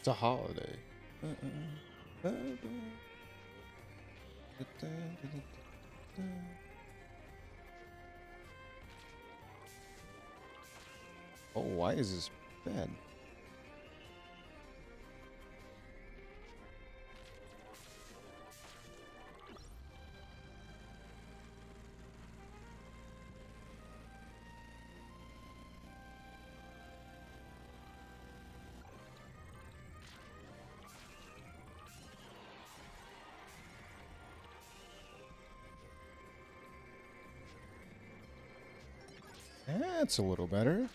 It's a holiday. Oh, why is this bad? That's a little better.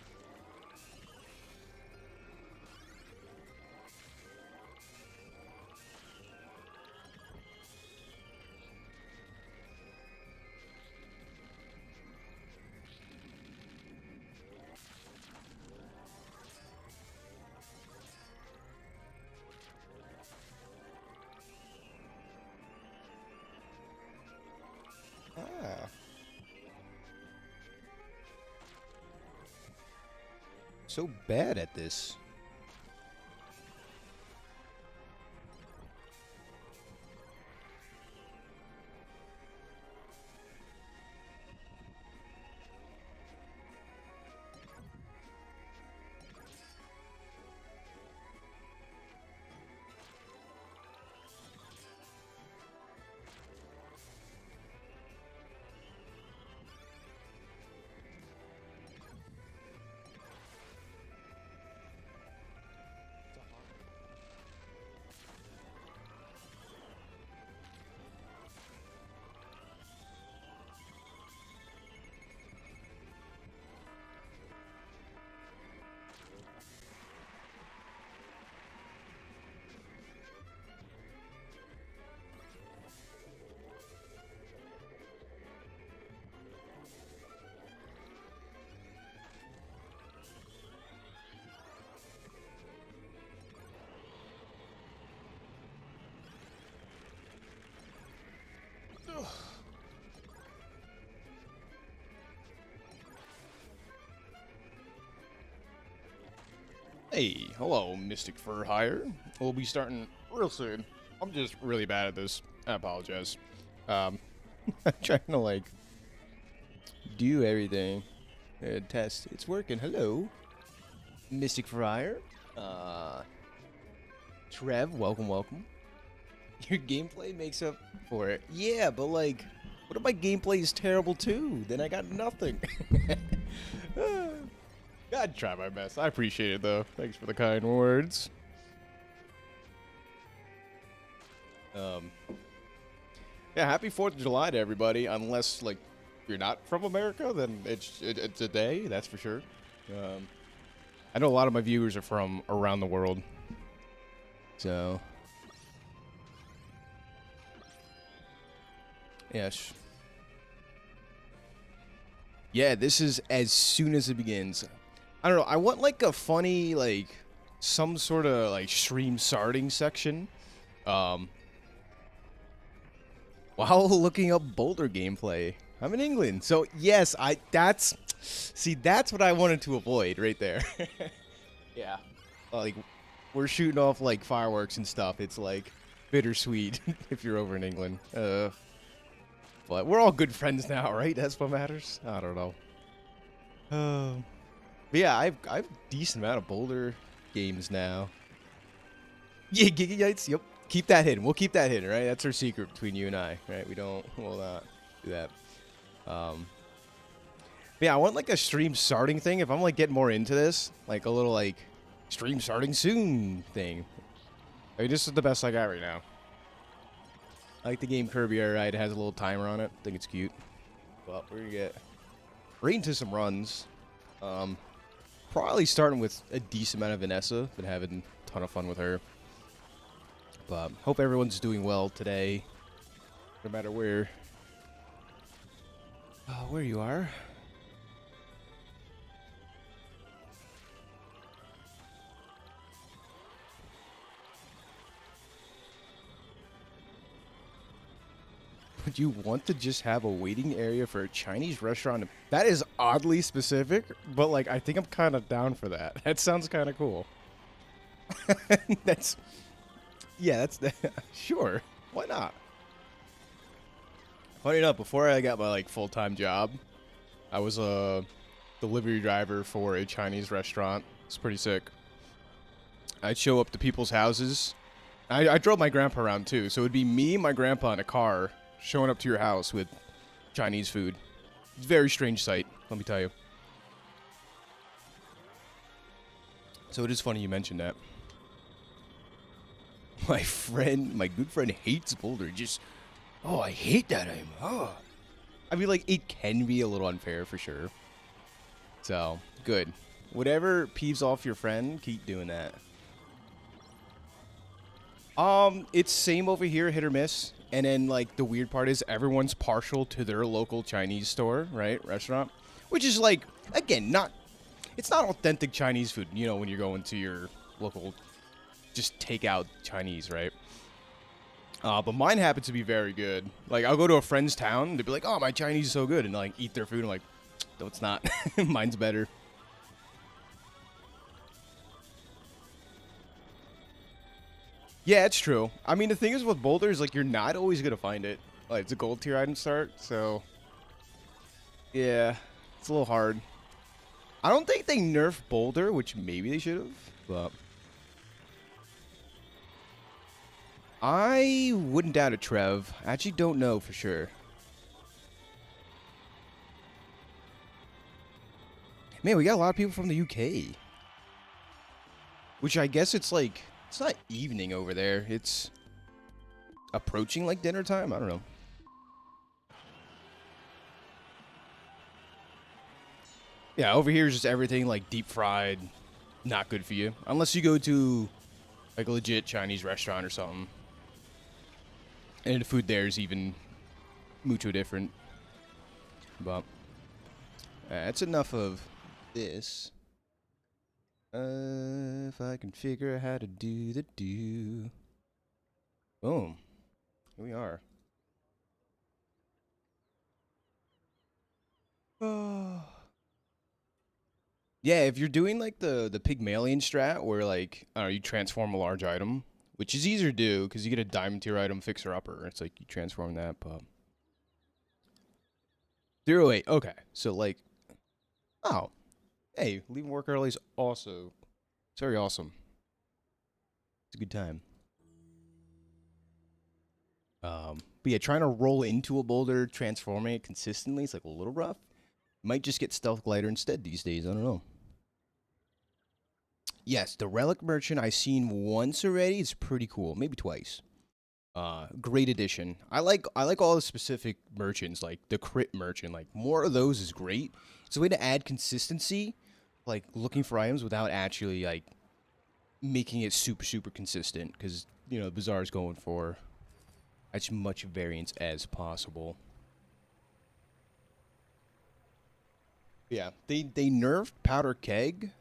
Ah. So bad at this. Hey, hello, Mystic Fur Hire. We'll be starting real soon. I'm just really bad at this. I apologize. I'm trying to, like, do everything. Test. It's working. Hello, Mystic Fur Hire. Trev, welcome, welcome. Your gameplay makes up for it. Yeah, but, like, what if my gameplay is terrible, too? Then I got nothing. I'd try my best. I appreciate it, though. Thanks for the kind words. Yeah, happy 4th of July to everybody. Unless, like, you're not from America, then it's a day, that's for sure. I know a lot of my viewers are from around the world. So... yes. Yeah, this is as soon as it begins. I don't know. I want like a funny, like some sort of like stream starting section, while looking up Boulder gameplay. I'm in England, so yes, that's what I wanted to avoid right there. Yeah, like we're shooting off like fireworks and stuff. It's like bittersweet if you're over in England. But we're all good friends now, right? That's what matters. I don't know. But yeah, I've a decent amount of Boulder games now. Yeah, Giga Yites. Yep. Keep that hidden. We'll keep that hidden, right? That's our secret between you and I, right? We'll not do that. But yeah, I want like a stream starting thing. If I'm like getting more into this, like a little like stream starting soon thing. I mean, this is the best I got right now. I like the game Kirby Air Ride. It has a little timer on it. I think it's cute. Well, we're gonna get right into some runs. Probably starting with a decent amount of Vanessa. Been having a ton of fun with her. But hope everyone's doing well today, no matter where you are. Would you want to just have a waiting area for a Chinese restaurant? That is oddly specific, but like I think I'm kind of down for that. That sounds kind of cool. That's yeah, that's sure. Why not? Funny enough, before I got my like full-time job, I was a delivery driver for a Chinese restaurant. It's pretty sick. I'd show up to people's houses. I drove my grandpa around too, so it'd be me and my grandpa in a car showing up to your house with Chinese food. It's a very strange sight, let me tell you. So it is funny you mentioned that. My good friend hates Boulder. Just, oh, I hate that. I mean, like, it can be a little unfair for sure. So, good. Whatever peeves off your friend, keep doing that. It's same over here, hit or miss. And then, like, the weird part is everyone's partial to their local Chinese store, right? Restaurant. Which is, like, again, it's not authentic Chinese food, you know, when you're going to your local, just take out Chinese, right? But mine happens to be very good. Like, I'll go to a friend's town, and they'll be like, oh, my Chinese is so good, and, like, eat their food, and I'm like, no, it's not. Mine's better. Yeah, it's true. I mean, the thing is with Boulder is, like, you're not always going to find it. Like, it's a gold tier item start, so... yeah, it's a little hard. I don't think they nerfed Boulder, which maybe they should have, but... I wouldn't doubt it, Trev. I actually don't know for sure. Man, we got a lot of people from the UK. Which I guess it's like... it's not evening over there. It's approaching like dinner time. I don't know. Yeah, over here is just everything like deep fried, not good for you. Unless you go to like a legit Chinese restaurant or something. And the food there is even mucho different. But that's enough of this. If I can figure out how to do the do. Boom. Here we are. Oh. Yeah, if you're doing like the Pygmalion strat where like, I don't know, you transform a large item, which is easier to do because you get a diamond tier item fixer upper. It's like you transform that, but 0.8. Okay. So like, oh. Hey, leaving work early is also, it's very awesome. It's a good time. But yeah, trying to roll into a boulder, transforming it consistently, it's like a little rough. Might just get Stealth Glider instead these days, I don't know. Yes, the Relic Merchant I've seen once already. It's pretty cool, maybe twice. Great addition. I like all the specific merchants, like the crit merchant. Like more of those is great. It's a way to add consistency, like looking for items without actually like making it super consistent. Because you know the Bazaar is going for as much variance as possible. Yeah, they nerfed Powder Keg,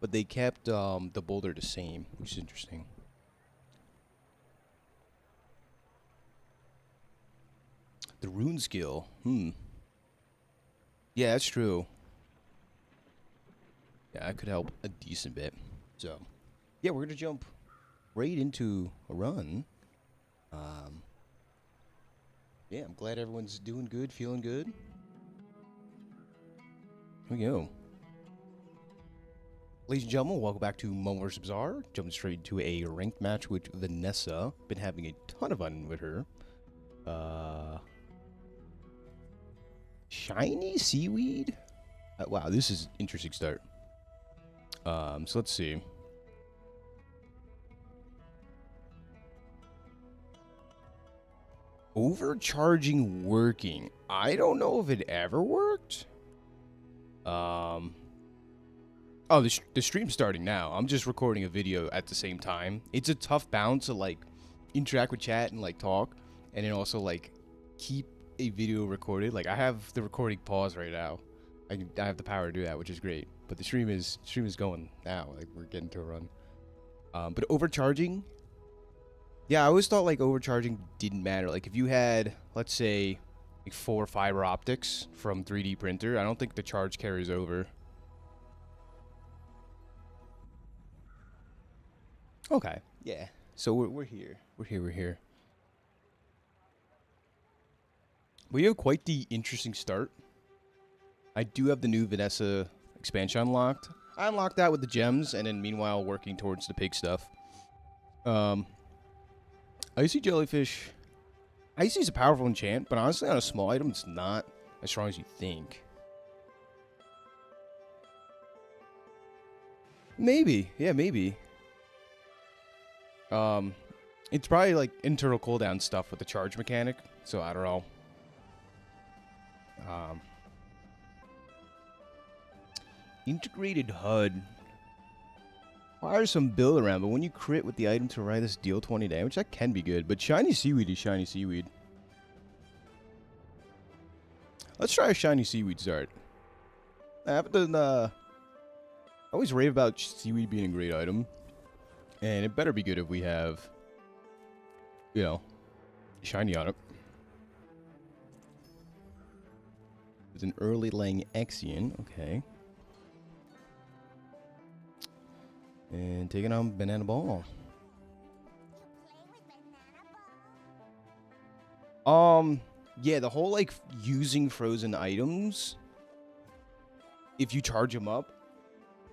but they kept the boulder the same, which is interesting. The rune skill. Yeah, that's true. Yeah, that could help a decent bit. So, yeah, we're gonna jump right into a run. Yeah, I'm glad everyone's doing good, feeling good. Here we go. Ladies and gentlemen, welcome back to MoMoVsTheBazaar. Jumping straight into a ranked match with Vanessa. Been having a ton of fun with her. Shiny seaweed? Wow, this is an interesting start. So let's see. Overcharging working. I don't know if it ever worked. Oh, the stream's starting now. I'm just recording a video at the same time. It's a tough balance to like interact with chat and like talk, and then also like keep a video recorded. Like I have the recording paused right now. I have the power to do that, which is great. But the stream is going now. Like we're getting to a run. But overcharging. Yeah, I always thought like overcharging didn't matter. Like if you had, let's say, like 4 fiber optics from 3D printer, I don't think the charge carries over. Okay. Yeah. So we're here. We're here. We have quite the interesting start. I do have the new Vanessa expansion unlocked. I unlocked that with the gems, and then meanwhile working towards the pig stuff. Icy Jellyfish. Icy is a powerful enchant, but honestly on a small item, it's not as strong as you think. Maybe. Yeah, maybe. It's probably like internal cooldown stuff with the charge mechanic, so I don't know. Integrated HUD. Fire some build around, but when you crit with the item to right this deal 20 damage, that can be good. But Shiny Seaweed is Shiny Seaweed. Let's try a Shiny Seaweed start. I always rave about Seaweed being a great item. And it better be good if we have, you know, Shiny on it. It's an early Lang Exian, okay. And taking on Banana Ball. Yeah, the whole, like, using frozen items, if you charge them up,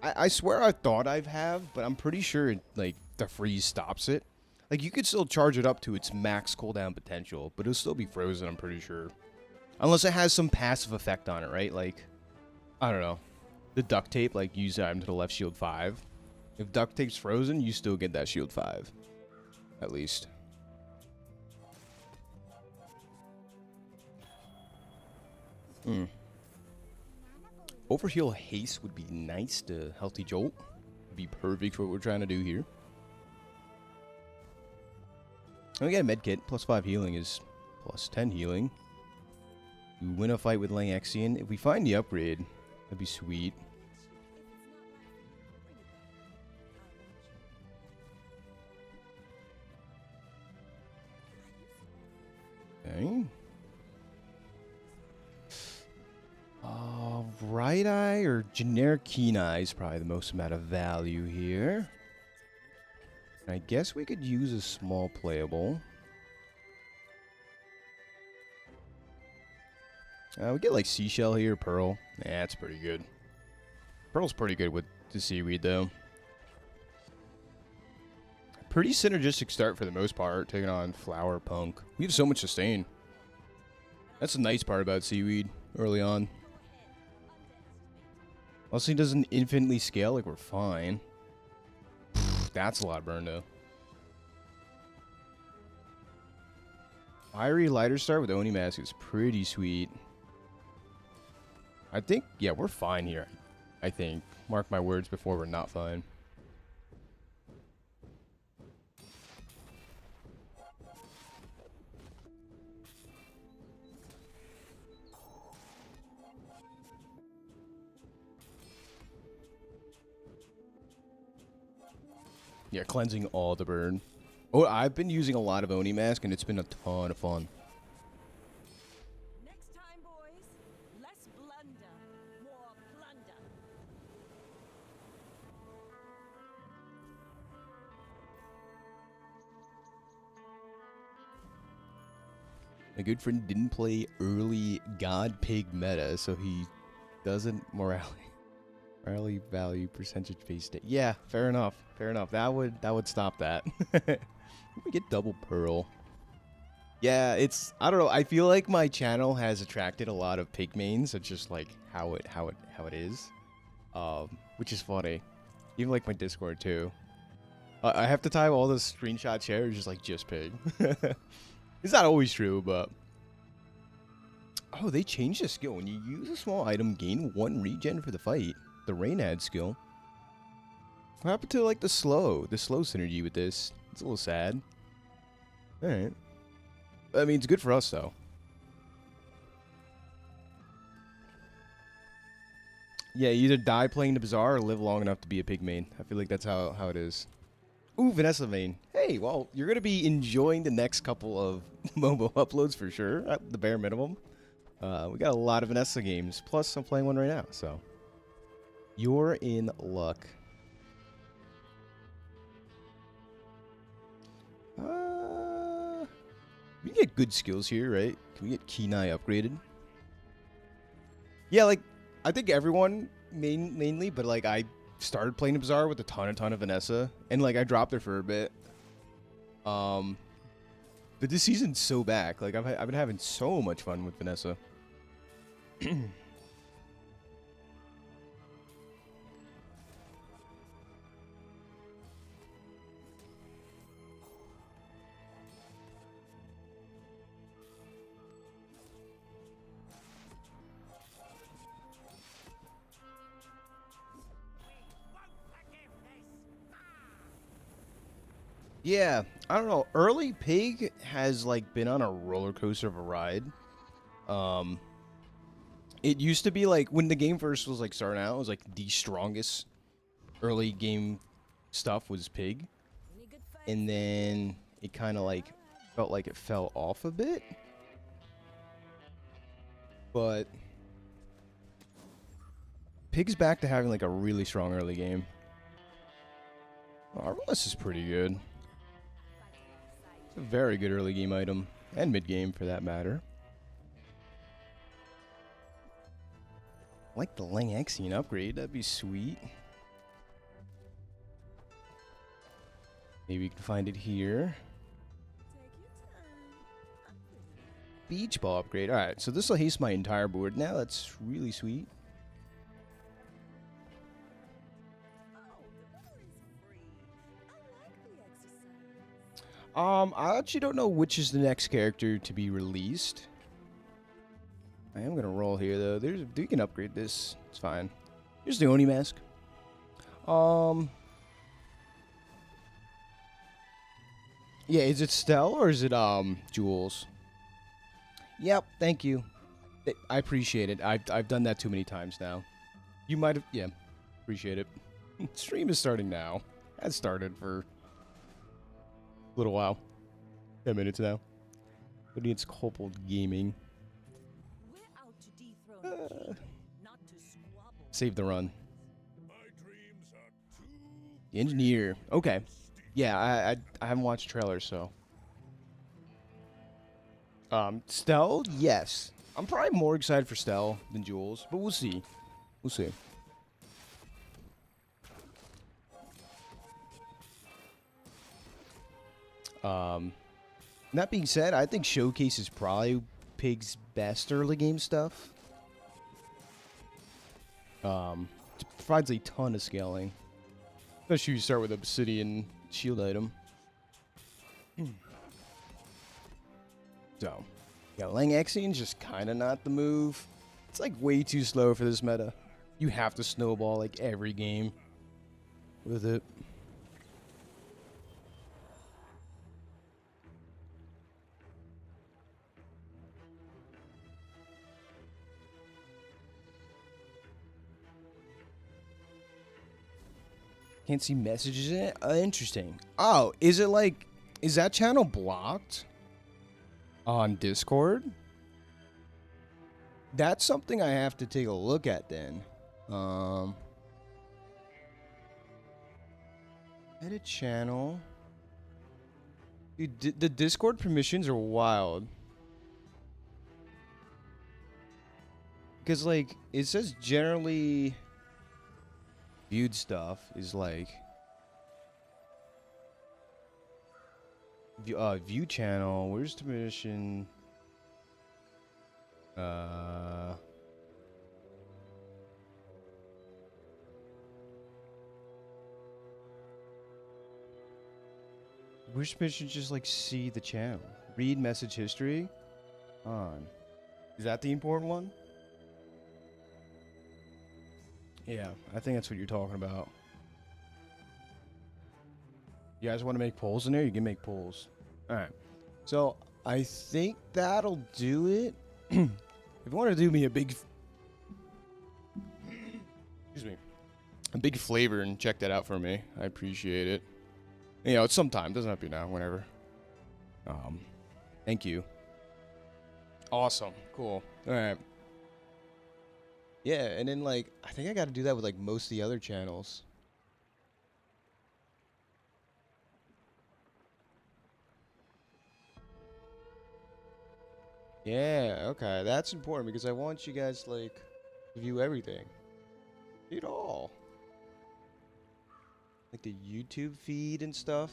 I swear I thought I'd have, but I'm pretty sure, like, the freeze stops it. Like, you could still charge it up to its max cooldown potential, but it'll still be frozen, I'm pretty sure. Unless it has some passive effect on it, right? Like, I don't know. The duct tape, like, use the item to the left, shield 5. If duct tape's frozen, you still get that shield 5. At least. Overheal Haste would be nice to Healthy Jolt. Would be perfect for what we're trying to do here. And we got a medkit. Plus 5 healing is plus 10 healing. We win a fight with Lang Exian. If we find the upgrade, that'd be sweet. Okay. Right Eye or generic Keen Eye is probably the most amount of value here. I guess we could use a small playable. We get like Seashell here, Pearl. Yeah, that's pretty good. Pearl's pretty good with the Seaweed though. Pretty synergistic start for the most part, taking on Flower, Punk. We have so much sustain. That's the nice part about Seaweed early on. Also, he doesn't infinitely scale, like we're fine. That's a lot of burn though. Fiery Lighter Star with Oni Mask is pretty sweet. I think, yeah, we're fine here. I think. Mark my words before we're not fine. Yeah, cleansing all the burn. Oh, I've been using a lot of Oni Mask, and it's been a ton of fun. Next time, boys, less blunder, more plunder. My good friend didn't play early God Pig meta, so he doesn't morality value percentage based state. Yeah, fair enough. Fair enough. That would stop that. We get double Pearl. Yeah, it's, I don't know. I feel like my channel has attracted a lot of pig mains. It's just like how it is, which is funny. Even like my Discord too. I have to time all the screenshot shares just pig. It's not always true, but oh, they changed the skill. When you use a small item, gain 1 regen for the fight. The Rain Ad skill. What happened to like the slow synergy with this? It's a little sad. All right. I mean, it's good for us though. Yeah, either die playing the Bazaar or live long enough to be a pig main. I feel like that's how it is. Ooh, Vanessa main. Hey, well, you're gonna be enjoying the next couple of Momo uploads for sure, at the bare minimum. We got a lot of Vanessa games. Plus, I'm playing one right now, so you're in luck. We can get good skills here, right? Can we get Kenai upgraded? Yeah, like, I think everyone mainly, but like I started playing the Bazaar with a ton of Vanessa, and like I dropped her for a bit. But this season's so back. Like I've been having so much fun with Vanessa. Yeah, I don't know. Early Pig has like been on a roller coaster of a ride. Um, it used to be like when the game first was like starting out, it was like the strongest early game stuff was Pig, Any good fight? and then it kind of like felt like it fell off a bit. But Pig's back to having like a really strong early game. Oh, Arbalest is pretty good. It's a very good early game item, and mid game for that matter. I like the Langexian upgrade, that'd be sweet. Maybe we can find it here. Take your time. Beach ball upgrade. Alright, so this will haste my entire board now. That's really sweet. Oh, the water is free. I like the exercise. I actually don't know which is the next character to be released. I am gonna roll here though. We can upgrade this. It's fine. Here's the Oni mask. Yeah, is it Stell or is it Jules? Yep, thank you. I appreciate it. I've done that too many times now. You might have, yeah, appreciate it. Stream is starting now. Has started for a little while. 10 minutes now. But it's Cold Gaming. We're out to dethrone the king, not to squabble. Save the run. The engineer. Okay. Yeah, I haven't watched trailers, so. Stell, yes. I'm probably more excited for Stell than Jules, but we'll see. We'll see. That being said, I think Showcase is probably Pig's best early game stuff. It provides a ton of scaling. Especially if you start with Obsidian shield item. So, yeah, Langexian's just kind of not the move. It's like way too slow for this meta. You have to snowball like every game with it. Can't see messages in it? Interesting. Oh, is it like... Is that channel blocked on Discord? That's something I have to take a look at then. Edit channel. Dude, the Discord permissions are wild. Because, like, it says generally... viewed stuff is like view channel. Where's the mission? Which mission just like see the channel? Read message history. On. Is that the important one? Yeah, I think that's what you're talking about. You guys want to make polls in there? You can make polls. Alright. So, I think that'll do it. If you want to do me a big... excuse me. A big flavor and check that out for me. I appreciate it. You know, it's sometime. Doesn't have to be now. Whenever. Thank you. Awesome. Cool. Alright. Yeah, and then, like, I think I got to do that with, like, most of the other channels. Yeah, okay. That's important because I want you guys, like, to view everything. It all. Like the YouTube feed and stuff.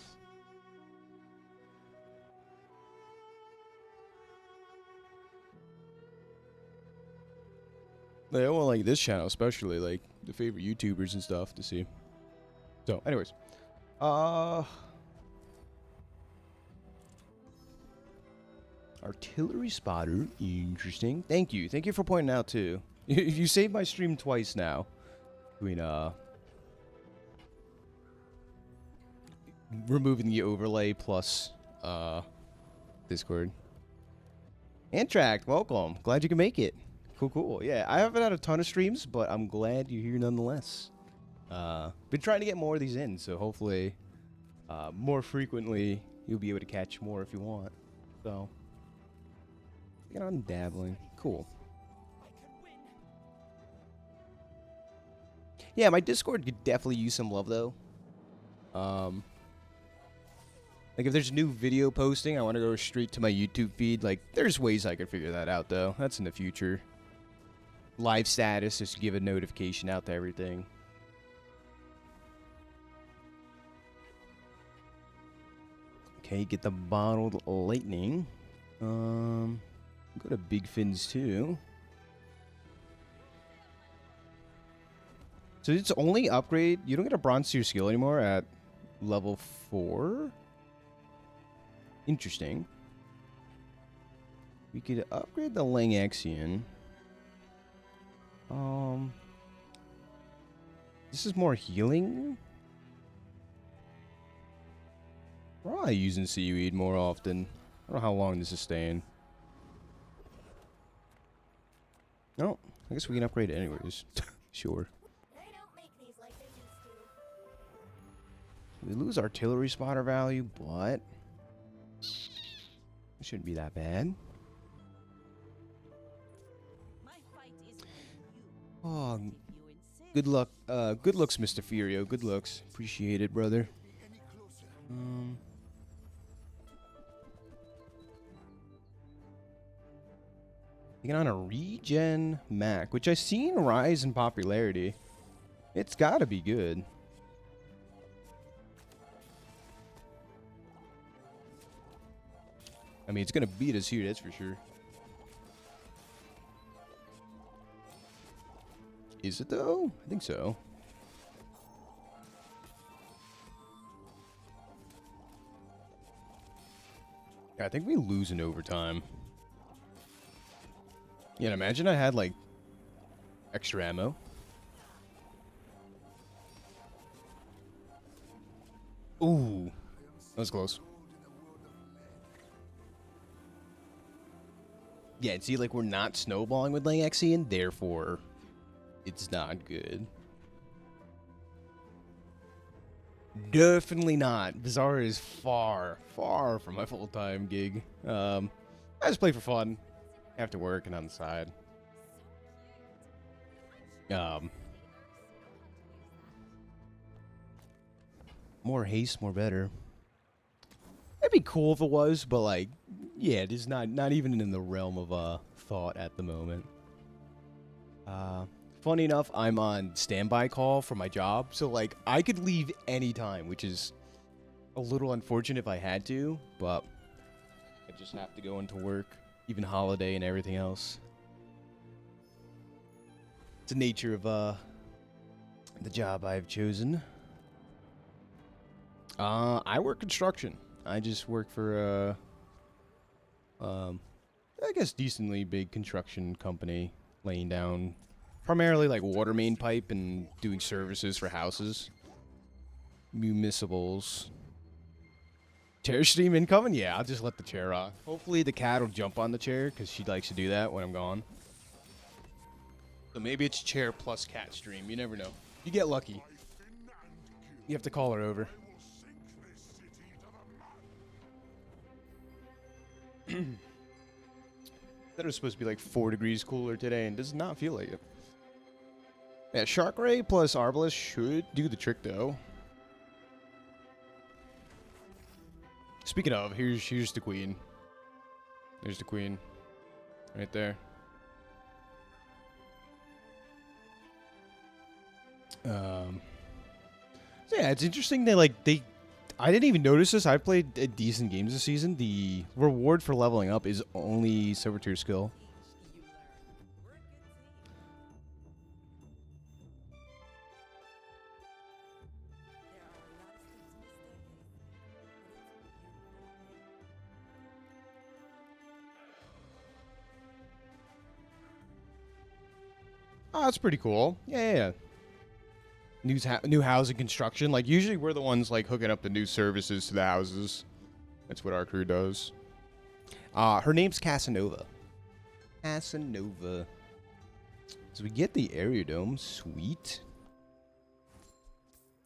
Like, I want, like, this channel, especially, like, the favorite YouTubers and stuff to see. So, anyways. Artillery spotter. Interesting. Thank you. Thank you for pointing out, too. You saved my stream twice now. Between, removing the overlay plus, Discord. Antract, welcome. Glad you can make it. Cool, cool. Yeah, I haven't had a ton of streams, but I'm glad you're here nonetheless. Been trying to get more of these in, so hopefully, more frequently, you'll be able to catch more if you want. So, get on dabbling. Cool. Yeah, my Discord could definitely use some love, though. Like, if there's new video posting, I want to go straight to my YouTube feed. Like, there's ways I could figure that out, though. That's in the future. Live status, just give a notification out to everything. Okay, get the bottled lightning. Go to Big Fins, too. So it's only upgrade. You don't get a bronze tier skill anymore at level 4. Interesting. We could upgrade the Langaxian. This is more healing. Probably using seaweed more often. I don't know how long this is staying. No, I guess we can upgrade it anyways. Sure. We lose artillery spotter value, but it shouldn't be that bad. Oh, good luck. Good looks, Mr. Furio. Good looks. Appreciate it, brother. Taking on a regen Mac, which I've seen rise in popularity. It's gotta be good. I mean, it's gonna beat us here, that's for sure. Is it though? I think so. Yeah, I think we lose in overtime. Yeah, imagine I had like extra ammo. Ooh, that was close. Yeah, and see, like, we're not snowballing with Langaxian, therefore, it's not good. Definitely not. Bazaar is far, far from my full-time gig. I just play for fun, after work and on the side. More haste, more better. It'd be cool if it was, but like, yeah, it is not even in the realm of thought at the moment. Funny enough, I'm on standby call for my job, so like I could leave anytime, which is a little unfortunate if I had to, but I just have to go into work, even holiday and everything else. It's the nature of the job I've chosen. I work construction. I just work for I guess decently big construction company, laying down primarily like water main pipe and doing services for houses. Municipals. Chair stream incoming? Yeah, I'll just let the chair off. Hopefully the cat will jump on the chair because she likes to do that when I'm gone. So maybe it's chair plus cat stream. You never know. You get lucky. You have to call her over. That was supposed to be like 4 degrees cooler today and does not feel like it. Yeah, Shark Ray plus Arbalest should do the trick though. Speaking of, here's the queen. There's the queen. Right there. So yeah, it's interesting. I didn't even notice this. I played decent games this season. The reward for leveling up is only silver tier skill. Oh, that's pretty cool. Yeah. New housing construction. Like, usually we're the ones, like, hooking up the new services to the houses. That's what our crew does. Her name's Casanova. Casanova. So we get the Aerodome. Sweet.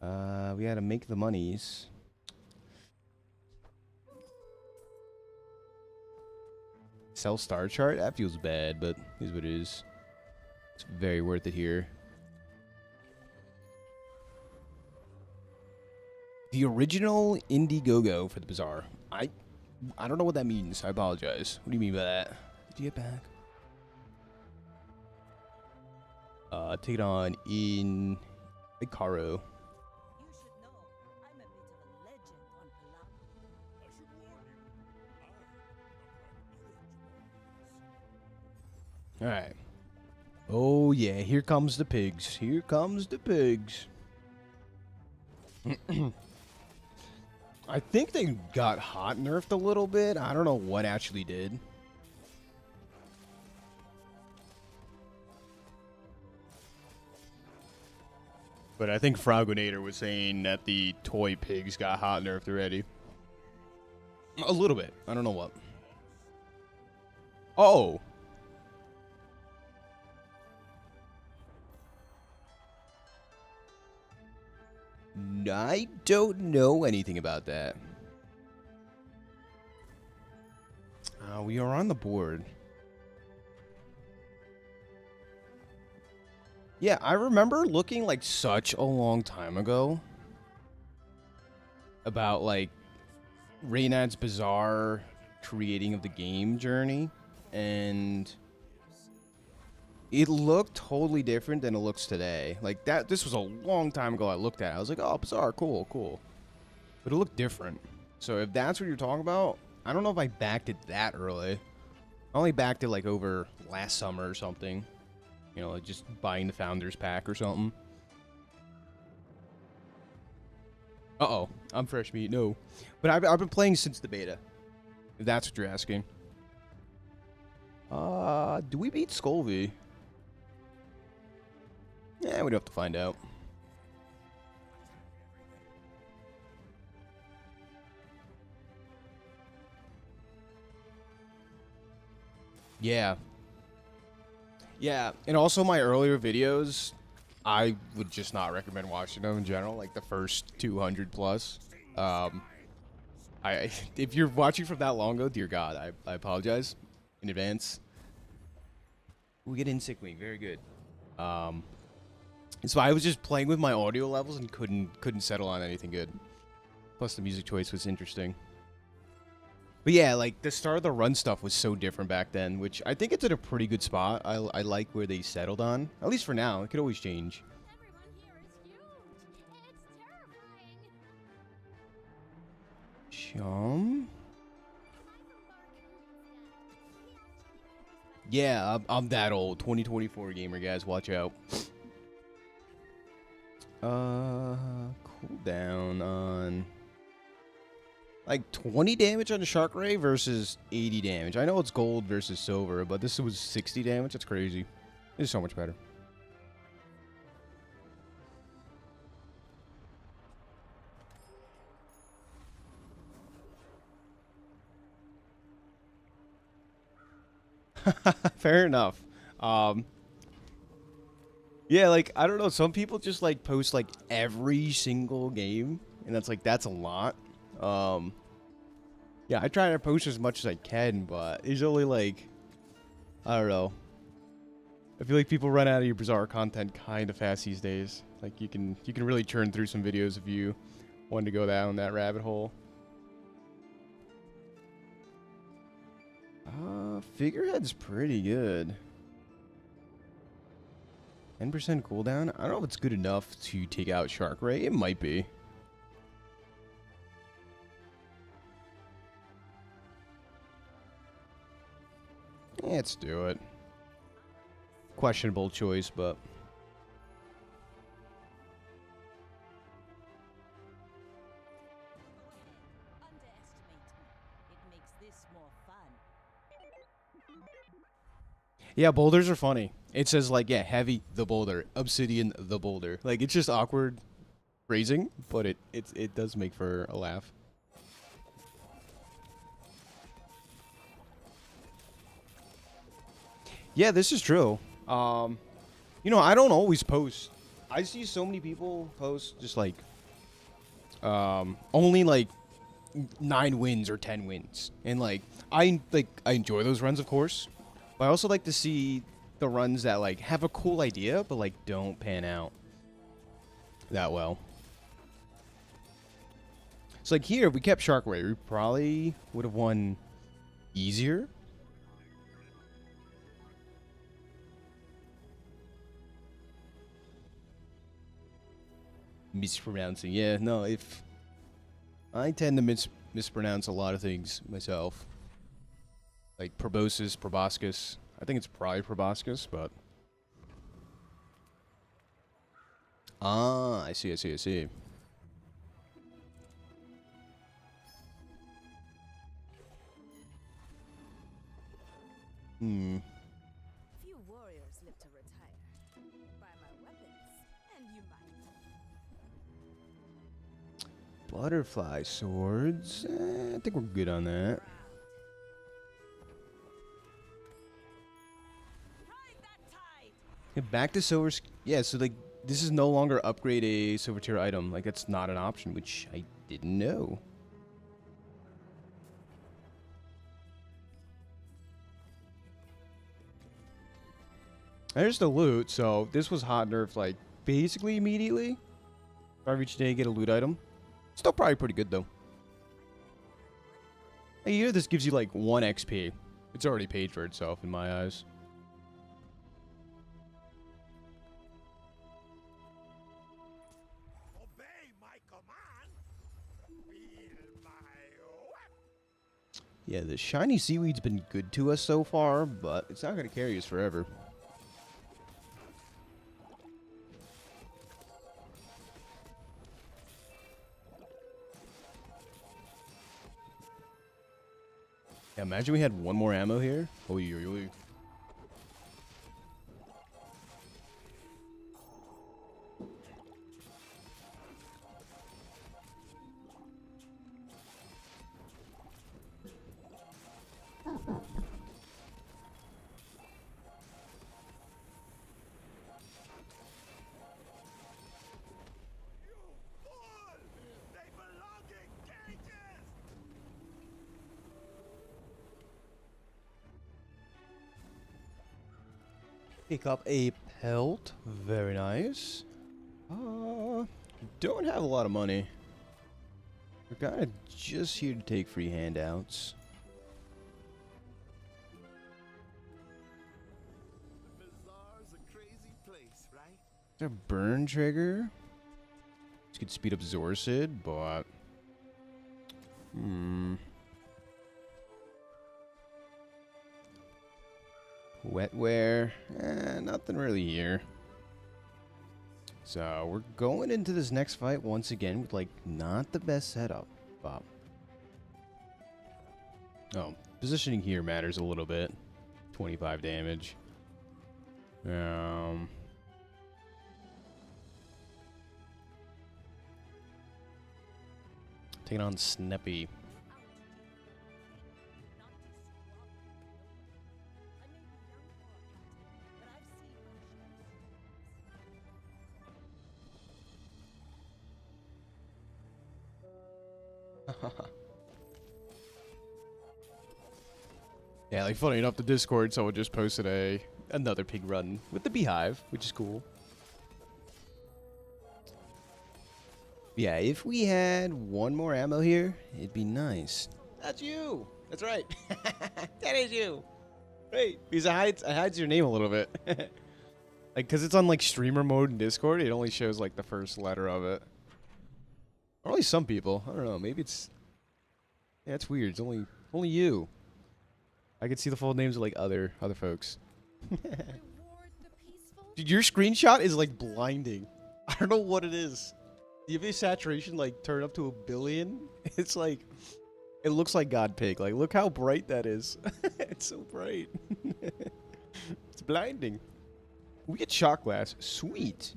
We gotta make the monies. Sell star chart? That feels bad, but is what it is. It's very worth it here. The original Indiegogo for the Bazaar. I don't know what that means. I apologize. What do you mean by that? Did you get back? Take it on in Icaro. You should know, I'm a bit of a legend on Palau. Alright. Oh yeah, here comes the pigs. Here comes the pigs. I think they got hot nerfed a little bit. I don't know what actually did. But I think Fragonator was saying that the toy pigs got hot nerfed already. A little bit. I don't know what. Oh. I don't know anything about that. We are on the board. Yeah, I remember looking like such a long time ago about like Reynad's Bazaar creating of the game journey, and it looked totally different than it looks today. Like that, this was a long time ago I looked at it. I was like, oh, Bazaar, cool, cool. But it looked different. So if that's what you're talking about, I don't know if I backed it that early. I only backed it like over last summer or something. You know, like just buying the Founders Pack or something. Uh-oh. I'm fresh meat. No. But I've been playing since the beta. If that's what you're asking. Do we beat Scolvy? Yeah, we'd have to find out. Yeah. Yeah, and also my earlier videos, I would just not recommend watching them in general, like the first 200 plus. If you're watching from that long ago, dear God, I apologize in advance. We get Insect Wing, very good. So I was just playing with my audio levels and couldn't settle on anything good. Plus the music choice was interesting. But yeah, like the start of the run stuff was so different back then, which I think it's at a pretty good spot. I like where they settled on, at least for now. It could always change. Everyone here is huge. It's Chum? terrifying. Yeah, I'm that old. 2024 gamer, guys. Watch out. Cooldown on like 20 damage on the Shark Ray versus 80 damage. I know it's gold versus silver, but this was 60 damage. That's crazy. This is so much better. Fair enough. Yeah, like, I don't know. Some people just, like, post, like, every single game. And that's a lot. Yeah, I try to post as much as I can, but it's only, like, I don't know. I feel like people run out of your Bazaar content kind of fast these days. Like, you can really churn through some videos if you wanted to go down that rabbit hole. Figurehead's pretty good. 10% cooldown? I don't know if it's good enough to take out Shark Ray. It might be. Let's do it. Questionable choice, but... Underestimate me. It makes this more fun. Yeah, boulders are funny. It says, like, yeah, heavy, the boulder. Obsidian, the boulder. Like, it's just awkward phrasing, but it does make for a laugh. Yeah, this is true. You know, I don't always post. I see so many people post just like only like 9 wins or 10 wins. And like I enjoy those runs, of course. But I also like to see the runs that like have a cool idea but like don't pan out that well. So like here, if we kept Shark Ray, we probably would have won easier. Mispronouncing. Yeah, no, if I tend to mispronounce a lot of things myself. Like proboscis, proboscis. I think it's probably proboscis, but I see, I see, I see. Few warriors live to retire. Buy my weapons, and you might. Butterfly swords. I think we're good on that. Ride that tide! Yeah, back to silver. Yeah, so like this is no longer upgrade a silver tier item. Like that's not an option, which I didn't know. There's the loot. So this was hot nerfed like basically immediately. If I reach day, get a loot item. Still probably pretty good though. Hey, you know this gives you like 1 XP. It's already paid for itself in my eyes. Obey my command. Feel my whip. Yeah, the shiny seaweed's been good to us so far, but it's not going to carry us forever. Yeah, imagine we had 1 more ammo here. Oy, oy, oy. You fool! They belong in cages. Pick up a pelt. Very nice. Don't have a lot of money. We're kind of just here to take free handouts. The bazaar's a crazy place, right? Is there a burn trigger? This could speed up Zorcid, but... Wetware. Nothing really here. So, we're going into this next fight once again with, like, not the best setup. But... Oh, positioning here matters a little bit. 25 damage. Taking on Sneppy. Yeah, like funny enough, the Discord, someone just posted another pig run with the beehive, which is cool. Yeah, if we had 1 more ammo here, it'd be nice. That's you! That's right. That is you. Hey, because it hides your name a little bit. Like, because it's on, like, streamer mode in Discord, it only shows, like, the first letter of it. Or only some people. I don't know. Maybe it's... Yeah, it's weird. It's only you. I can see the full names of, like, other folks. Reward the peaceful. Dude, your screenshot is, like, blinding. I don't know what it is. The image saturation, like, turned up to 1 billion. It's like... It looks like God Pig. Like, look how bright that is. It's so bright. It's blinding. We get shot glass. Sweet.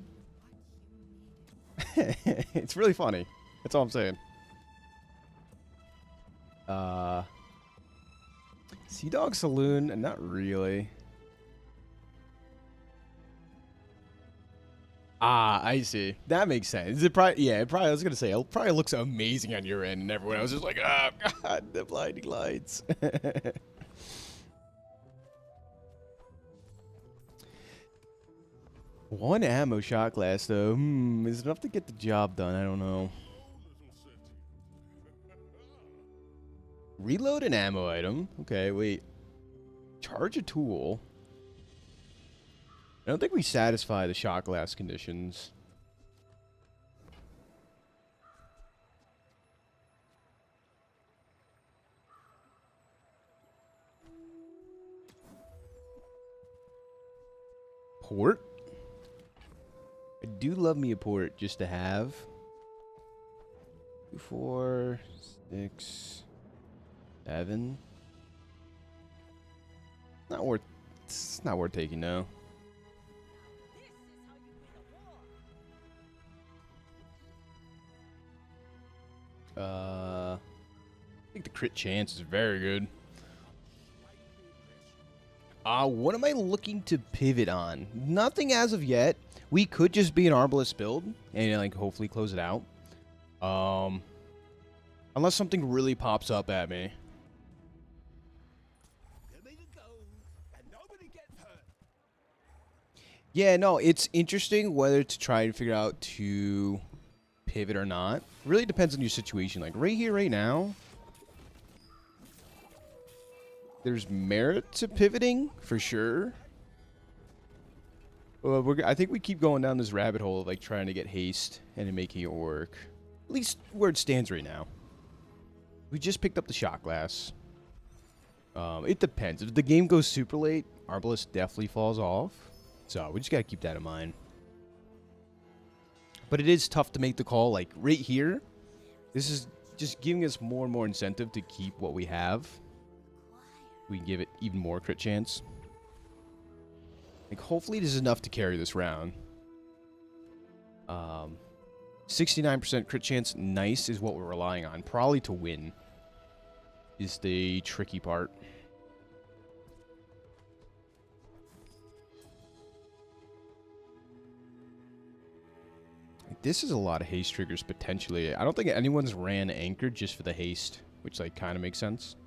It's really funny. That's all I'm saying. Sea Dog Saloon? Not really. Ah, I see. That makes sense. It probably, yeah, I was gonna say, it probably looks amazing on your end, and everyone else is like, oh god, the blinding lights. One ammo shot glass, though. Is it enough to get the job done? I don't know. Reload an ammo item. Okay, wait. Charge a tool. I don't think we satisfy the shot glass conditions. Port? I do love me a port just to have. 2, 4, 6, 7. Not worth. It's not worth taking, no. I think the crit chance is very good. What am I looking to pivot on? Nothing as of yet. We could just be an Arbalest build and like hopefully close it out. Unless something really pops up at me. Yeah, no, it's interesting whether to try and figure out to pivot or not. Really depends on your situation. Like right here, right now, there's merit to pivoting for sure. I think we keep going down this rabbit hole of like trying to get haste and then making it work. At least where it stands right now. We just picked up the shot glass. It depends. If the game goes super late, Arbalest definitely falls off. So we just gotta keep that in mind. But it is tough to make the call. Like right here, this is just giving us more and more incentive to keep what we have. We can give it even more crit chance. Like hopefully this is enough to carry this round. 69% crit chance, nice, is what we're relying on. Probably to win is the tricky part. This is a lot of haste triggers potentially. I don't think anyone's ran anchored just for the haste, which like kind of makes sense.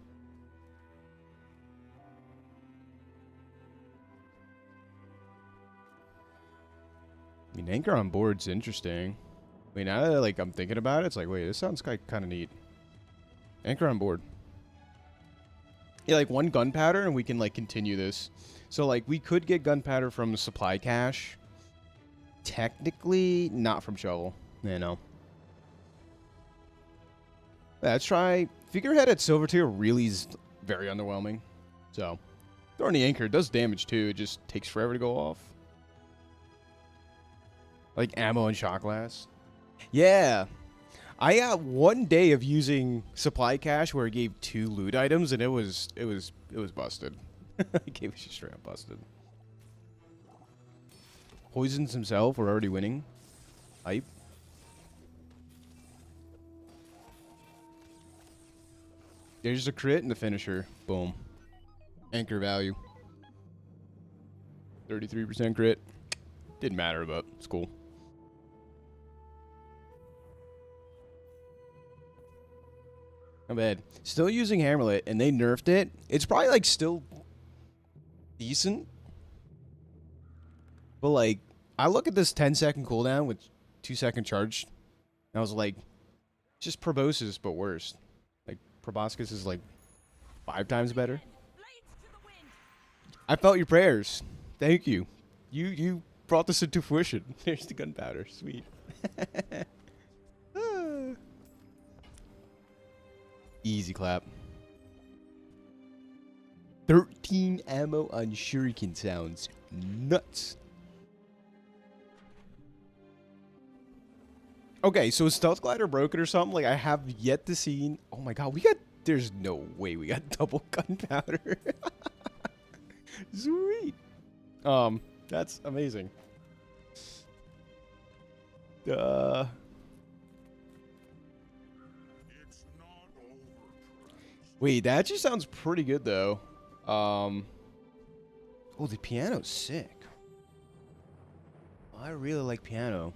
I mean, anchor on board's interesting. I mean, now that like I'm thinking about it, it's like, wait, this sounds kind of neat. Anchor on board. Yeah, like 1 gunpowder, and we can like continue this. So like we could get gunpowder from the supply cache. Technically, not from shovel. You know. Let's try figurehead at silver tier. Really is very underwhelming. So throwing the anchor does damage too. It just takes forever to go off. Like ammo and shot glass. Yeah. I got 1 day of using supply cache where it gave 2 loot items, and it was busted. It gave us straight up busted. Poisons himself. We're already winning. Hype. There's a crit and the finisher. Boom. Anchor value. 33% crit. Didn't matter, but it's cool. Not bad. Still using Hammerlet, and they nerfed it. It's probably, like, still decent. But, like, I look at this 10-second cooldown with 2-second charge, and I was like, just Proboscis, but worse. Like, Proboscis is, like, 5 times better. Blades to the wind. I felt your prayers. Thank you. You brought this into fruition. There's the gunpowder. Sweet. Easy clap. 13 ammo on shuriken sounds nuts. Okay, so is Stealth Glider broken or something? Like, I have yet to see. Oh my god, there's no way we got double gunpowder. Sweet. That's amazing. Wait, that actually sounds pretty good though. Oh, the piano's sick. I really like piano.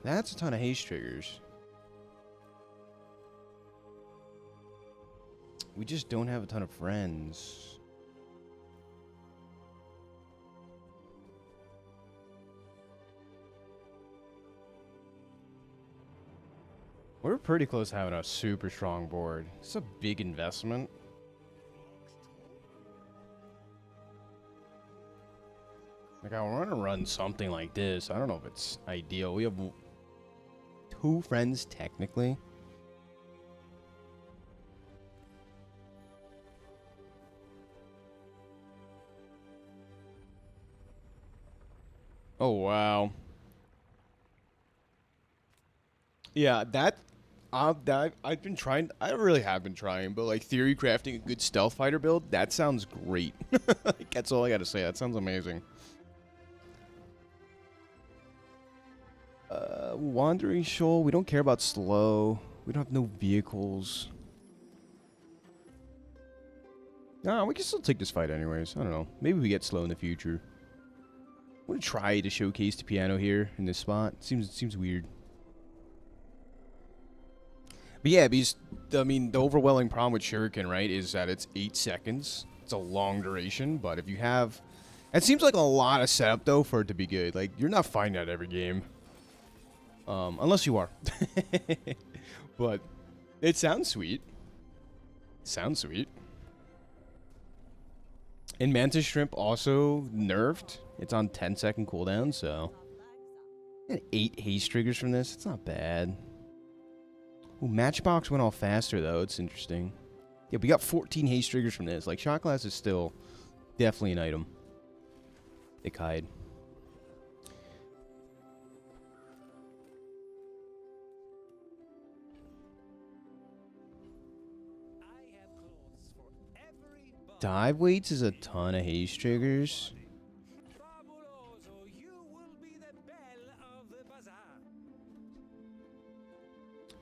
That's a ton of haste triggers. We just don't have a ton of friends. We're pretty close to having a super strong board. It's a big investment. Like, I want to run something like this. I don't know if it's ideal. We have 2 friends, technically. Oh, wow. Yeah, I've been trying. I really have been trying, but like theory crafting a good stealth fighter build, that sounds great. Like, that's all I gotta say. That sounds amazing. Wandering Shoal. We don't care about slow. We don't have no vehicles. Nah, we can still take this fight anyways. I don't know. Maybe we get slow in the future. I'm gonna try to showcase the piano here in this spot. Seems weird. But yeah, because, I mean, the overwhelming problem with Shuriken, right, is that it's 8 seconds. It's a long duration, but if you have... It seems like a lot of setup, though, for it to be good. Like, you're not finding that every game. Unless you are. But it sounds sweet. Sounds sweet. And Mantis Shrimp also nerfed. It's on 10-second cooldown, so... 8 haste triggers from this. It's not bad. Ooh, Matchbox went off faster, though. It's interesting. Yeah, we got 14 haste triggers from this. Like, Shot Glass is still definitely an item. Thick hide. Dive weights is a ton of haste triggers.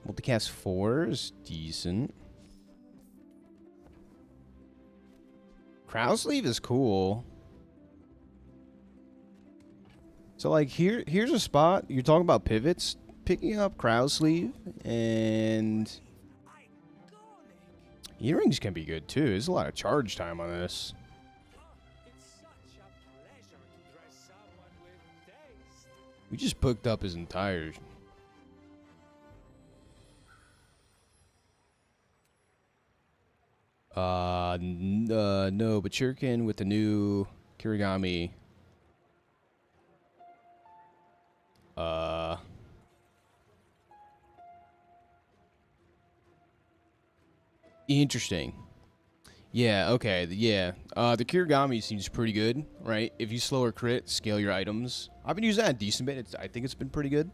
Multicast 4 is decent. Crow Sleeve is cool. So, like, here's a spot. You're talking about pivots. Picking up Crow Sleeve and... Earrings can be good, too. There's a lot of charge time on this. We just booked up his entire... no, but Shuriken with the new Kirigami. Interesting. Yeah, okay, yeah. The Kirigami seems pretty good, right? If you slow or crit, scale your items. I've been using that a decent bit. I think it's been pretty good.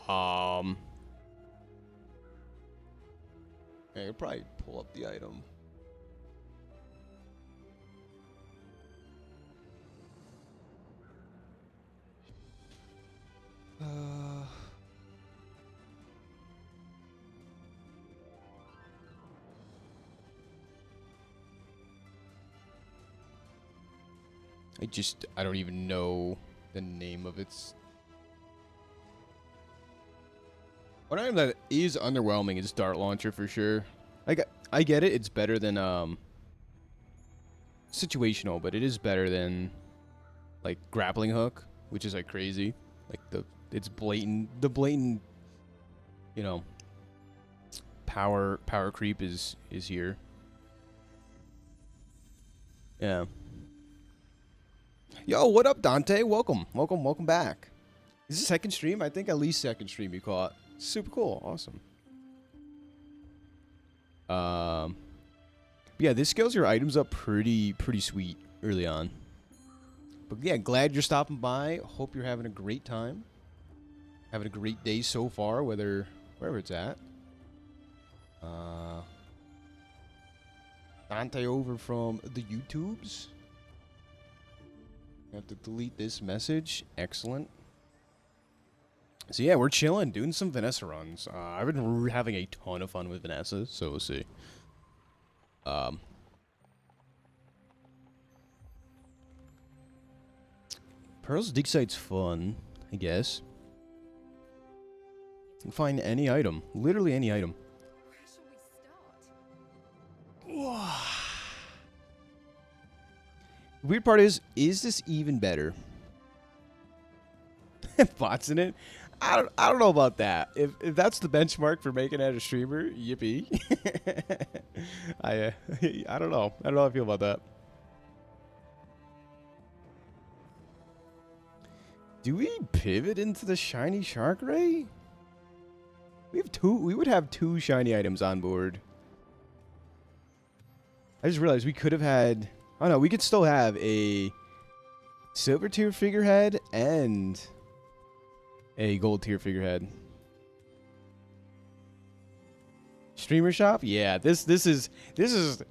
Yeah, you'll probably pull up the item. I don't even know the name of its... One item that is underwhelming is Dart Launcher for sure. Like, I get it, it's better than, situational, but it is better than, like, Grappling Hook, which is, like, crazy. Like, the blatant, you know, power creep is here. Yeah. Yo, what up, Dante? Welcome back. Is this second stream? I think at least second stream you caught. Super cool, awesome. Yeah, this scales your items up pretty sweet early on. But yeah, glad you're stopping by. Hope you're having a great time. Having a great day so far, wherever it's at. Dante over from the YouTubes. Have to delete this message. Excellent. So yeah, we're chilling, doing some Vanessa runs. I've been having a ton of fun with Vanessa, so we'll see. Pearl's dig site's fun, I guess. You can find any item, literally any item. Where shall we start? The weird part is this even better? Bots in it? I don't know about that. If that's the benchmark for making it as a streamer, yippee. I don't know. I don't know how I feel about that. Do we pivot into the shiny shark ray? We would have 2 shiny items on board. I just realized we could have had... Oh no, we could still have a silver tier figurehead and a gold tier figurehead. Streamer shop? Yeah, this is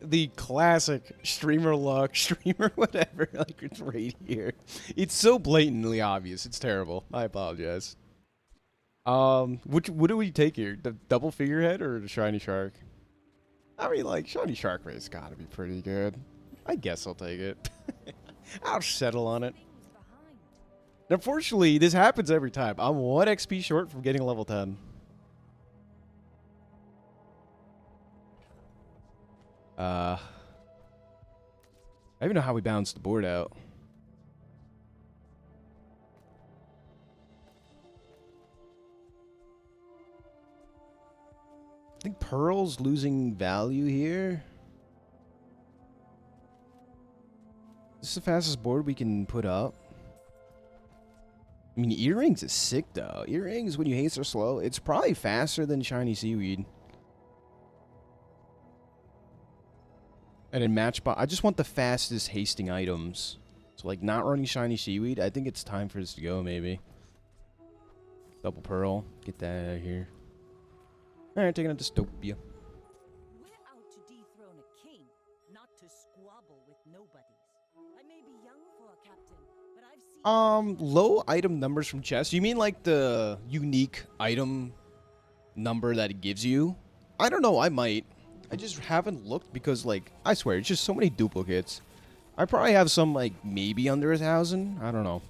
the classic streamer luck, streamer whatever. Like, it's right here. It's so blatantly obvious. It's terrible. I apologize. What do we take here? The double figurehead or the shiny shark? I mean, like, shiny shark ray's got to be pretty good. I guess I'll take it. I'll settle on it. Things behind. Unfortunately, this happens every time. I'm 1 XP short from getting a level 10. I don't even know how we balanced the board out. I think Pearl's losing value here. This is the fastest board we can put up. I mean, earrings is sick, though. Earrings, when you haste are slow, it's probably faster than shiny seaweed. And in Matchbox, I just want the fastest hasting items. So, like, not running shiny seaweed, I think it's time for this to go, maybe. Double pearl. Get that out of here. Alright, taking a dystopia. We're out to dethrone a king, not to squabble with nobodies. I may be young for a captain, but I've seen... Low item numbers from chests. You mean like the unique item number that it gives you? I don't know, I might. I just haven't looked because, like, I swear, it's just so many duplicates. I probably have some, like, maybe under 1,000. I don't know.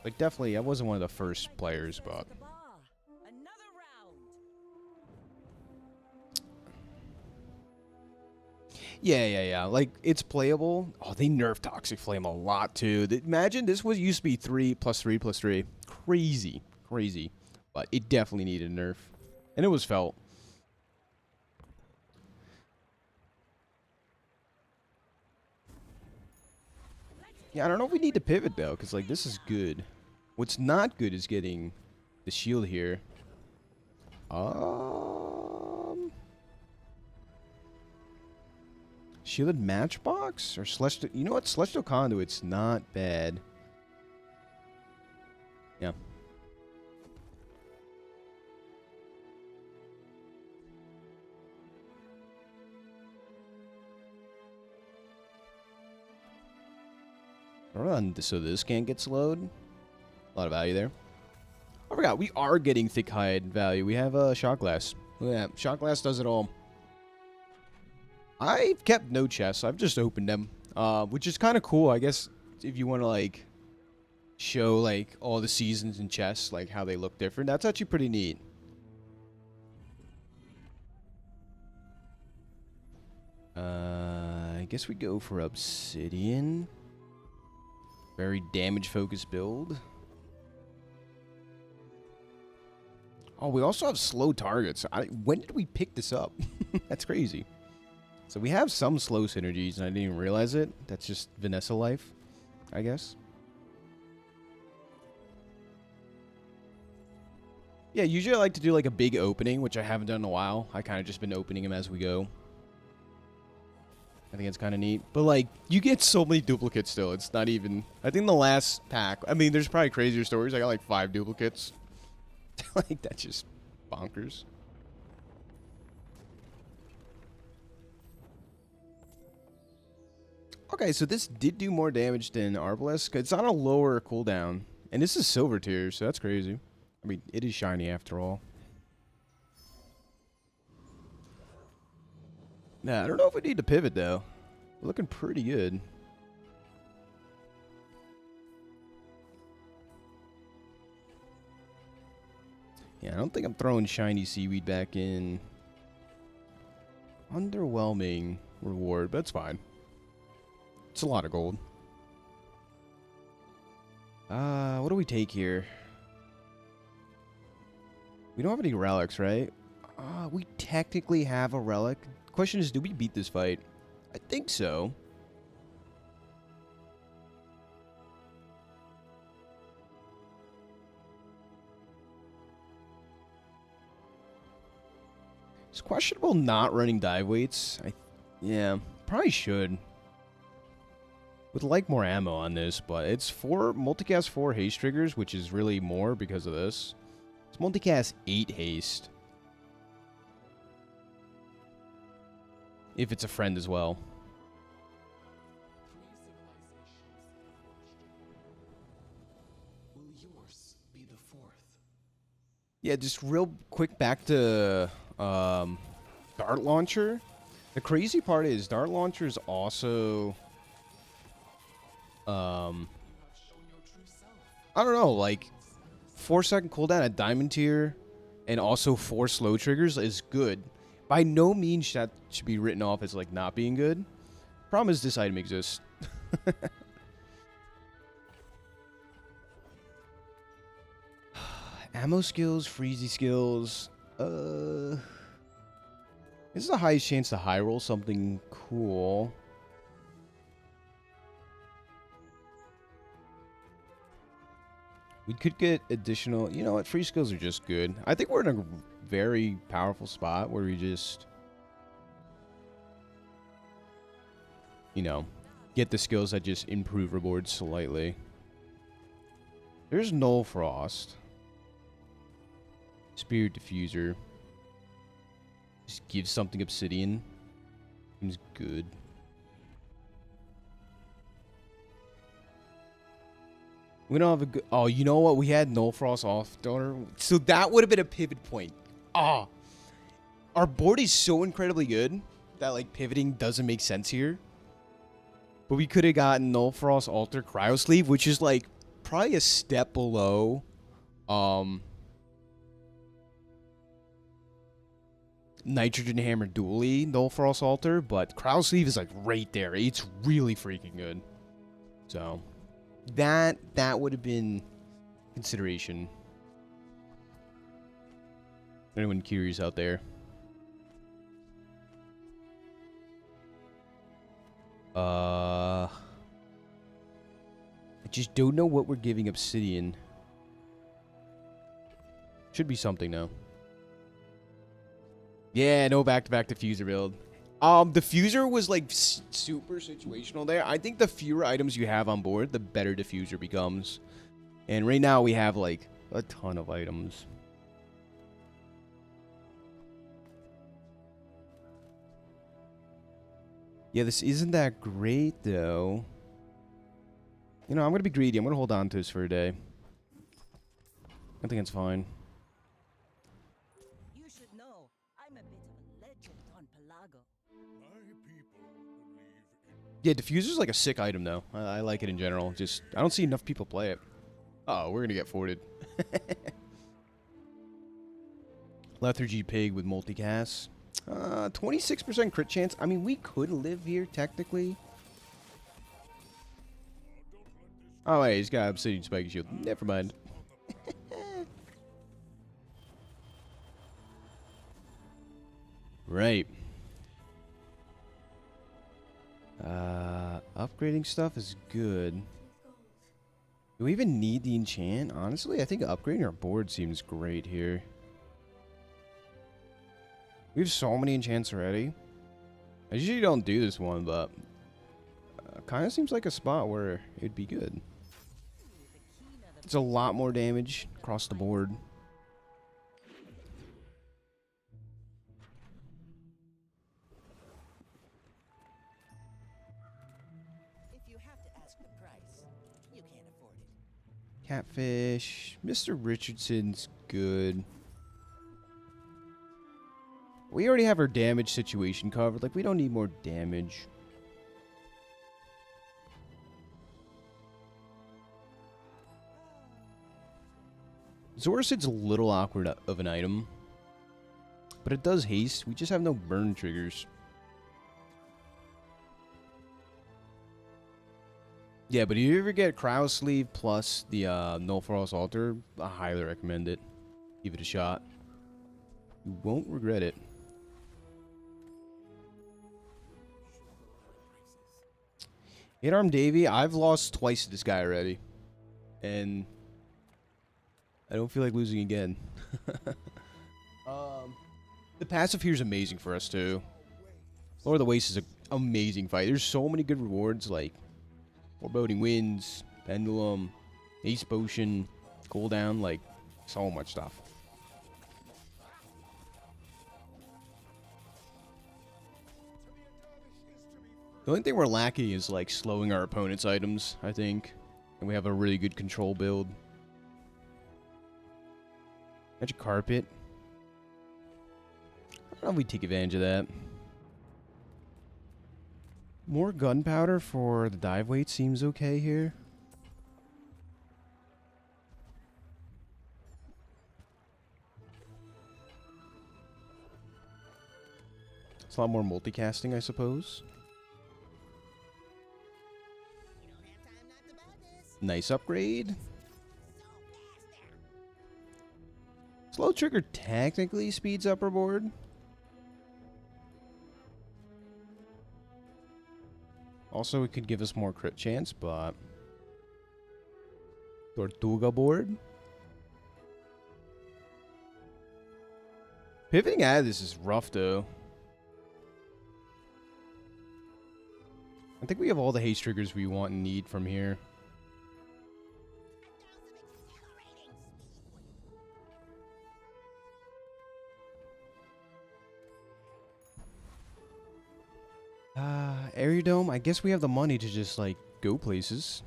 Like, definitely, I wasn't one of the first players, but... Another round. Yeah. Like, it's playable. Oh, they nerfed Toxic Flame a lot, too. Imagine this was used to be 3+3+3. Crazy. But it definitely needed a nerf. And it was felt. Yeah, I don't know if we need to pivot, though, because, like, this is good. What's not good is getting the shield here. Shielded Matchbox? Or Celestial... You know what? Celestial Conduit's not bad. Yeah. Run, so this can't get slowed. A lot of value there. I forgot, we are getting thick hide value. We have a shot glass. Look at that. Shot glass does it all. I've kept no chests. I've just opened them. Which is kind of cool, I guess, if you want to, like, show, like, all the seasons in chests, like, how they look different. That's actually pretty neat. I guess we go for Obsidian. Very damage-focused build. Oh, we also have slow targets. When did we pick this up? That's crazy. So we have some slow synergies, and I didn't even realize it. That's just Vanessa life, I guess. Yeah, usually I like to do like a big opening, which I haven't done in a while. I kind of just been opening them as we go. I think it's kind of neat. But like, you get so many duplicates still. It's not even... I think the last pack... I mean, there's probably crazier stories. I got like 5 duplicates. Like, that's just bonkers. Okay, so this did do more damage than Arbalisk. It's on a lower cooldown. And this is silver tier, so that's crazy. I mean, it is shiny after all. Nah, I don't know if we need to pivot, though. We're looking pretty good. Yeah, I don't think I'm throwing shiny seaweed back in. Underwhelming reward, but it's fine. It's a lot of gold. What do we take here? We don't have any relics, right? We technically have a relic. The question is, do we beat this fight? I think so. It's questionable not running dive weights. Yeah, probably should. Would like more ammo on this, but it's 4 multicast 4 haste triggers, which is really more because of this. It's multicast 8 haste. If it's a friend as well. Will yours be the 4th? Yeah, just real quick back to Dart Launcher. The crazy part is Dart Launcher is also I don't know, like 4-second cooldown at Diamond tier and also 4 slow triggers is good. By no means that should be written off as like not being good. Problem is this item exists. Ammo skills, freezy skills. This is the highest chance to high roll something cool. We could get additional... You know what? Free skills are just good. I think we're in a very powerful spot where we just... You know, get the skills that just improve rewards slightly. There's Null Frost. Spirit Diffuser. Just give something Obsidian. Seems good. We don't have a good... Oh, you know what? We had Null Frost off donor. So that would have been a pivot point. Ah. Our board is so incredibly good that, like, pivoting doesn't make sense here. But we could have gotten Null Frost Alter Cryo Sleeve, which is, like, probably a step below... Nitrogen Hammer Dually Null Frost Alter, but Cryo Sleeve is, like, right there. It's really freaking good. So... That would have been consideration. Anyone curious out there? I just don't know what we're giving Obsidian. Should be something though. Yeah, no back-to-back diffuser build. Diffuser was like super situational there. I think the fewer items you have on board, the better diffuser becomes. And right now we have like a ton of items. Yeah, this isn't that great though. You know, I'm going to be greedy. I'm going to hold on to this for a day. I think it's fine. You should know, I'm a bit of a legend on Pelago. Yeah, diffuser's like a sick item though. I like it in general. Just I don't see enough people play it. Oh, we're gonna get forwarded. Lethargy Pig with multicast. 26% crit chance. I mean, we could live here technically. Oh wait, he's got Obsidian Spiky Shield. Never mind. Right. Upgrading stuff is good. Do we even need the enchant? Honestly, I think upgrading our board seems great here. We have so many enchants already. I usually don't do this one, but kind of seems like a spot where it'd be good. It's a lot more damage across the board. If you have to ask the price, you can't afford it. Catfish. Mr. Richardson's good. We already have our damage situation covered. Like, we don't need more damage. Zoracid's a little awkward of an item. But it does haste. We just have no burn triggers. Yeah, but if you ever get Crow Sleeve plus the Null Frost Altar, I highly recommend it. Give it a shot. You won't regret it. 8-Arm Davy, I've lost twice to this guy already. And I don't feel like losing again. The passive here is amazing for us, too. Lord of the Waste is an amazing fight. There's so many good rewards, like Foreboding Winds, Pendulum, Ace Potion, Cooldown, like, so much stuff. The only thing we're lacking is, like, slowing our opponent's items, I think. And we have a really good control build. Magic Carpet. I don't know if we take advantage of that. More gunpowder for the dive weight seems okay here. It's a lot more multicasting, I suppose. Nice upgrade. Slow trigger technically speeds up our board. Also, it could give us more crit chance, but Tortuga board. Pivoting out of this is rough, though. I think we have all the haste triggers we want and need from here. Area Dome, I guess we have the money to just, like, go places.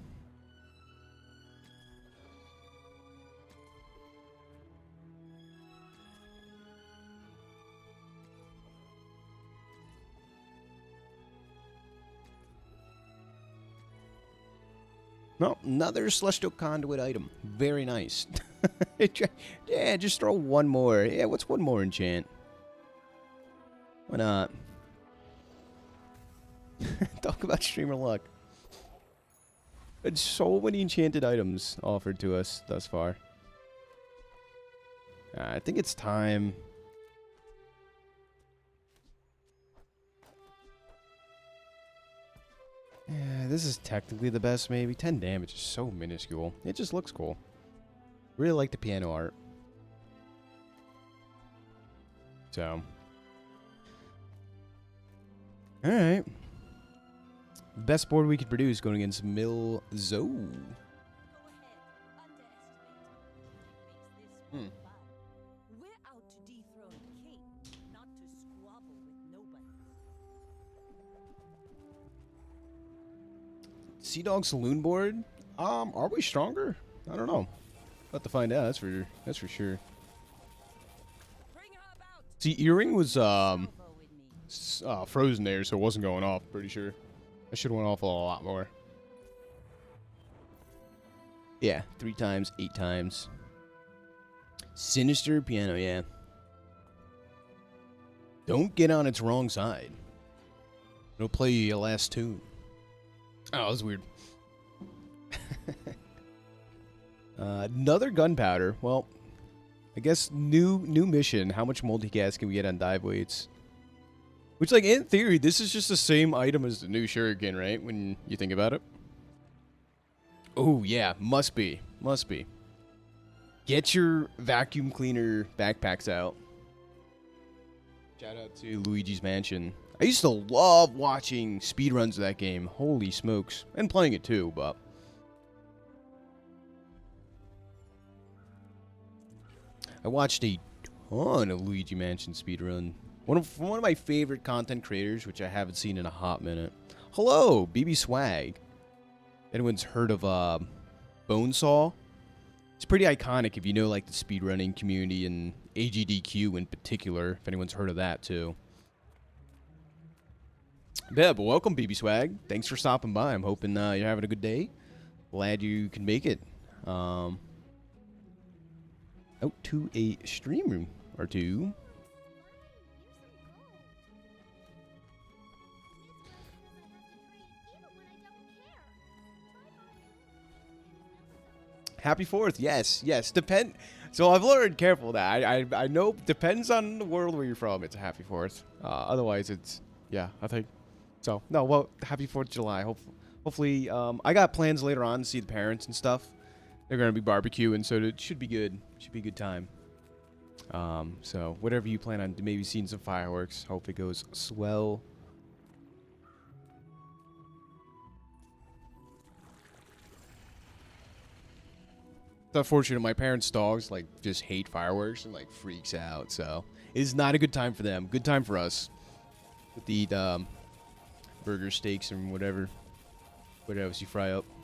No, another Celestial Conduit item. Very nice. Yeah, just throw one more. Yeah, what's one more enchant? Why not? Talk about streamer luck. There's so many enchanted items offered to us thus far. I think it's time. Yeah, this is technically the best, maybe. 10 damage is so minuscule. It just looks cool. Really like the piano art. So. Alright. Best board we could produce going against Mil Zo. Go ahead, underestimate. Makes this one fun. We're out to dethrone a king, not to squabble with nobody. Sea Dog Saloon board? Are we stronger? I don't know. We'll have to find out, that's for sure. Bring her about. See, Earring was Salvo with me. frozen there, so it wasn't going off, pretty sure. I should have went off a lot more. Yeah, 3 times, 8 times. Sinister piano, yeah. Don't get on its wrong side. It'll play you your last tune. Oh, that was weird. Another gunpowder. Well, I guess new mission. How much multicast can we get on dive weights? Which, like, in theory, this is just the same item as the new shuriken, right? When you think about it. Oh, yeah. Must be. Must be. Get your vacuum cleaner backpacks out. Shout out to Luigi's Mansion. I used to love watching speedruns of that game. Holy smokes. And playing it too, but... I watched a ton of Luigi Mansion speedrun. One of my favorite content creators, which I haven't seen in a hot minute. Hello, BB Swag. Anyone's heard of Bonesaw? It's pretty iconic if you know like the speedrunning community and AGDQ in particular, if anyone's heard of that too. Yeah, but welcome BB Swag. Thanks for stopping by. I'm hoping you're having a good day. Glad you can make it. Out to a stream room or two. Happy 4th, yes, yes. So I've learned careful that I know depends on the world where you're from. It's a happy 4th. Otherwise, it's yeah. I think so. No, well, happy 4th of July. Hopefully, I got plans later on to see the parents and stuff. They're gonna be barbecuing, so it should be good. Should be a good time. So whatever you plan on, maybe seeing some fireworks. Hope it goes swell. It's unfortunate. My parents' dogs like just hate fireworks and like freaks out. So it's not a good time for them. Good time for us. With the eat burger, steaks, and whatever else you fry up. Waste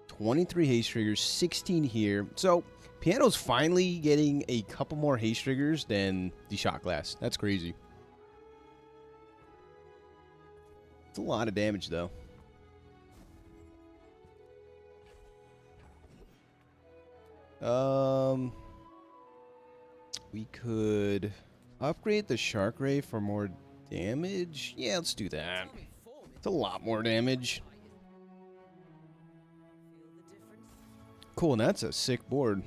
of gunpowder. 23 haste triggers, 16 here. So Piano's finally getting a couple more haste triggers than the shot glass. That's crazy. It's a lot of damage, though. We could upgrade the Shark Ray for more damage. Yeah, let's do that. It's a lot more damage. Feel the difference? Cool, and that's a sick board.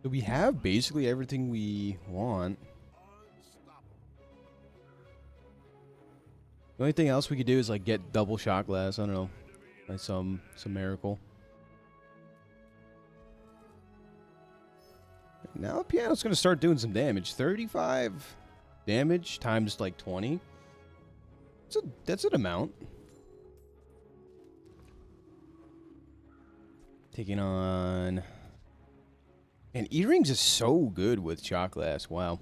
So we have basically everything we want. The only thing else we could do is like get double shot glass. I don't know, by some miracle. Now the piano's gonna start doing some damage. 35 damage times like 20. That's an amount. Taking on. And earrings is so good with shot glass. Wow.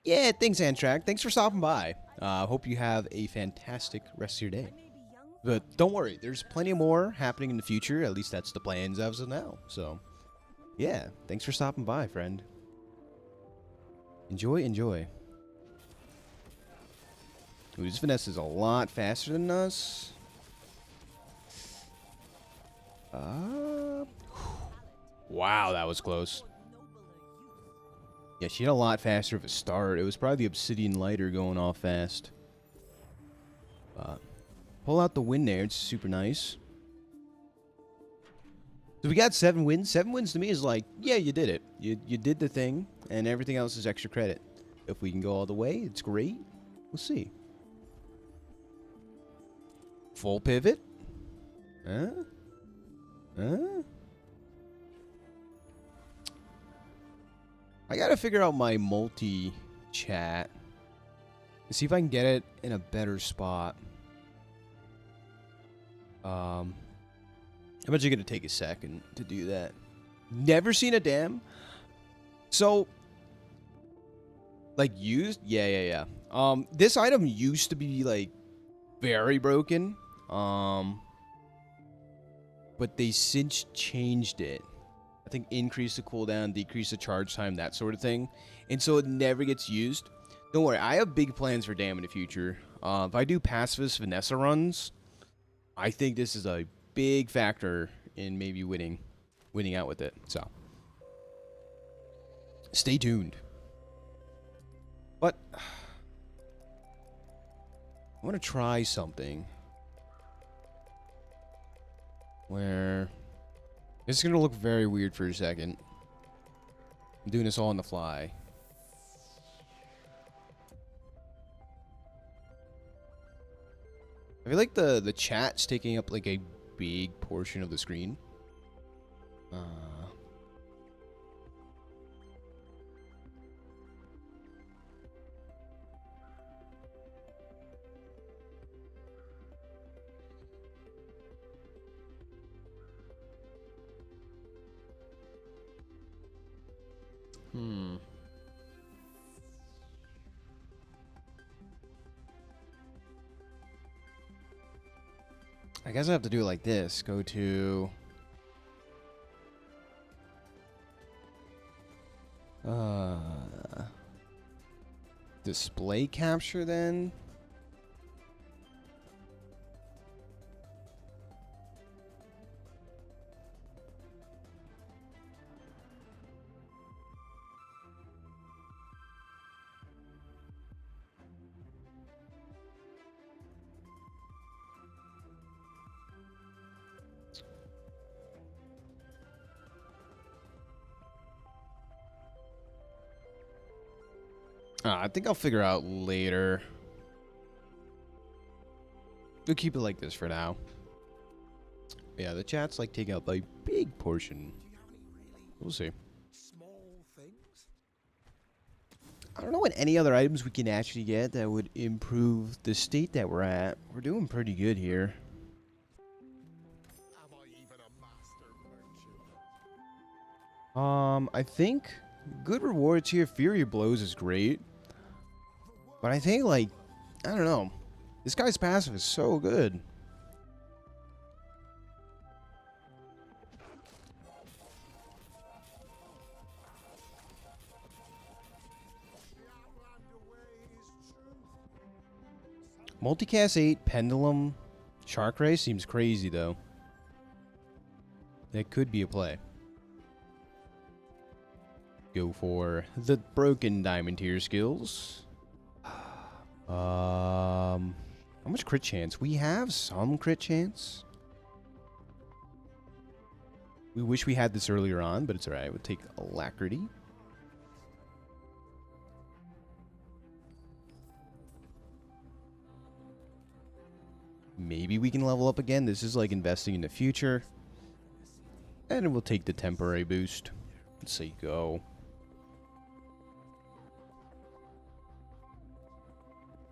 Yeah, thanks, Antrak. Thanks for stopping by. Hope you have a fantastic rest of your day. I may be young, But don't worry, there's plenty more happening in the future. At least that's the plans as of now. So, yeah, thanks for stopping by, friend. Enjoy, enjoy. Ooh, this Vanessa's a lot faster than us. Wow, that was close. nobler youth. Yeah, she had a lot faster of a start. It was probably the Obsidian Lighter going off fast. Pull out the win there. It's super nice. So we got 7 wins. 7 wins to me is like, yeah, you did it. You did the thing, and everything else is extra credit. If we can go all the way, it's great. We'll see. Full pivot? Huh? Huh? I gotta figure out my multi-chat. See if I can get it in a better spot. I'm actually gonna take a second to do that. Never seen a dam. So, like used? Yeah. This item used to be like very broken. But they since changed it. I think increase the cooldown, decrease the charge time, that sort of thing. And so it never gets used. Don't worry, I have big plans for Dam in the future. If I do pacifist Vanessa runs, I think this is a big factor in maybe winning out with it. So, stay tuned. But I want to try something where this is going to look very weird for a second. I'm doing this all on the fly. I feel like the chat's taking up like a big portion of the screen. I guess I have to do it like this. Go to display capture then. I think I'll figure out later. We'll keep it like this for now. Yeah, the chat's like taking up a big portion. We'll see. Small things? I don't know what any other items we can actually get that would improve the state that we're at. We're doing pretty good here. Am I even a master merchant? I think good rewards here. Fury Blows is great. But I think, like, I don't know. This guy's passive is so good. Multicast 8, Pendulum, Shark Ray seems crazy, though. That could be a play. Go for the Broken Diamond tier skills. How much crit chance? We have some crit chance. We wish we had this earlier on, but it's alright. We'll take Alacrity. Maybe we can level up again. This is like investing in the future. And we'll take the temporary boost. Let's say go.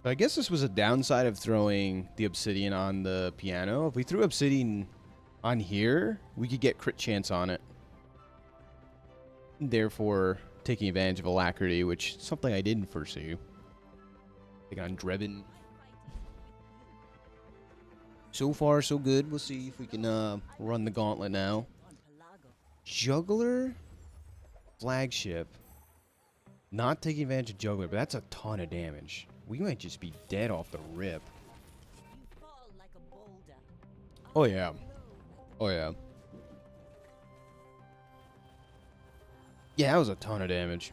I guess this was a downside of throwing the obsidian on the piano. If we threw obsidian on here, we could get crit chance on it. Therefore, taking advantage of alacrity, which is something I didn't foresee. Take on Drebin. So far, so good. We'll see if we can run the gauntlet now. Juggler, flagship. Not taking advantage of Juggler, but that's a ton of damage. We might just be dead off the rip. Oh, yeah. Oh, yeah. Yeah, that was a ton of damage.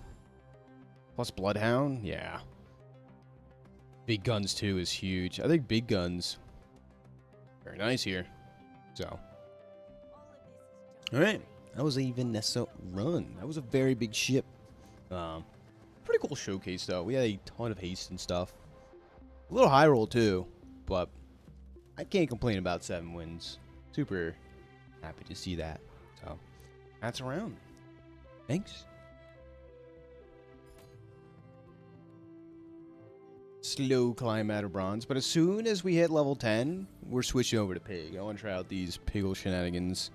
Plus Bloodhound? Yeah. Big Guns, too, is huge. I think Big Guns... very nice here. So. Alright. That was a Vanessa run. That was a very big ship. Pretty cool showcase, though. We had a ton of haste and stuff. A little high roll, too. But I can't complain about 7 wins. Super happy to see that. So, that's around. Thanks. Slow climb out of bronze. But as soon as we hit level 10, we're switching over to pig. I want to try out these piggle shenanigans.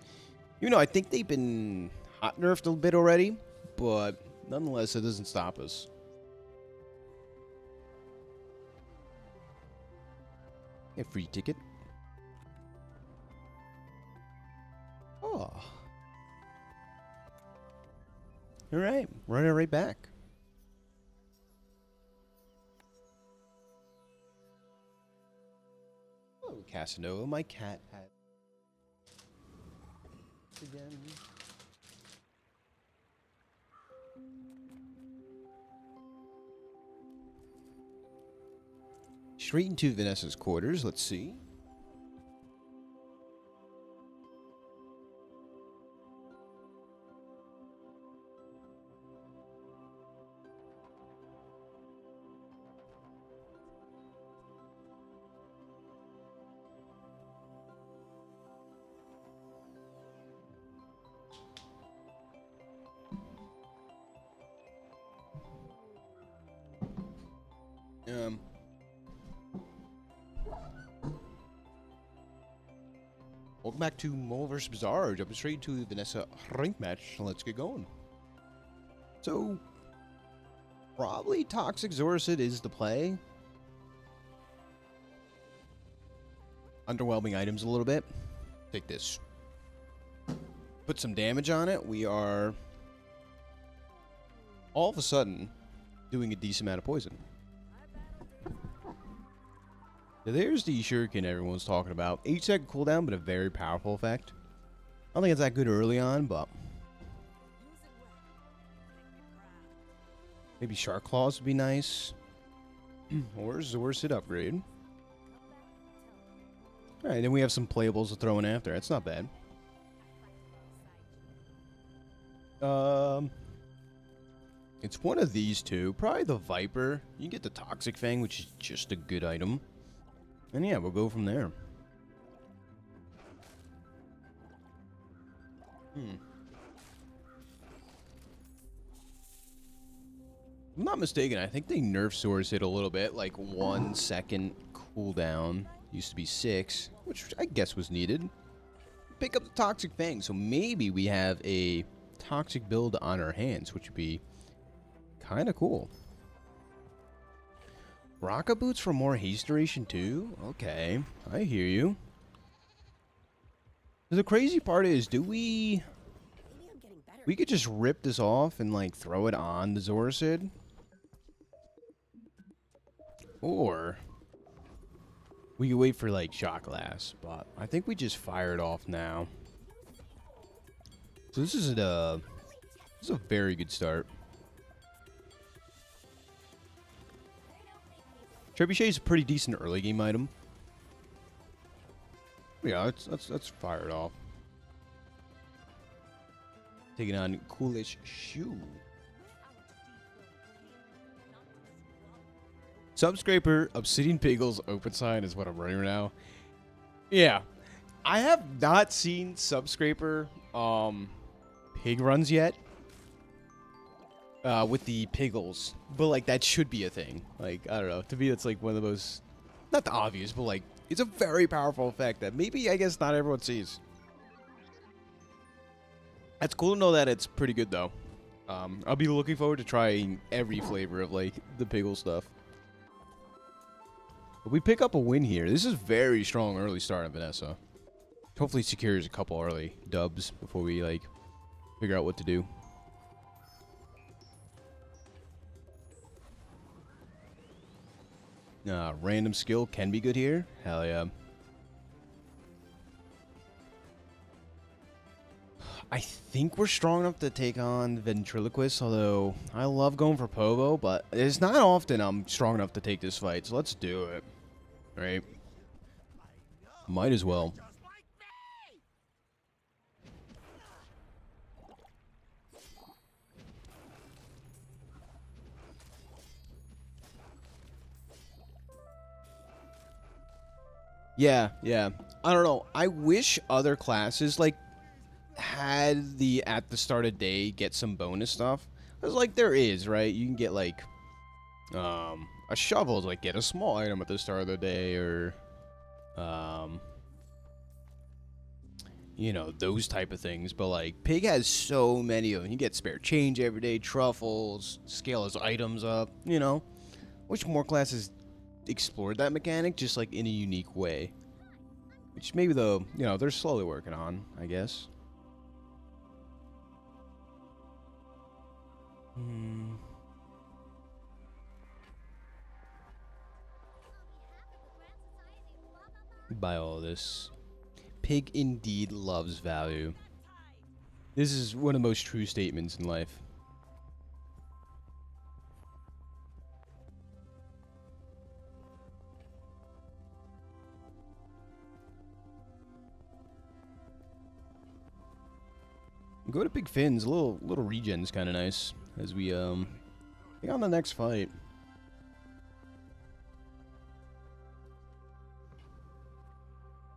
You know, I think they've been hot nerfed a bit already. But nonetheless, it doesn't stop us. A free ticket. Oh. Alright, running right back. Oh, Casanova, my cat had again. straight into Vanessa's quarters. Let's see. Welcome back to MoMoVsTheBazaar. Jumping straight to Vanessa rank match. Let's get going. So, probably Toxic Zoricid is the play. Underwhelming items a little bit. Take this. Put some damage on it. We are all of a sudden doing a decent amount of poison. So there's the shuriken everyone's talking about. 8-second cooldown, but a very powerful effect. I don't think it's that good early on, but maybe Shark Claws would be nice. Or Zoricid upgrade. Alright, then we have some playables to throw in after. That's not bad. It's one of these two. Probably the Viper. You can get the Toxic Fang, which is just a good item. And yeah, we'll go from there. If I'm not mistaken, I think they nerfed Zoricid a little bit. Like 1 second cooldown. Used to be 6, which I guess was needed. Pick up the Toxic Fang, so maybe we have a Toxic build on our hands, which would be kind of cool. Rocket Boots for more haste duration too? Okay, I hear you. The crazy part is, do we could just rip this off and like throw it on the Zoricid? Or we could wait for like Shot Glass, but I think we just fire it off now. So this is a very good start. Trebuchet is a pretty decent early game item. Yeah, let's fire it off. Taking on Coolish Shoe. Subscraper, Obsidian Piggles, Open Sign is what I'm running right now. Yeah. I have not seen Subscraper pig runs yet. With the Piggles. But like that should be a thing. Like, I don't know. To me it's like one of the most, not the obvious, but like it's a very powerful effect that maybe I guess not everyone sees. It's cool to know that it's pretty good though. I'll be looking forward to trying every flavor of like the Piggle stuff. But we pick up a win here. This is very strong early start on Vanessa. Hopefully secures a couple early dubs before we like figure out what to do. Random skill can be good here. Hell yeah. I think we're strong enough to take on Ventriloquist, although I love going for Povo, but it's not often I'm strong enough to take this fight, so let's do it. Right? Might as well. Yeah. I don't know. I wish other classes, like, had the at the start of day get some bonus stuff. Because, like, there is, right? You can get, like, a shovel to, like, get a small item at the start of the day, or, you know, those type of things. But, like, Pig has so many of them. You get spare change every day, truffles, scale his items up, you know. Wish more classes explored that mechanic just like in a unique way, which maybe though, you know, they're slowly working on, I guess. Buy all this. Pig indeed loves value. This is one of the most true statements in life. Go to Big Fins. A little regen's kind of nice as we take on the next fight.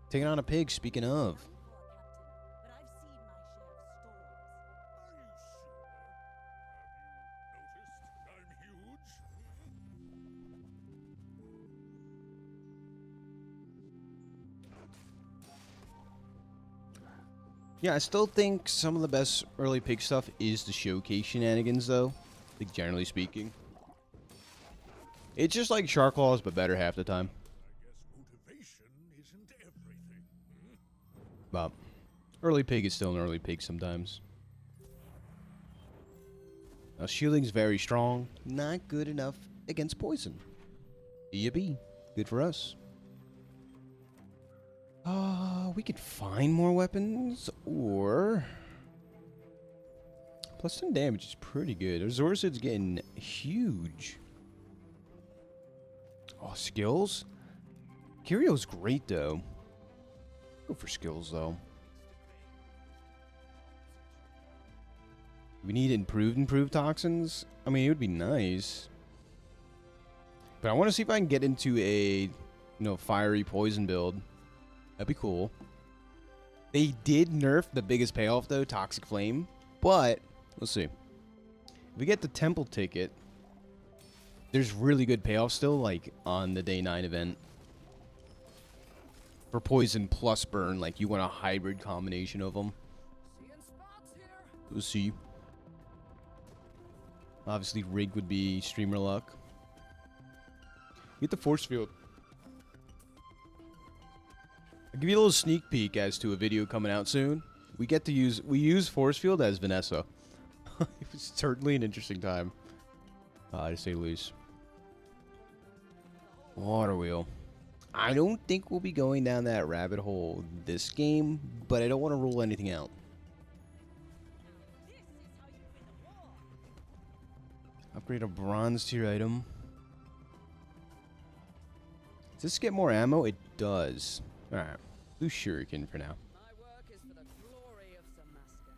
Taking on a pig. Speaking of. Yeah, I still think some of the best early pig stuff is the showcase shenanigans, though. I think generally speaking. It's just like Shark Claws, but better half the time. But early pig is still an early pig sometimes. Now, shielding's very strong. Not good enough against poison. B. Good for us. We could find more weapons, or... Plus 10 damage is pretty good. Zorcid's getting huge. Oh, skills? Kirio's great, though. Go for skills, though. We need improved toxins? I mean, it would be nice. But I want to see if I can get into a, fiery poison build. That'd be cool. They did nerf the biggest payoff, though, Toxic Flame. But, let's see. If we get the Temple ticket, there's really good payoff still, like, on the Day 9 event. For Poison plus Burn, like, you want a hybrid combination of them. We'll see. Obviously, Rig would be streamer luck. Get the Force Field. I'll give you a little sneak peek as to a video coming out soon. We use Force Field as Vanessa. It was certainly an interesting time, to say the least. Water Wheel. I don't think we'll be going down that rabbit hole this game, but I don't want to rule anything out. Upgrade a bronze tier item. Does this get more ammo? It does. Alright. Do Shuriken for now. My work is for the glory of Samaska.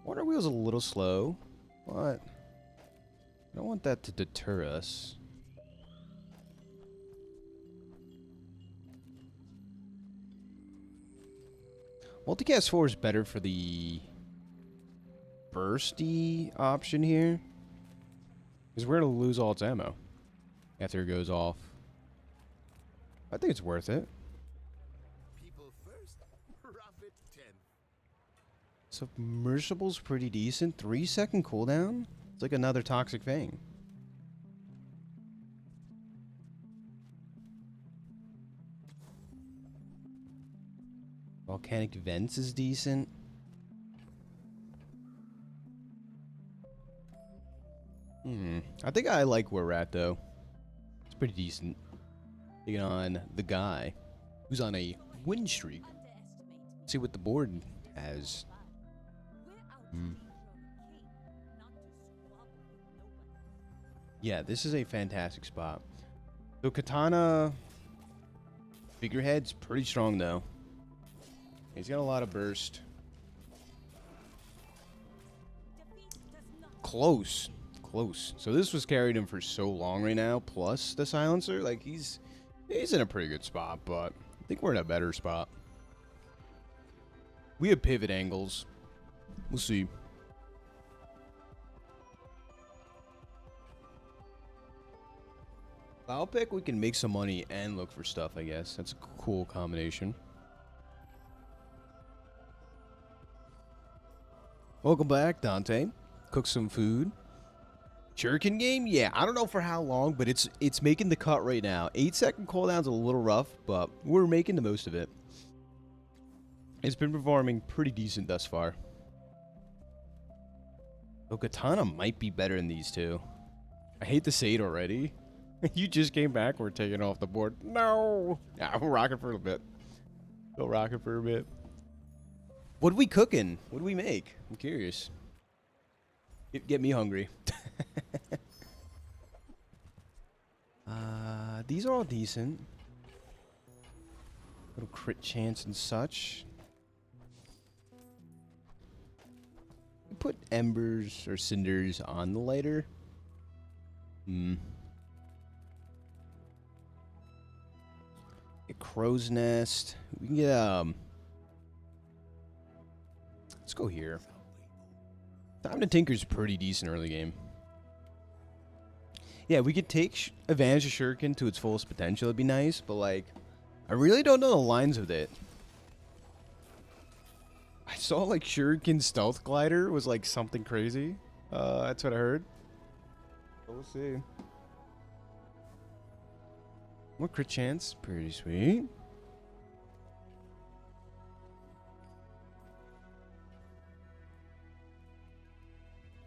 Water Wheel's a little slow, but I don't want that to deter us. Multicast 4 is better for the bursty option here, because we're going to lose all its ammo after it goes off. I think it's worth it. People first, profit 10. Submersible's pretty decent. 3-second cooldown? It's like another Toxic Fang. Volcanic Vents is decent. I think I like where we're at, though. It's pretty decent. Taking on the guy who's on a win streak. Let's see what the board has. Yeah, this is a fantastic spot. So Katana figurehead's pretty strong, though. He's got a lot of burst. Close. So this was carried him for so long right now, plus the silencer. Like, he's in a pretty good spot, but I think we're in a better spot. We have pivot angles. We'll see. I'll pick we can make some money and look for stuff, I guess. That's a cool combination. Welcome back, Dante. Cook some food. Shuriken game? Yeah, I don't know for how long, but it's making the cut right now. 8-second cooldown's a little rough, but we're making the most of it. It's been performing pretty decent thus far. Oh, Katana might be better than these two. I hate to say it already. You just came back, we're taking off the board. No! Yeah, we'll rock it for a bit. We'll rock it for a bit. What are we cooking? What do we make? I'm curious. Get me hungry. These are all decent. Little crit chance and such. Put embers or cinders on the lighter. A crow's nest. We can get let's go here. Time to Tinker's pretty decent early game. Yeah, we could take advantage of Shuriken to its fullest potential. It'd be nice, but like, I really don't know the lines with it. I saw like Shuriken Stealth Glider was like something crazy. That's what I heard. We'll see. More crit chance, pretty sweet.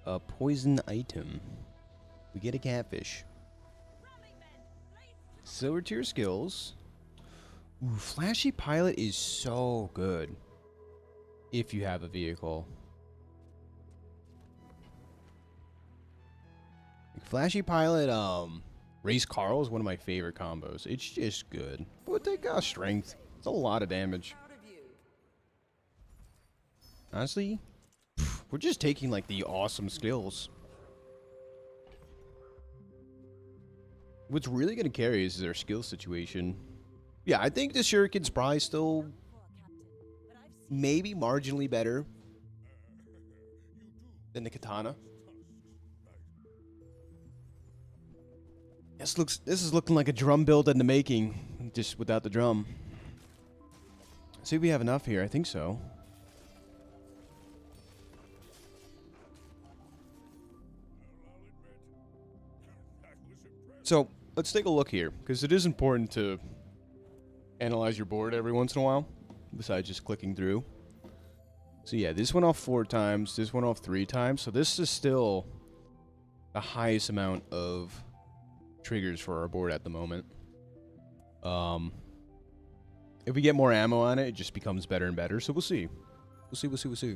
A poison item. We get a catfish. Silver tier skills. Ooh, Flashy Pilot is so good. If you have a vehicle. Flashy Pilot, Race Carl is one of my favorite combos. It's just good. But they got strength. It's a lot of damage. Honestly, we're just taking like the awesome skills. What's really going to carry is their skill situation. Yeah, I think the Shuriken's probably still maybe marginally better than the Katana. This is looking like a drum build in the making, just without the drum. See if we have enough here. I think so. So let's take a look here, because it is important to analyze your board every once in a while, besides just clicking through. So yeah, this went off 4 times, this went off 3 times, so this is still the highest amount of triggers for our board at the moment. If we get more ammo on it, it just becomes better and better, so we'll see. We'll see.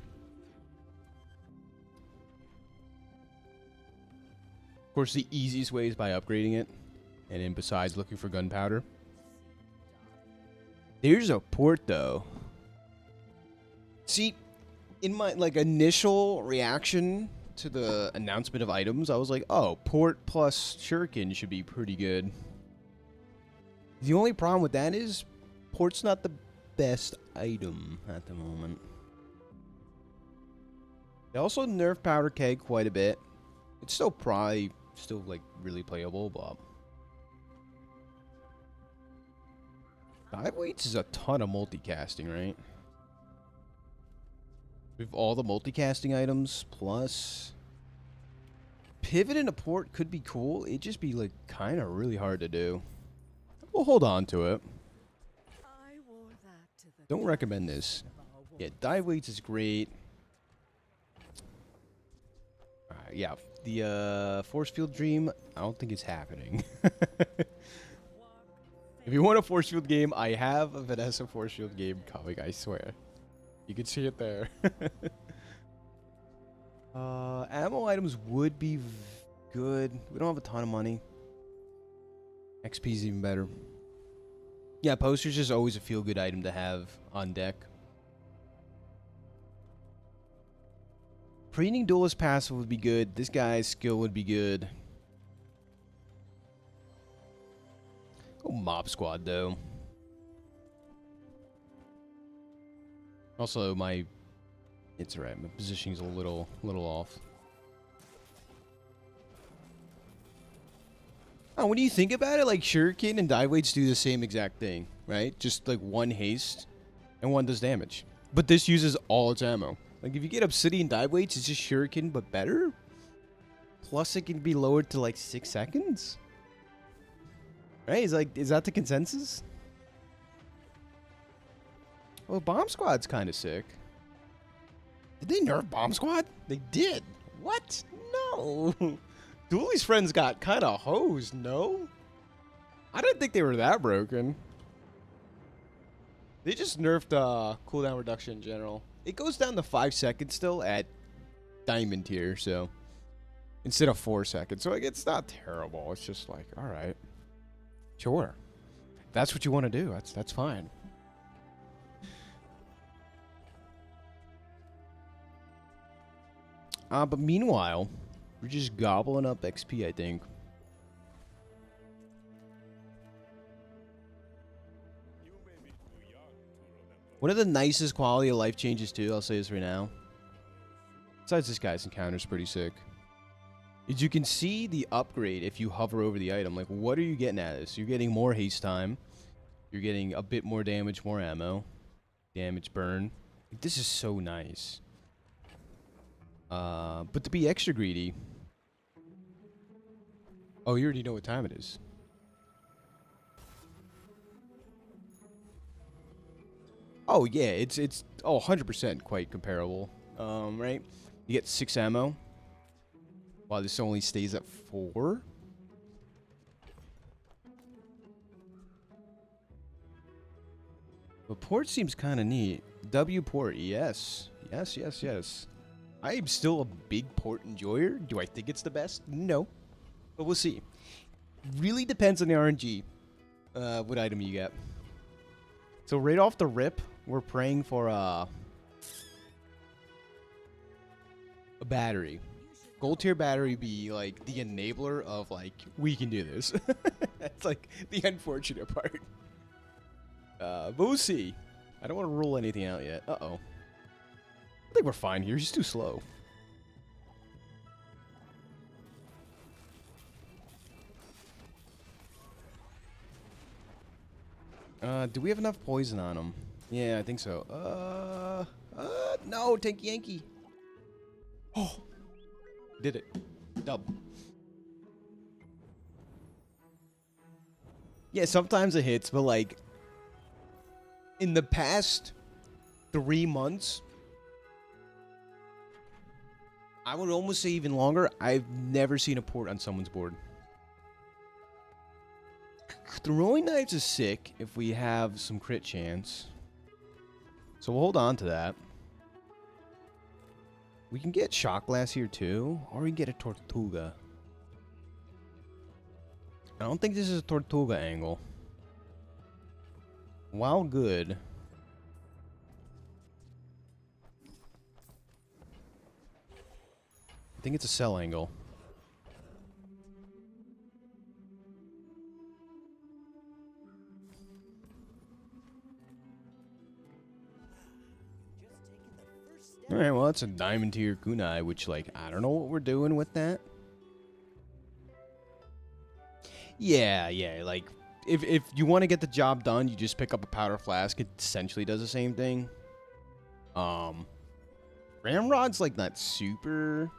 Of course, the easiest way is by upgrading it, and then besides looking for gunpowder. There's a port, though. See, in my like initial reaction to the announcement of items, I was like, oh, port plus shuriken should be pretty good. The only problem with that is port's not the best item at the moment. They also nerfed powder keg quite a bit. It's still probably still like really playable, but dive weights is a ton of multicasting, right? With all the multicasting items plus pivot into port could be cool. It'd just be like kind of really hard to do. We'll hold on to it. Don't recommend this. Yeah, dive weights is great. Yeah, the force field dream, I don't think it's happening. If you want a force field game, I have a Vanessa force field game coming, I swear. You can see it there. Ammo items would be good. We don't have a ton of money. XP is even better. Yeah, posters is always a feel-good item to have on deck. Preening Duelist passive would be good. This guy's skill would be good. Go Mob Squad, though. Also, it's alright. My positioning's a little off. Oh, when you think about it, like Shuriken and dive weights do the same exact thing, right? Just like one haste and one does damage. But this uses all its ammo. Like if you get Obsidian dive weights, it's just Shuriken but better. Plus it can be lowered to like 6 seconds. Right? Is that the consensus? Well, Bomb Squad's kind of sick. Did they nerf Bomb Squad? They did. What? No. Dooley's friends got kind of hosed, no? I didn't think they were that broken. They just nerfed cooldown reduction in general. It goes down to 5 seconds still at diamond tier, so instead of 4 seconds. So like, it's not terrible. It's just like, all right, sure. If that's what you want to do. That's fine. But meanwhile, we're just gobbling up XP, I think. One of the nicest quality of life changes, too, I'll say this right now. Besides this guy's encounter is pretty sick. Is you can see the upgrade if you hover over the item. Like, what are you getting out of this? You're getting more haste time. You're getting a bit more damage, more ammo. Damage burn. Like, this is so nice. But to be extra greedy... Oh, you already know what time it is. Oh, yeah, it's 100% quite comparable. Right? You get 6 ammo. While this only stays at 4. The port seems kind of neat. W port, yes. Yes. I am still a big port enjoyer. Do I think it's the best? No. But we'll see. Really depends on the RNG. What item you get. So right off the rip, we're praying for a battery. Gold tier battery be like the enabler of like, we can do this. That's like the unfortunate part. But we'll see. I don't want to rule anything out yet. Uh-oh. I think we're fine here. He's too slow. Do we have enough poison on him? Yeah, I think so. No, Tanky Yankee. Oh. Did it. Dub. Yeah, sometimes it hits, but like in the past 3 months, I would almost say even longer, I've never seen a port on someone's board. Throwing knives is sick if we have some crit chance. So we'll hold on to that. We can get shot glass here too, or we can get a Tortuga. I don't think this is a Tortuga angle. While good. I think it's a cell angle. Alright, well, that's a diamond tier kunai, which, like, I don't know what we're doing with that. Yeah, like, if you want to get the job done, you just pick up a powder flask. It essentially does the same thing. Ramrod's, like, not super,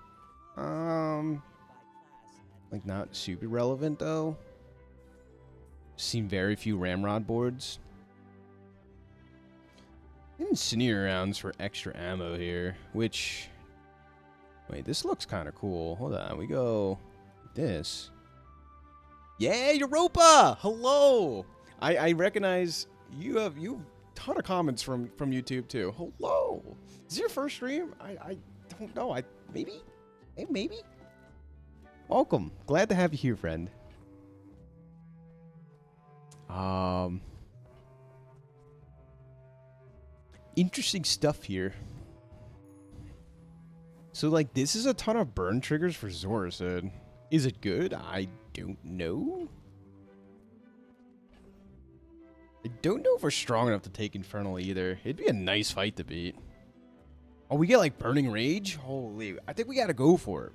like, not super relevant, though. Seen very few Ramrod boards. Incendiary rounds for extra ammo here, which... Wait, this looks kind of cool. Hold on, we go... This. Yeah, Europa! Hello! I recognize you have a ton of comments from YouTube, too. Hello! Is this your first stream? I don't know. Maybe? Hey, maybe? Welcome. Glad to have you here, friend. Interesting stuff here. So, like, this is a ton of burn triggers for Zorasid. Is it good? I don't know. I don't know if we're strong enough to take Infernal either. It'd be a nice fight to beat. Oh, we get, like, Burning Rage? Holy, I think we gotta go for it.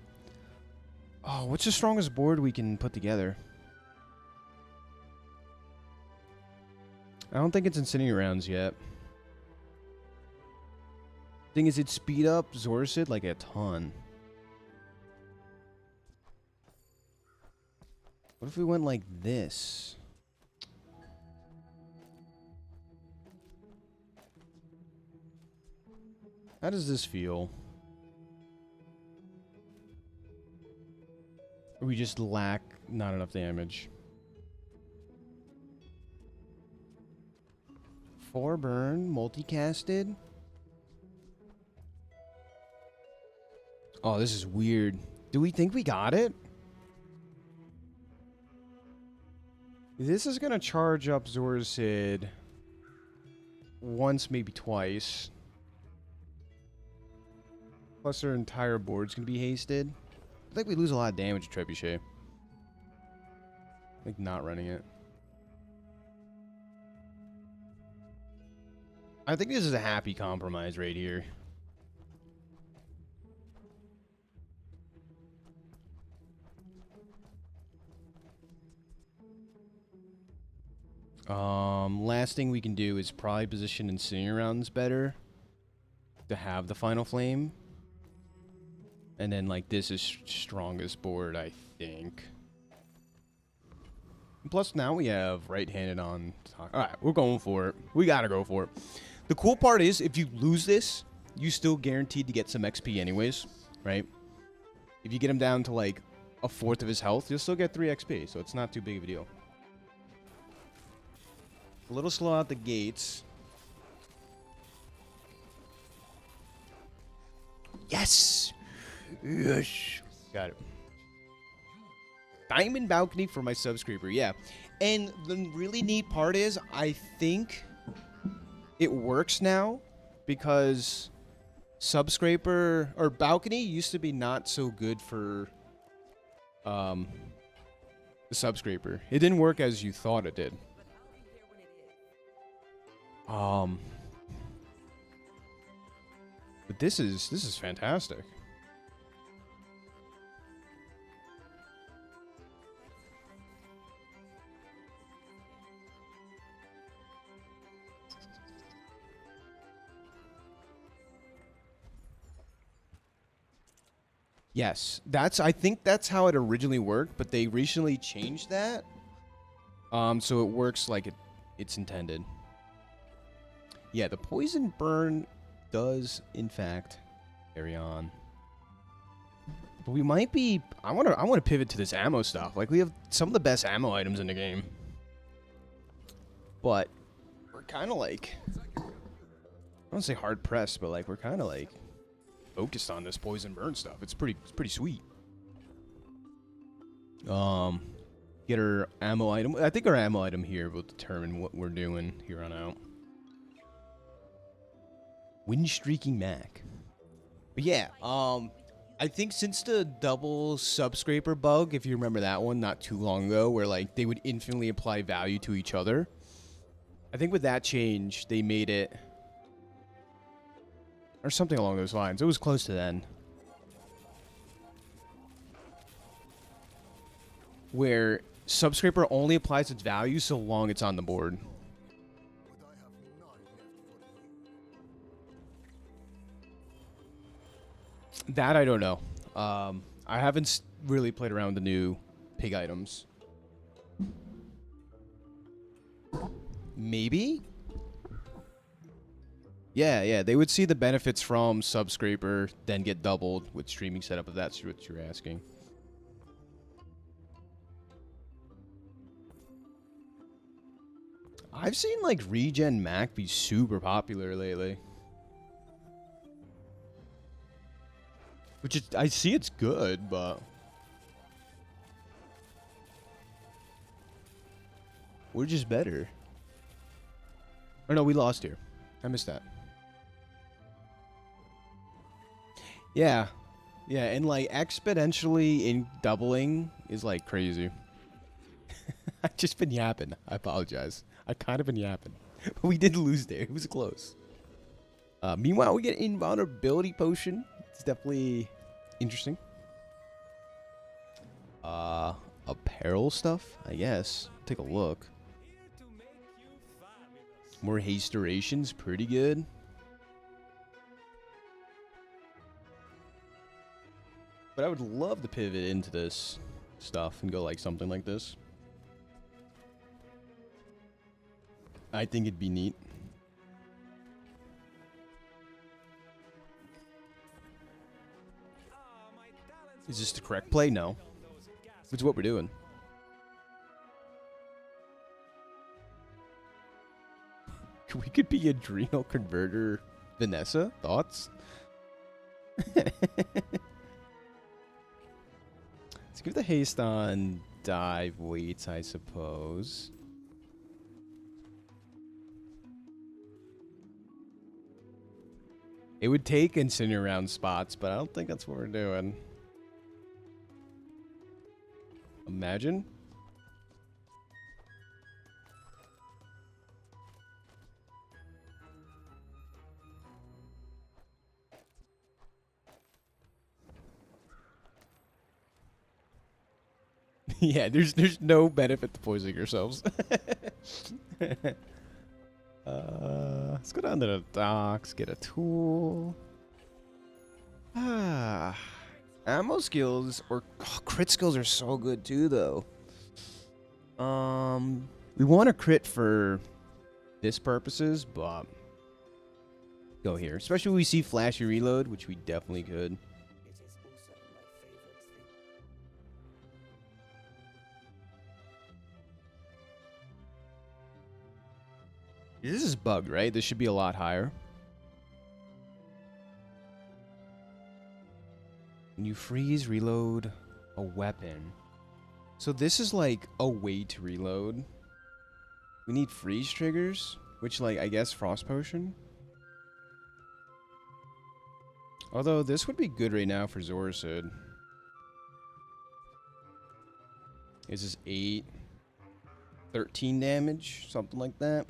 Oh, what's the strongest board we can put together? I don't think it's Incendiary rounds yet. Thing is, it speed up Zorasid like a ton. What if we went like this? How does this feel? Or we just lack not enough damage. 4 burn, multicasted. Oh, this is weird. Do we think we got it? This is gonna charge up Zorasid once, maybe twice. Plus our entire board's gonna be hasted. I think we lose a lot of damage to Trebuchet. Like not running it. I think this is a happy compromise right here. Last thing we can do is probably position Incinerounds better to have the Final Flame. And then, like, this is strongest board, I think. And plus, now we have right-handed on top. Alright, we're going for it. We gotta go for it. The cool part is, if you lose this, you still guaranteed to get some XP anyways, right? If you get him down to, like, a fourth of his health, you'll still get 3 XP, so it's not too big of a deal. A little slow out the gates. Yes! Yes! Got it. Diamond Balcony for my Subscraper, yeah. And the really neat part is, I think it works now because Subscraper, or Balcony, used to be not so good for the Subscraper. It didn't work as you thought it did. But this is fantastic. Yes, I think that's how it originally worked, but they recently changed that. So it works like it's intended. Yeah, the poison burn does in fact carry on. But we might be I want to pivot to this ammo stuff. Like we have some of the best ammo items in the game. But we're kind of like I don't want to say hard pressed, but like we're kind of like focused on this poison burn stuff. It's pretty sweet. Get our ammo item. I think our ammo item here will determine what we're doing here on out. Wind Streaking Mac. But yeah, I think since the double Subscraper bug, if you remember that one not too long ago, where like they would infinitely apply value to each other, I think with that change, they made it, or something along those lines. It was close to then. Where Subscraper only applies its value so long it's on the board. That I don't know. I haven't really played around with the new pig items. Maybe? Yeah, they would see the benefits from Subscraper, then get doubled with streaming setup, if that's what you're asking. I've seen, like, Regen Mac be super popular lately. Which is, I see it's good, but we're just better. Oh no, we lost here. I missed that. Yeah, and like exponentially in doubling is like crazy. I've just been yapping. I apologize. I've kind of been yapping. But we did lose there. It was close. Meanwhile, we get invulnerability potion. It's definitely interesting. Apparel stuff, I guess. Take a look. More haste durations, pretty good. But I would love to pivot into this stuff and go like something like this. I think it'd be neat. Is this the correct play? No. It's what we're doing. We could be Adrenal Converter Vanessa. Thoughts? Let's give the haste on dive weights, I suppose. It would take incendiary round spots, but I don't think that's what we're doing. Imagine. Yeah, there's no benefit to poisoning yourselves. Let's go down to the docks, get a tool. Ammo skills or crit skills are so good too, though. We want a crit for this purposes, but go here, especially when we see flashy reload, which we definitely could. It is also my favorite thing. This is bugged, right? This should be a lot higher. When you freeze, reload a weapon. So this is like a way to reload. We need freeze triggers, which like, I guess frost potion. Although this would be good right now for Zoracid. This is 8, 13 damage, something like that.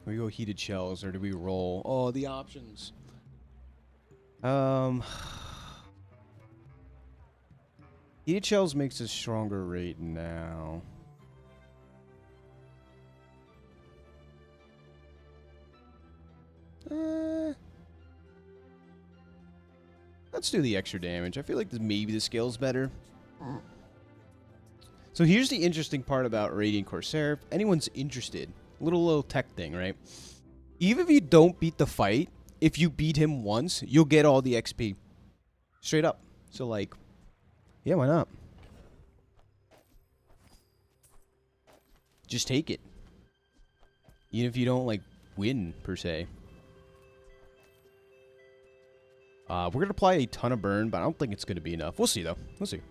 We go heated shells, or do we roll? Oh, the options. Heated shells makes a stronger rate now. Let's do the extra damage. I feel like maybe the scale's better. So here's the interesting part about Radiant Corsair. If anyone's interested, little tech thing, right? Even if you don't beat the fight, if you beat him once, you'll get all the XP. Straight up. So like, yeah, why not? Just take it. Even if you don't like win per se. We're gonna apply a ton of burn, but I don't think it's gonna be enough. We'll see though. We'll see.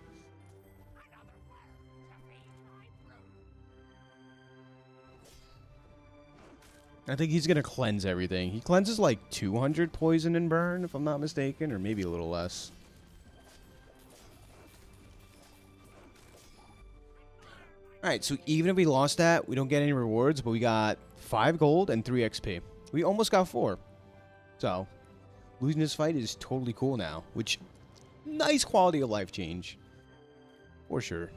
I think he's gonna cleanse everything. He cleanses like 200 poison and burn, if I'm not mistaken, or maybe a little less. Alright, so even if we lost that, we don't get any rewards, but we got 5 gold and 3 XP. We almost got 4. So, losing this fight is totally cool now, which, nice quality of life change. For sure.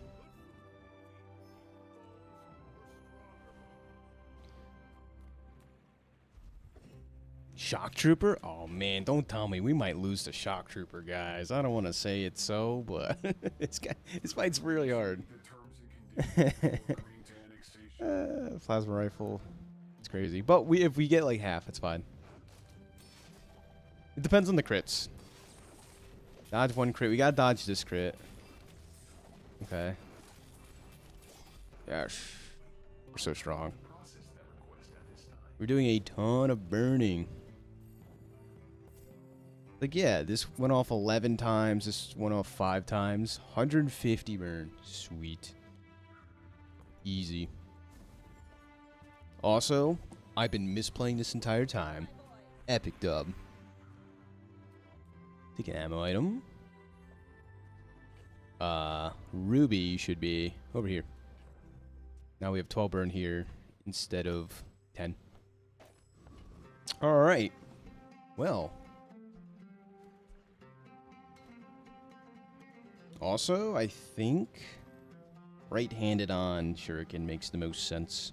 Shock Trooper? Oh man, don't tell me we might lose to Shock Trooper, guys. I don't want to say it so, but this fight's really hard. Plasma rifle, it's crazy. But if we get like half, it's fine. It depends on the crits. Dodge 1 crit. We gotta dodge this crit. Okay. Gosh, we're so strong. We're doing a ton of burning. Like, yeah, this went off 11 times. This went off 5 times. 150 burn. Sweet. Easy. Also, I've been misplaying this entire time. Epic dub. Take an ammo item. Ruby should be over here. Now we have 12 burn here instead of 10. Alright. Well. Also, I think right-handed on shuriken makes the most sense.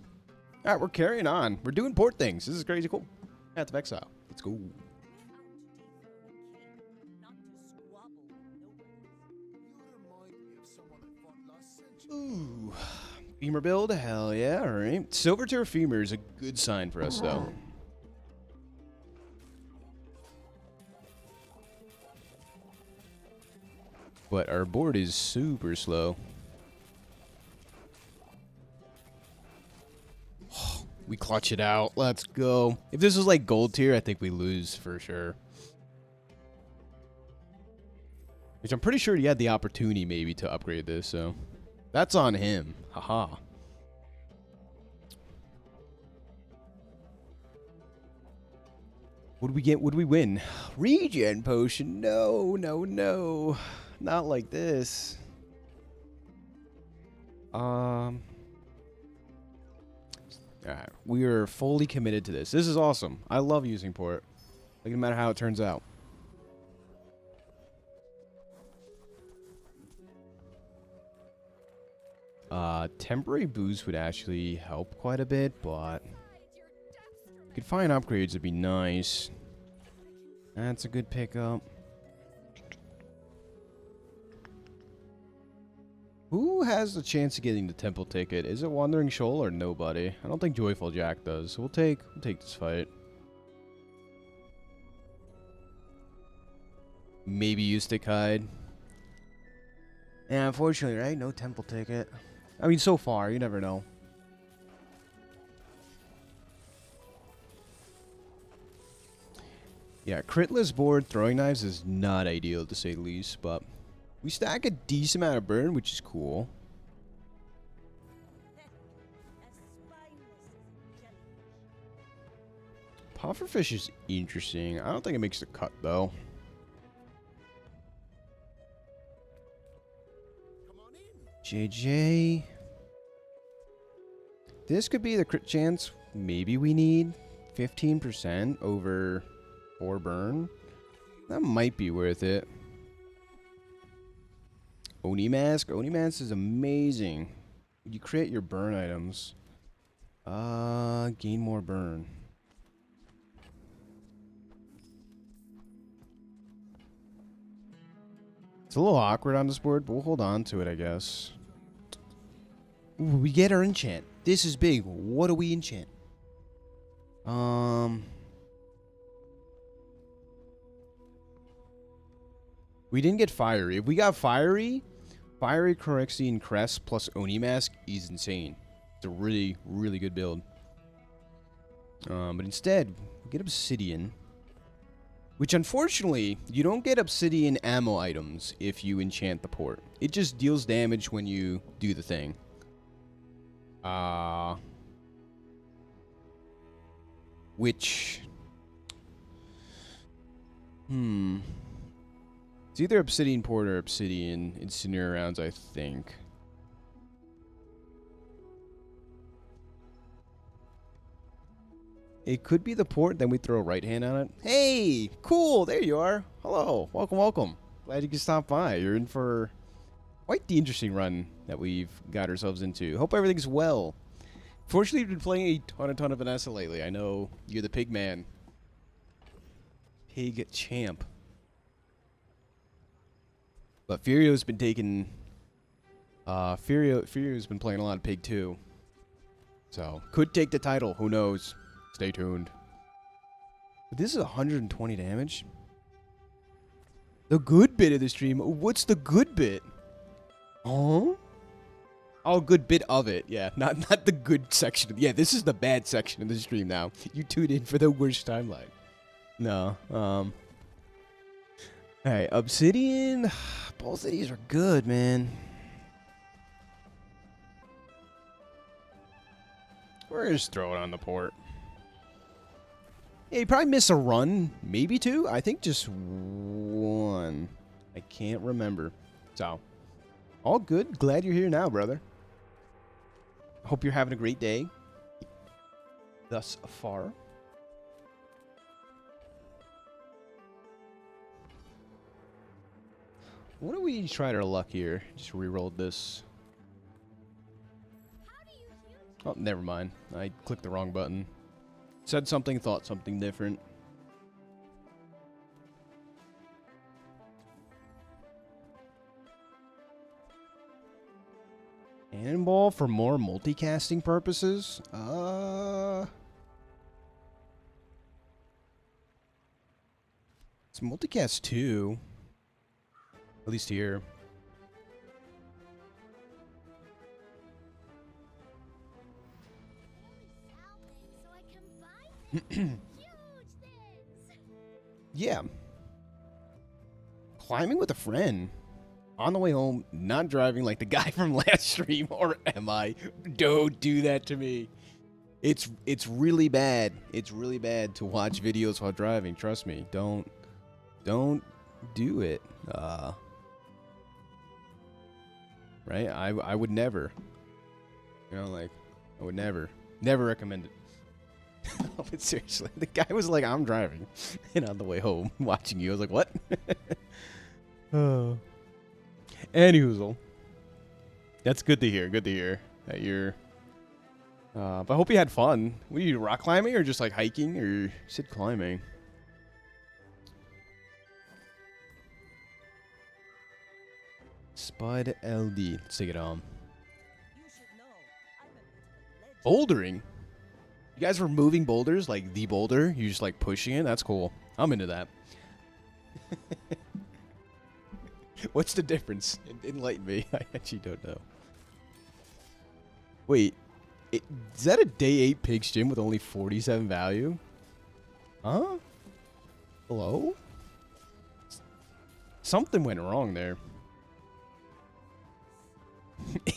Alright, we're carrying on. We're doing port things. This is crazy cool. Path of Exile. Let's go. Ooh. Femur build? Hell yeah, alright. Silver Tier Femur is a good sign for us, though. But our board is super slow. We clutch it out. Let's go. If this was like gold tier, I think we lose for sure. Which I'm pretty sure he had the opportunity maybe to upgrade this, so that's on him. Haha. What did we get? What did we win? Regen potion. No, no, no. Not like this. Alright. We are fully committed to this. This is awesome. I love using port. Like, no matter how it turns out. Temporary boost would actually help quite a bit, but you could find upgrades would be nice. That's a good pickup. Who has the chance of getting the temple ticket? Is it Wandering Shoal or nobody? I don't think Joyful Jack does. So we'll take this fight. Maybe Eustace Hyde. Yeah, unfortunately, right? No temple ticket. I mean, so far, you never know. Yeah, critless board throwing knives is not ideal to say the least, but we stack a decent amount of burn, which is cool. Pufferfish is interesting. I don't think it makes the cut, though. JJ. This could be the crit chance maybe we need. 15% over 4 burn. That might be worth it. Oni Mask. Oni Mask is amazing. You create your burn items. Gain more burn. It's a little awkward on this board, but we'll hold on to it, I guess. Ooh, we get our enchant. This is big. What do we enchant? We didn't get fiery. If we got fiery, fiery Corexian Crest plus Oni Mask is insane. It's a really, really good build. But instead, we get Obsidian. Which, unfortunately, you don't get Obsidian ammo items if you enchant the port. It just deals damage when you do the thing. Which... It's either Obsidian Port or Obsidian Incineroar rounds, I think. It could be the port, then we throw a right hand on it. Hey! Cool! There you are! Hello! Welcome, welcome. Glad you could stop by. You're in for quite the interesting run that we've got ourselves into. Hope everything's well. Fortunately, you've been playing a ton of Vanessa lately. I know you're the pig man. Pig champ. But Furio's been taking... Furio's been playing a lot of pig too. So, could take the title. Who knows? Stay tuned. But this is 120 damage. The good bit of the stream. What's the good bit? Oh? Oh, good bit of it. Yeah, not the good section. Yeah, this is the bad section of the stream now. You tuned in for the worst timeline. No. Alright, Obsidian. Both of these are good, man. We're gonna just throw it on the port. Yeah, you probably miss a run. Maybe 2. I think just 1. I can't remember. So, all good. Glad you're here now, brother. Hope you're having a great day. Thus far. What do we try our luck here? Just re-rolled this. Oh, never mind. I clicked the wrong button. Said something, thought something different. Cannonball for more multicasting purposes? It's multicast 2. At least here. Yeah. Climbing with a friend. On the way home, not driving like the guy from last stream. Or am I? Don't do that to me. It's really bad. It's really bad to watch videos while driving. Trust me. Don't do it. Right? I would never. You know, like I would never recommend it. But seriously, the guy was like, "I'm driving," and on the way home, watching you, I was like, "What?" Oh. Anywhoozle. That's good to hear. Good to hear that you're. But I hope you had fun. What are you, rock climbing or just like hiking, or you said climbing? Spud LD. Let's take it on. You should know, I'm a bit of a legend. Bouldering. You guys were moving boulders like the boulder. You just like pushing it. That's cool. I'm into that. What's the difference? Enlighten me. I actually don't know. Wait, is that a day 8 Pigs Gym with only 47 value? Huh? Hello? Something went wrong there.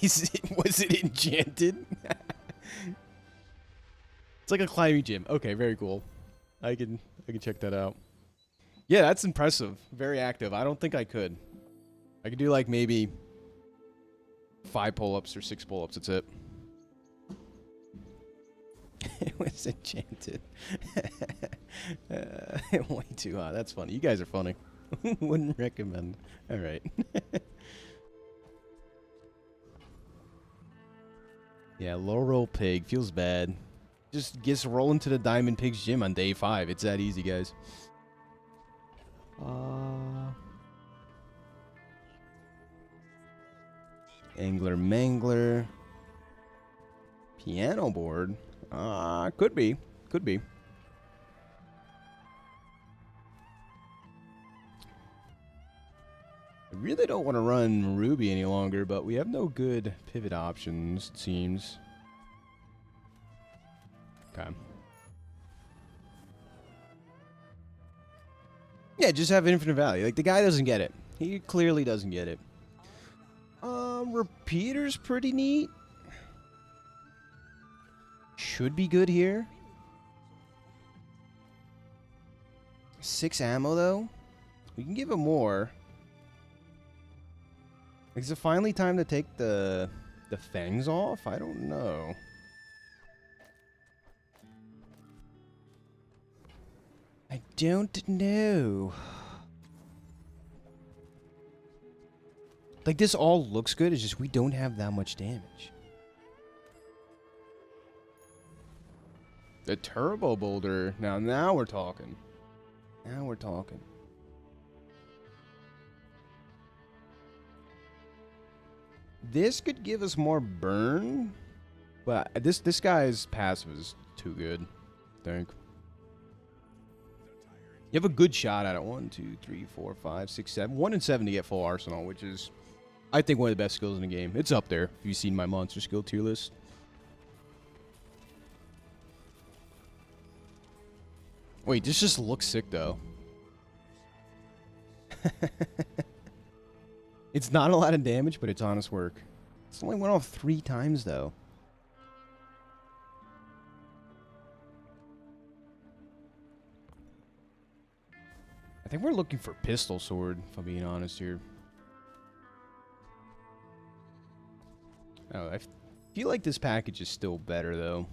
Was it enchanted? It's like a climbing gym. Okay, very cool. I can check that out. Yeah, that's impressive. Very active. I don't think I could. I could do like maybe 5 pull-ups or 6 pull-ups. That's it. It was enchanted. Way too hot. That's funny. You guys are funny. Wouldn't recommend. All right. Yeah, low roll pig. Feels bad. Just gets rolling to the Diamond Pigs Gym on day 5. It's that easy, guys. Angler Mangler. Piano board. Could be. Could be. I really don't want to run Ruby any longer, but we have no good pivot options, it seems. Okay. Yeah, just have infinite value. Like, the guy doesn't get it. He clearly doesn't get it. Repeater's pretty neat. Should be good here. 6 ammo, though. We can give him more. Is it finally time to take the fangs off? I don't know. I don't know. Like, this all looks good, it's just we don't have that much damage. The turbo boulder. Now we're talking. Now we're talking. This could give us more burn, but this guy's passive is too good, I think. You have a good shot at it. 1, 2, 3, 4, 5, 6, 7. 1 in 7 to get full arsenal, which is, I think, one of the best skills in the game. It's up there if you've seen my monster skill tier list. Wait, this just looks sick, though. It's not a lot of damage, but it's honest work. It's only went off 3 times, though. I think we're looking for pistol sword, if I'm being honest here. Oh, I feel like this package is still better, though.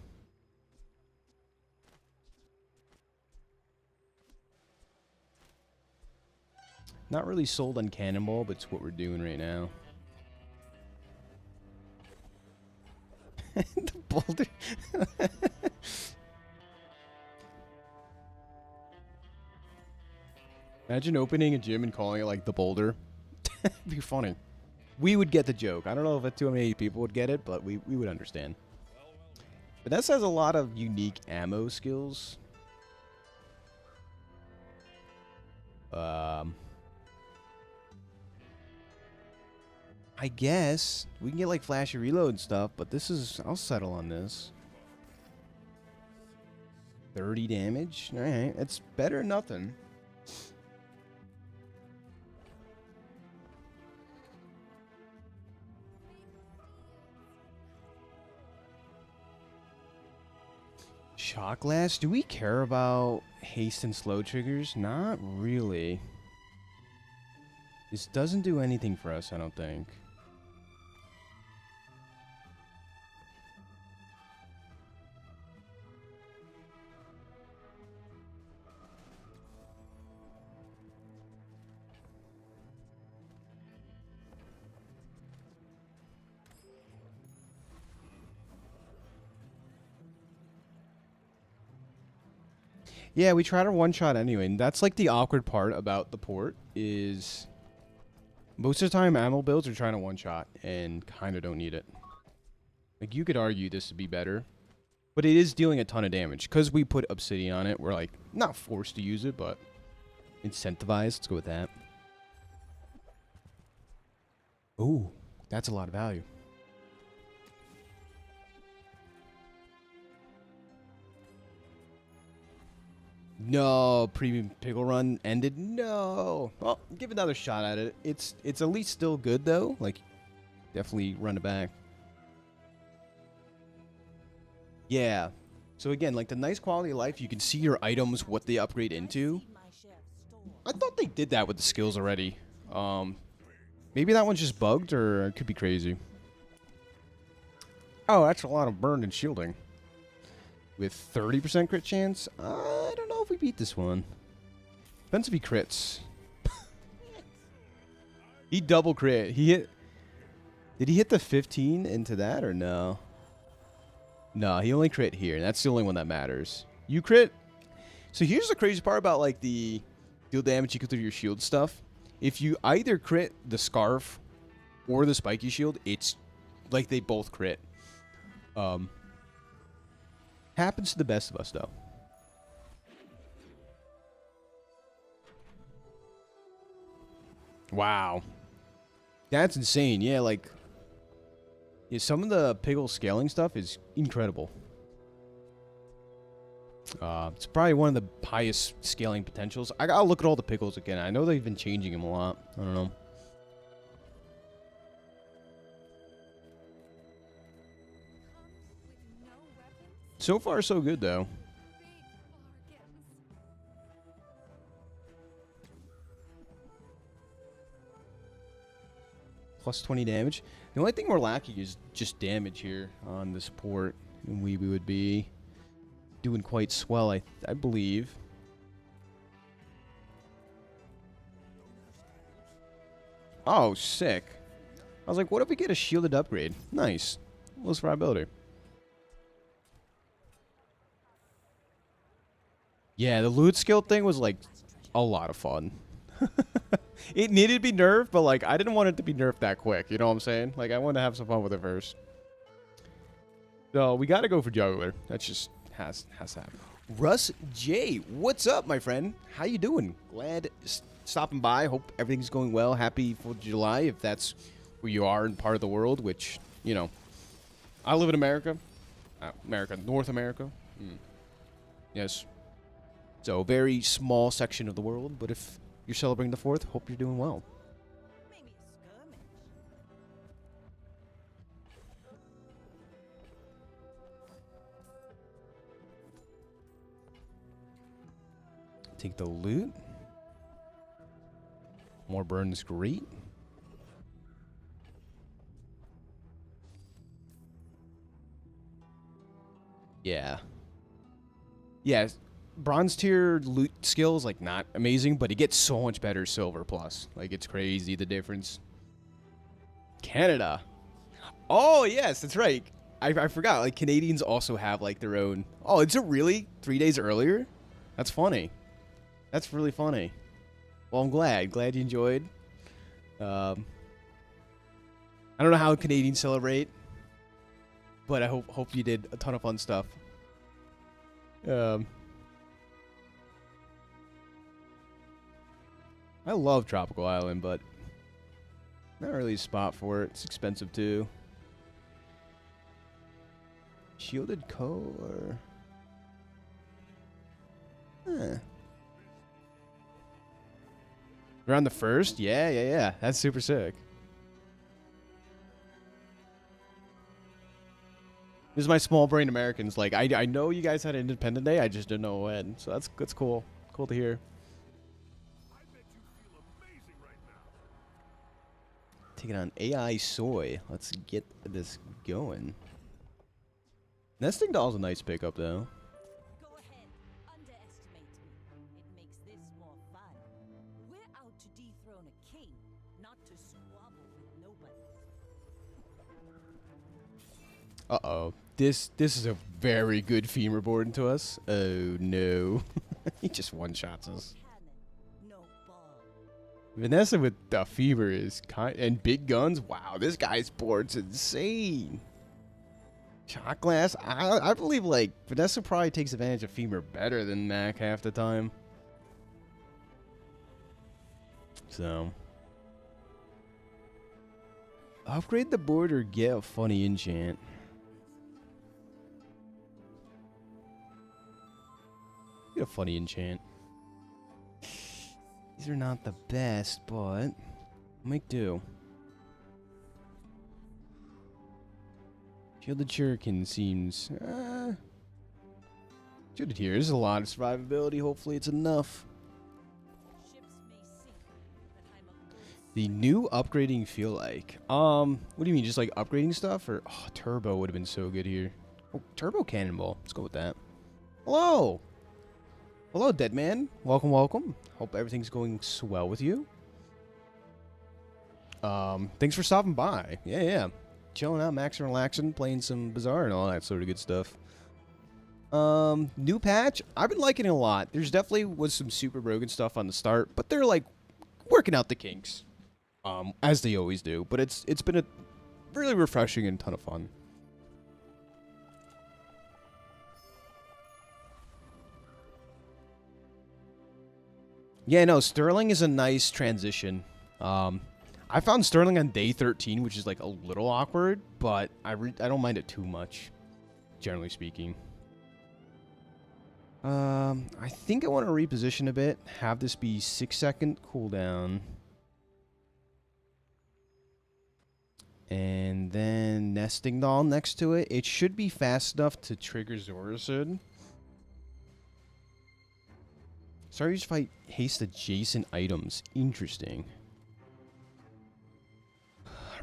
Not really sold on Cannonball, but it's what we're doing right now. The boulder. Imagine opening a gym and calling it like the Boulder. It'd be funny. We would get the joke. I don't know if too many people would get it, but we would understand. But that has a lot of unique ammo skills. I guess we can get like flashy reload and stuff, but this is, I'll settle on this. 30 damage. All right, it's better than nothing. Shot glass. Do we care about haste and slow triggers? Not really. This doesn't do anything for us, I don't think. Yeah, we tried our one shot anyway, and that's like the awkward part about the port is most of the time ammo builds are trying to one shot and kind of don't need it. Like you could argue this would be better, but it is dealing a ton of damage because we put obsidian on it. We're like not forced to use it, but incentivized. Let's go with that. Ooh, that's a lot of value. No, premium pickle run ended. No. Well, give another shot at it. It's at least still good though. Like, definitely run it back. Yeah. So again, like the nice quality of life, you can see your items, what they upgrade into. I thought they did that with the skills already. Maybe that one's just bugged, or it could be crazy. Oh, that's a lot of burn and shielding. With 30% crit chance? I don't know if we beat this one. Depends if he crits. He double crit. He hit... Did he hit the 15 into that or no? No, he only crit here. That's the only one that matters. You crit... So here's the crazy part about like the deal damage equal to your shield stuff. If you either crit the scarf or the spiky shield, it's like they both crit. Happens to the best of us, though. Wow. That's insane. Yeah, like... Yeah, some of the pickle scaling stuff is incredible. It's probably one of the highest scaling potentials. I gotta look at all the pickles again. I know they've been changing them a lot. I don't know. So far, so good, though. Plus 20 damage. The only thing we're lacking is just damage here on the support. And we would be doing quite swell, I believe. Oh, sick. I was like, what if we get a shielded upgrade? Nice. Less variability. Yeah, the loot skill thing was, like, a lot of fun. It needed to be nerfed, but, like, I didn't want it to be nerfed that quick. You know what I'm saying? Like, I wanted to have some fun with it first. So, we got to go for juggler. That just has to happen. Russ J, what's up, my friend? How you doing? Glad stopping by. Hope everything's going well. Happy 4th of July, if that's where you are in part of the world, which, you know, I live in America. North America. Yes. So, very small section of the world, but if you're celebrating the 4th, hope you're doing well. Maybe a skirmish. Take the loot. More burn is great. Yeah. Yeah. Bronze tier loot skills, like, not amazing, but it gets so much better silver plus. Like, it's crazy, the difference. Canada. Oh, yes, that's right. I forgot. Like, Canadians also have, like, their own... Oh, is it really 3 days earlier? That's funny. That's really funny. Well, I'm glad. Glad you enjoyed. I don't know how Canadians celebrate, but I hope you did a ton of fun stuff. I love Tropical Island, but not really a spot for it. It's expensive too. Shielded core. Around the 1st? Yeah. That's super sick. This is my small brain Americans. Like, I know you guys had Independent Day. I just didn't know when. So that's cool. Cool to hear. I bet you feel amazing right now. Taking on AI Soy. Let's get this going. Nesting Doll's a nice pickup, though. Go ahead, underestimate me. It makes this more fun. We're out to dethrone a king, not to squabble with nobody. Uh-oh. This is a very good femur board into us. Oh, no. He just one-shots us. Cannon, no ball. Vanessa with the fever is and big guns. Wow, this guy's board's insane. Shot glass. I believe like Vanessa probably takes advantage of femur better than Mac half the time. So upgrade the board or get a funny enchant. Get a funny enchant. These are not the best, but make do. Shielded Shuriken seems shielded here. There's a lot of survivability. Hopefully it's enough. Ships may sink, but I'm a good The new upgrading feel like. What do you mean? Just like upgrading stuff? Or turbo would have been so good here. Oh, turbo cannonball. Let's go with that. Hello. Hello, dead man. Welcome, welcome. Hope everything's going swell with you. Thanks for stopping by. Yeah. Chilling out, maxing, relaxing, playing some Bazaar and all that sort of good stuff. New patch. I've been liking it a lot. There's definitely was some super broken stuff on the start, but they're like working out the kinks. As they always do. But it's been a really refreshing and ton of fun. Yeah, no, Sterling is a nice transition. I found Sterling on day 13, which is like a little awkward, but I don't mind it too much, generally speaking. I think I want to reposition a bit, have this be 6-second cooldown. And then Nesting Doll next to it. It should be fast enough to trigger Zorasid. Sorry, fight haste adjacent items. Interesting.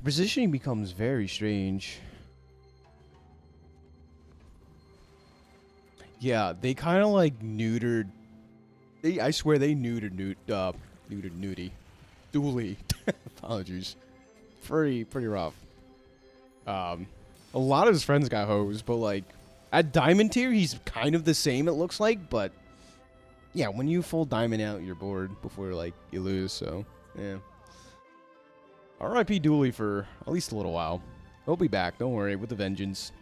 Positioning becomes very strange. Yeah, they kind of like neutered. I swear they neutered Nudie. Dooley. Apologies. Pretty rough. A lot of his friends got hosed, but like at Diamond tier, he's kind of the same. It looks like, but yeah, when you full diamond out your board before like you lose, so yeah. R.I.P. Dooley for at least a little while. He'll be back, don't worry, with a vengeance.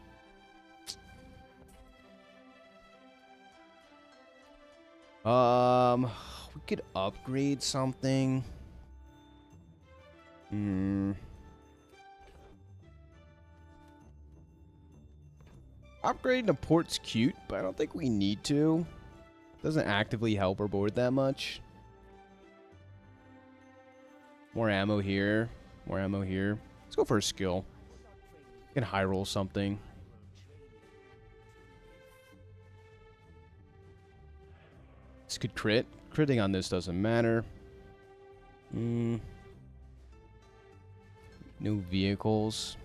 We could upgrade something. Upgrading a port's cute, but I don't think we need to. Doesn't actively help our board that much. More ammo here. More ammo here. Let's go for a skill. We can high roll something. This could crit. Critting on this doesn't matter. No vehicles.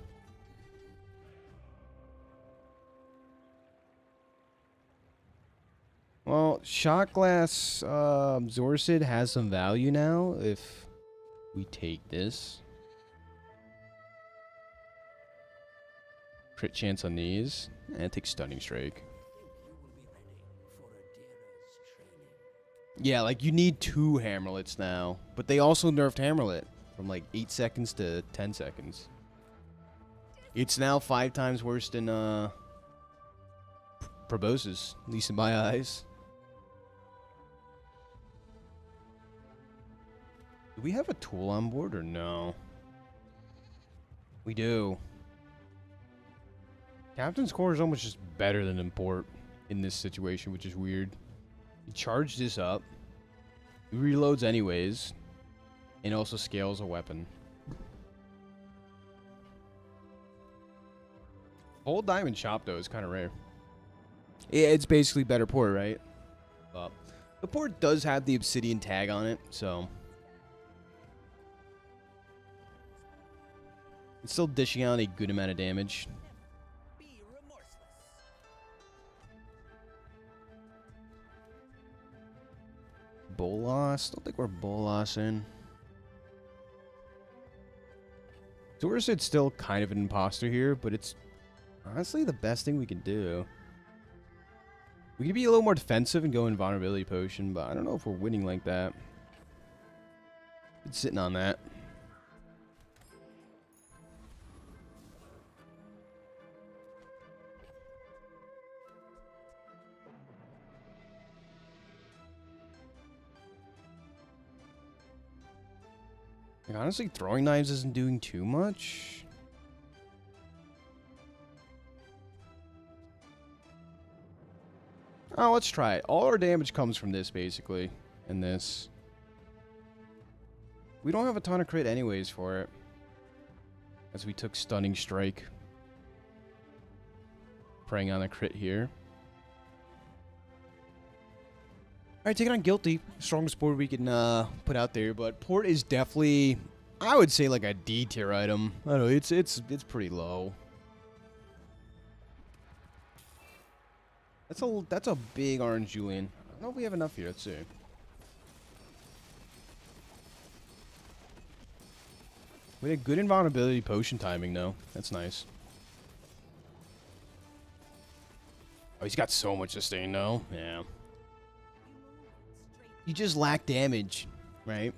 Well, shot glass Zorasid has some value now if we take this. Crit chance on these. And take Stunning Strike. Yeah, like you need 2 Hammerlets now. But they also nerfed Hammerlet from like 8 seconds to 10 seconds. It's now 5 times worse than Proboscis, at least in my eyes. Do we have a tool on board or no? We do. Captain's Core is almost just better than Import in this situation, which is weird. You charge this up. It reloads anyways. And also scales a weapon. Whole diamond chop though is kind of rare. Yeah, it's basically better port, right? But the port does have the obsidian tag on it, so it's still dishing out a good amount of damage. Be remorseless. Bolas? Don't think we're Bolasing. Dorsey's still kind of an imposter here, but it's honestly the best thing we can do. We could be a little more defensive and go invulnerability potion, but I don't know if we're winning like that. It's sitting on that. Like, honestly, throwing knives isn't doing too much. Oh, let's try it. All our damage comes from this, basically. And this. We don't have a ton of crit anyways for it. As we took Stunning Strike. Preying on a crit here. Alright, taking on Guilty. Strongest board we can put out there. But Port is definitely, I would say, like a D tier item. I don't know, it's pretty low. That's a big orange Julian. I don't know if we have enough here. Let's see. We had good invulnerability potion timing, though. That's nice. Oh, he's got so much sustain, though. Yeah. You just lack damage, right?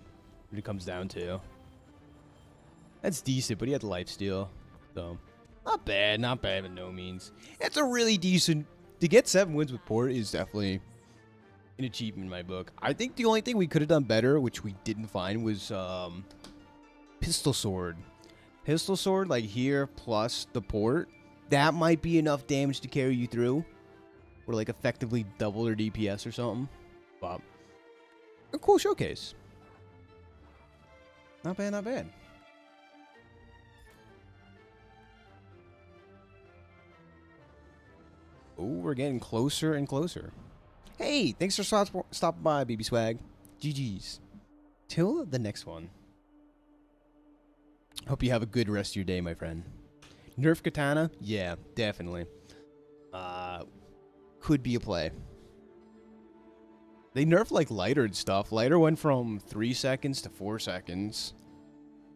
What it comes down to. That's decent, but he had lifesteal. So, not bad by no means. It's a really decent. To get 7 wins with Port is definitely an achievement in my book. I think the only thing we could have done better, which we didn't find, was Pistol Sword. Pistol Sword, like here, plus the Port. That might be enough damage to carry you through. Or like effectively double their DPS or something. But a cool showcase. Not bad, not bad. Oh, we're getting closer and closer. Hey, thanks for stopping by, BB Swag. GG's. Till the next one. Hope you have a good rest of your day, my friend. Nerf Katana? Yeah, definitely. Could be a play. They nerfed like lighter and stuff. Lighter went from 3 seconds to 4 seconds.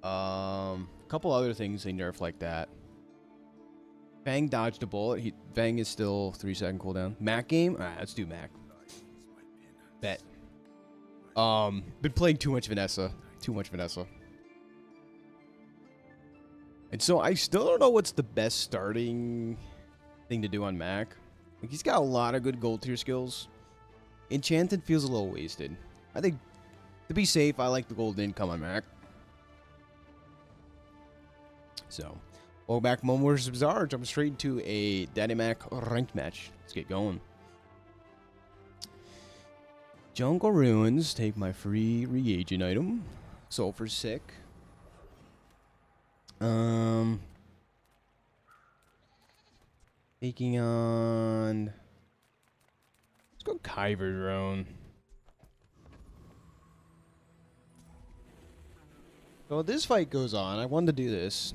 A couple other things they nerfed like that. Fang dodged a bullet. Fang is still 3-second cooldown. Mac game? Alright, let's do Mac. Bet. Been playing too much Vanessa. Too much Vanessa. And so I still don't know what's the best starting thing to do on Mac. Like, he's got a lot of good gold tier skills. Enchanted feels a little wasted. I think, to be safe, I like the gold income on Mac. So, welcome back, MoMoVsTheBazaar. Jumping straight into a Daddy Mac ranked match. Let's get going. Jungle Ruins. Take my free reagent item. Sulfur's sick. Taking on. Let's go Kyber Drone. So this fight goes on. I wanted to do this.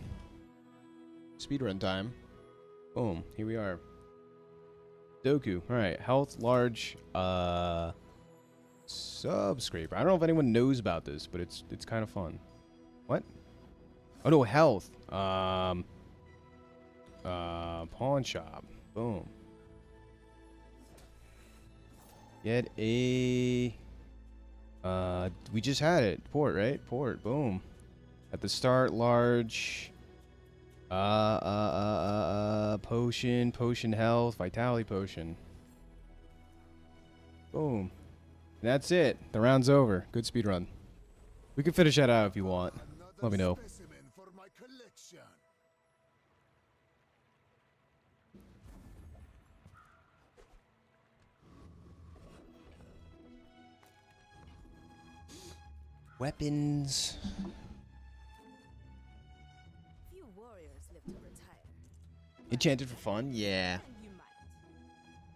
Speedrun time. Boom. Here we are. Doku. Alright. Health, large, Subscraper. I don't know if anyone knows about this, but it's kind of fun. What? Oh no, health. Pawn shop. Boom. Get a we just had it. Port, right? Port. Boom. At the start, large. Potion health, vitality potion. Boom. And that's it. The round's over. Good speed run. We can finish that out if you want. Let me know. For my collection. Few warriors live to retire. Enchanted for fun? Yeah. Then you might.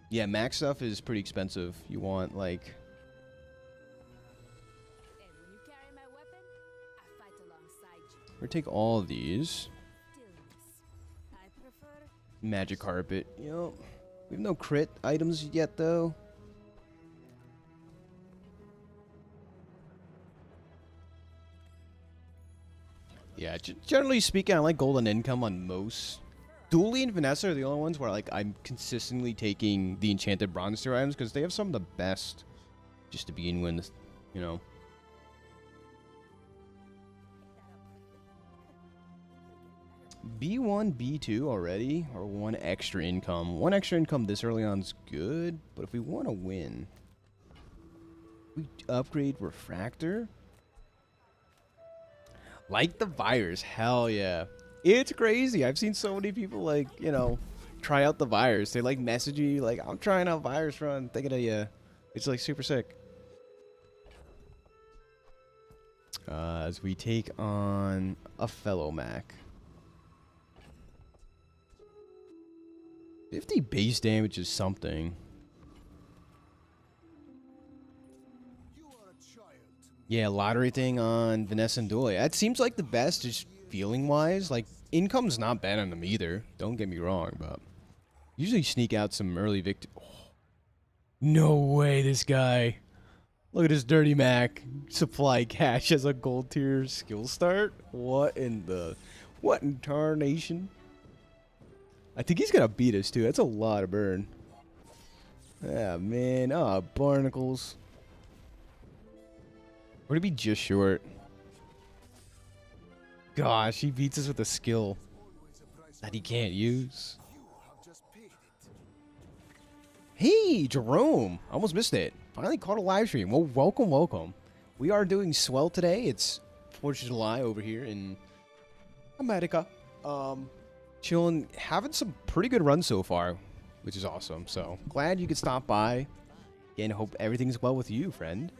Yeah, max stuff is pretty expensive. You want, like... And when you carry my weapon, I fight alongside you. Or take all of these. Stillness. I prefer Magic carpet. Yep. We have no crit items yet, though. Yeah, generally speaking, I like golden income on most. Dooley and Vanessa are the only ones where like I'm consistently taking the enchanted bronze tier items because they have some of the best just to begin with, you know. B1, B2 already, or one extra income. One extra income this early on is good, but if we want to win, we upgrade Refractor. Like the virus, hell yeah. It's crazy. I've seen so many people like, you know, try out the virus. They like message you like, I'm trying out virus run, thinking of you. It's like super sick. As we take on a fellow Mac. 50 base damage is something. Yeah, lottery thing on Vanessa and Dooley. That seems like the best, just feeling-wise. Like, income's not bad on them either. Don't get me wrong, but... Usually sneak out some early victim... Oh. No way, this guy. Look at his dirty Mac. Supply cash as a gold tier skill start? What in the... What in tarnation? I think he's gonna beat us, too. That's a lot of burn. Ah, man. Ah, barnacles. Would it be just short? Gosh, he beats us with a skill that he can't use. Hey, Jerome! Almost missed it. Finally caught a live stream. Well, welcome, welcome. We are doing swell today. It's 4th of July over here in America. Chilling, having some pretty good runs so far, which is awesome. So, glad you could stop by. Again, hope everything's well with you, friend.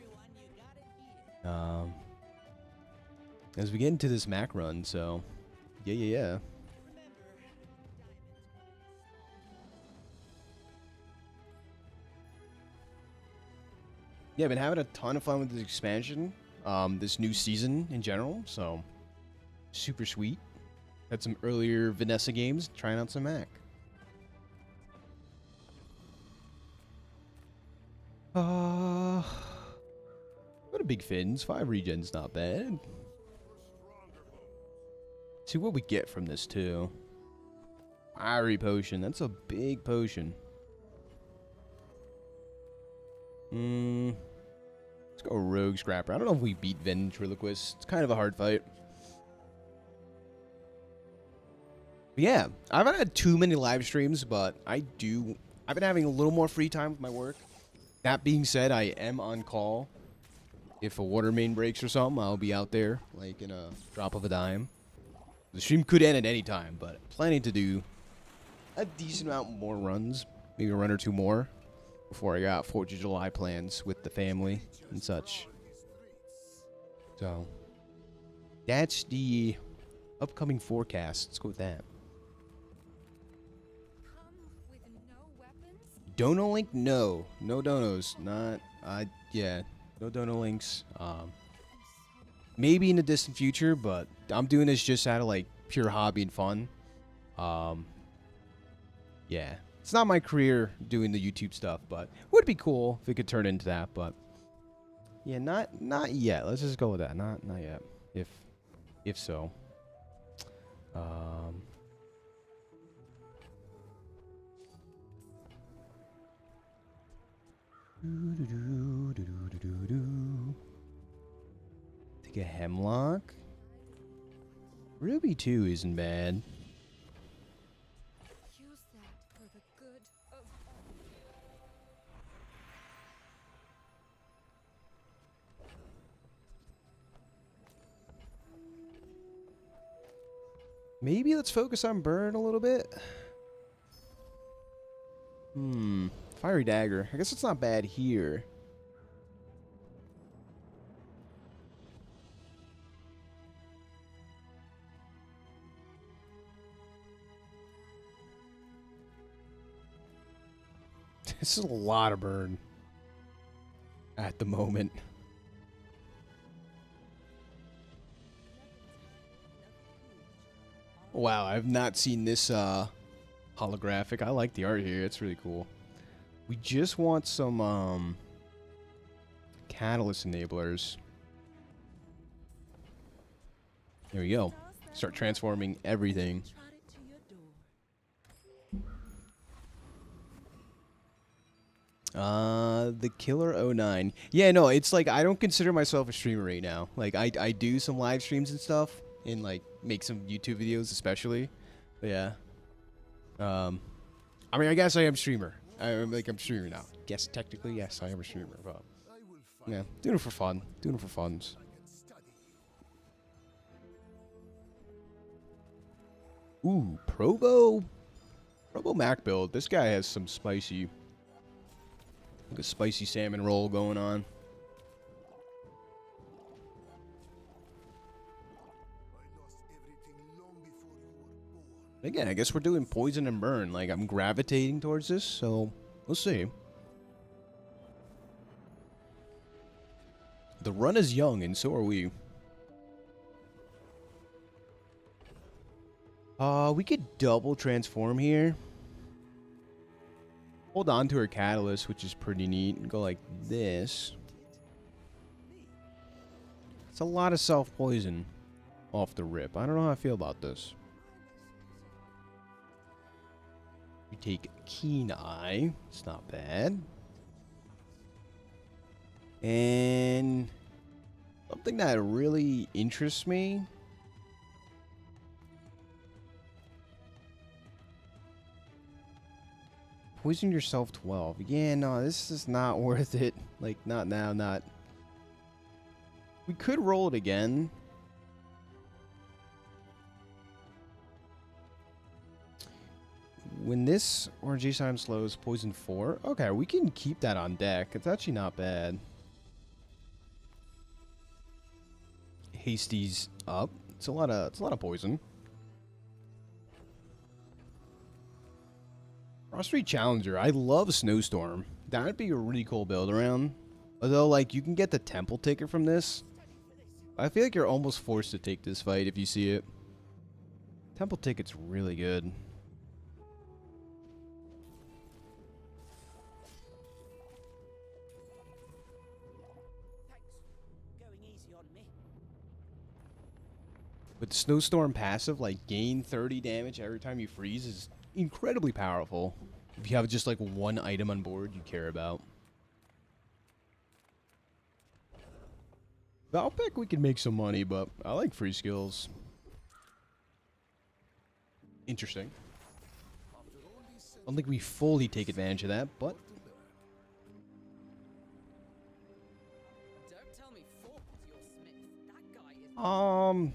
As we get into this Mac run, so yeah. Yeah, I've been having a ton of fun with this expansion, this new season in general, so super sweet. Had some earlier Vanessa games, trying out some Mac. What a big fins. 5 regens, not bad. See what we get from this, too. Fiery potion. That's a big potion. Let's go Rogue Scrapper. I don't know if we beat Ventriloquist. It's kind of a hard fight. But yeah, I haven't had too many live streams, but I've been having a little more free time with my work. That being said, I am on call. If a water main breaks or something, I'll be out there, like, in a drop of a dime. The stream could end at any time, but planning to do a decent amount more runs. Maybe a run or two more before I got 4th of July plans with the family and such. So, that's the upcoming forecast. Let's go with that. Come with no weapons? Dono link? No. No donos. Yeah. No dono links. Maybe in the distant future, but I'm doing this just out of like pure hobby and fun. Yeah. It's not my career doing the YouTube stuff, but would be cool if it could turn into that, but yeah, not yet. Let's just go with that. Not yet. If so. Take a Hemlock. Ruby 2 isn't bad. Use that for the good of all. Maybe let's focus on burn a little bit. Fiery Dagger. I guess it's not bad here. This is a lot of burn at the moment. Wow, I've not seen this holographic. I like the art here. It's really cool. We just want some catalyst enablers. There we go. Start transforming everything. The Killer 09. Yeah, no, it's like I don't consider myself a streamer right now. Like I do some live streams and stuff and like make some YouTube videos especially. But yeah. I mean, I guess I am streamer. I'm streamer now. Guess technically yes, I am a streamer, but yeah, doing it for fun. Doing it for funs. Ooh, Probo Mac build. This guy has some spicy, like a spicy salmon roll going on. Again, I guess we're doing poison and burn. Like, I'm gravitating towards this, so we'll see. The run is young, and so are we. We could double transform here. Hold on to her catalyst, which is pretty neat, and go like this. It's a lot of self-poison off the rip. I don't know how I feel about this. We take Keen Eye. It's not bad. And something that really interests me. Poison yourself 12. Yeah, no, this is not worth it. Like, not now, not. We could roll it again. When this RNG time slows, poison 4. Okay, we can keep that on deck. It's actually not bad. Hasty's up. It's a lot of poison. Frost Street Challenger. I love Snowstorm. That would be a really cool build around. Although, like, you can get the temple ticket from this. I feel like you're almost forced to take this fight if you see it. Temple ticket's really good. But the Snowstorm passive, like, gain 30 damage every time you freeze is incredibly powerful. If you have just, like, one item on board you care about. Valpic, we can make some money, but I like free skills. Interesting. I don't think we fully take advantage of that, but... Don't tell me Fork was your smith. That guy is...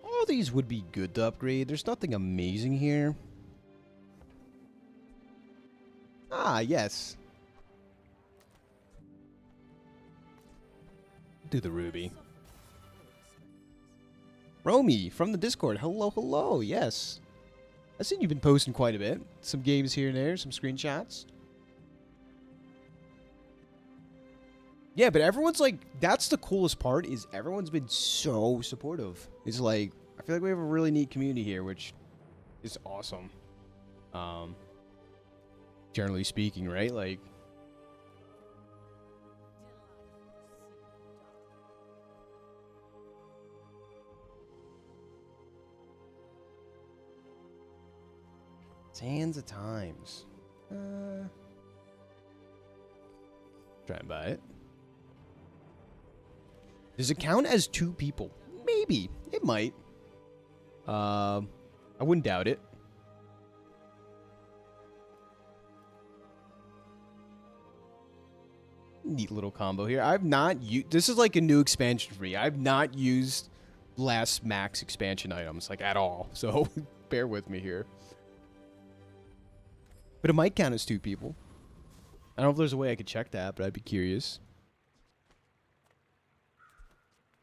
All these would be good to upgrade. There's nothing amazing here. Ah, yes. Do the ruby. Romy from the Discord. Hello, hello. Yes. I've seen you've been posting quite a bit. Some games here and there, some screenshots. Yeah, but everyone's like, that's the coolest part, is everyone's been so supportive. It's like, I feel like we have a really neat community here, which is awesome. Generally speaking, right? Like, Sands of Times. Try and buy it. Does it count as 2 people? Maybe. It might. I wouldn't doubt it. Neat little combo here. I've not used... This is like a new expansion for me. I've not used last max expansion items, like, at all. So, bear with me here. But it might count as 2 people. I don't know if there's a way I could check that, but I'd be curious.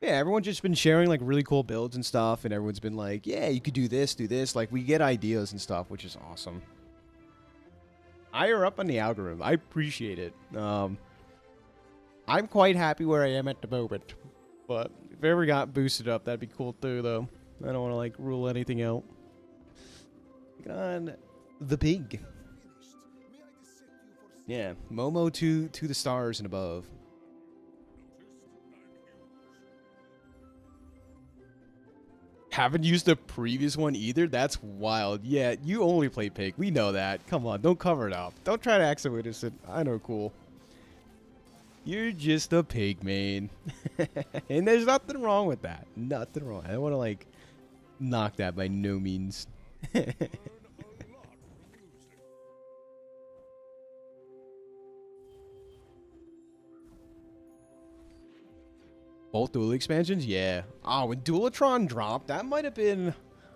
Yeah, everyone's just been sharing, like, really cool builds and stuff, and everyone's been like, yeah, you could do this, do this. Like, we get ideas and stuff, which is awesome. higher up on the algorithm. I appreciate it. I'm quite happy where I am at the moment. But if it ever got boosted up, that'd be cool too, though. I don't want to, like, rule anything out. Get on the pig. Yeah, Momo to the stars and above. Haven't used the previous one either? That's wild. Yeah, you only play pig. We know that. Come on, don't cover it up. Don't try to act so innocent. I know, cool. You're just a pig, man. And there's nothing wrong with that. Nothing wrong. I don't want to, like, knock that by no means. Both dual expansions? Yeah. Oh, when Dualitron dropped, that might have been...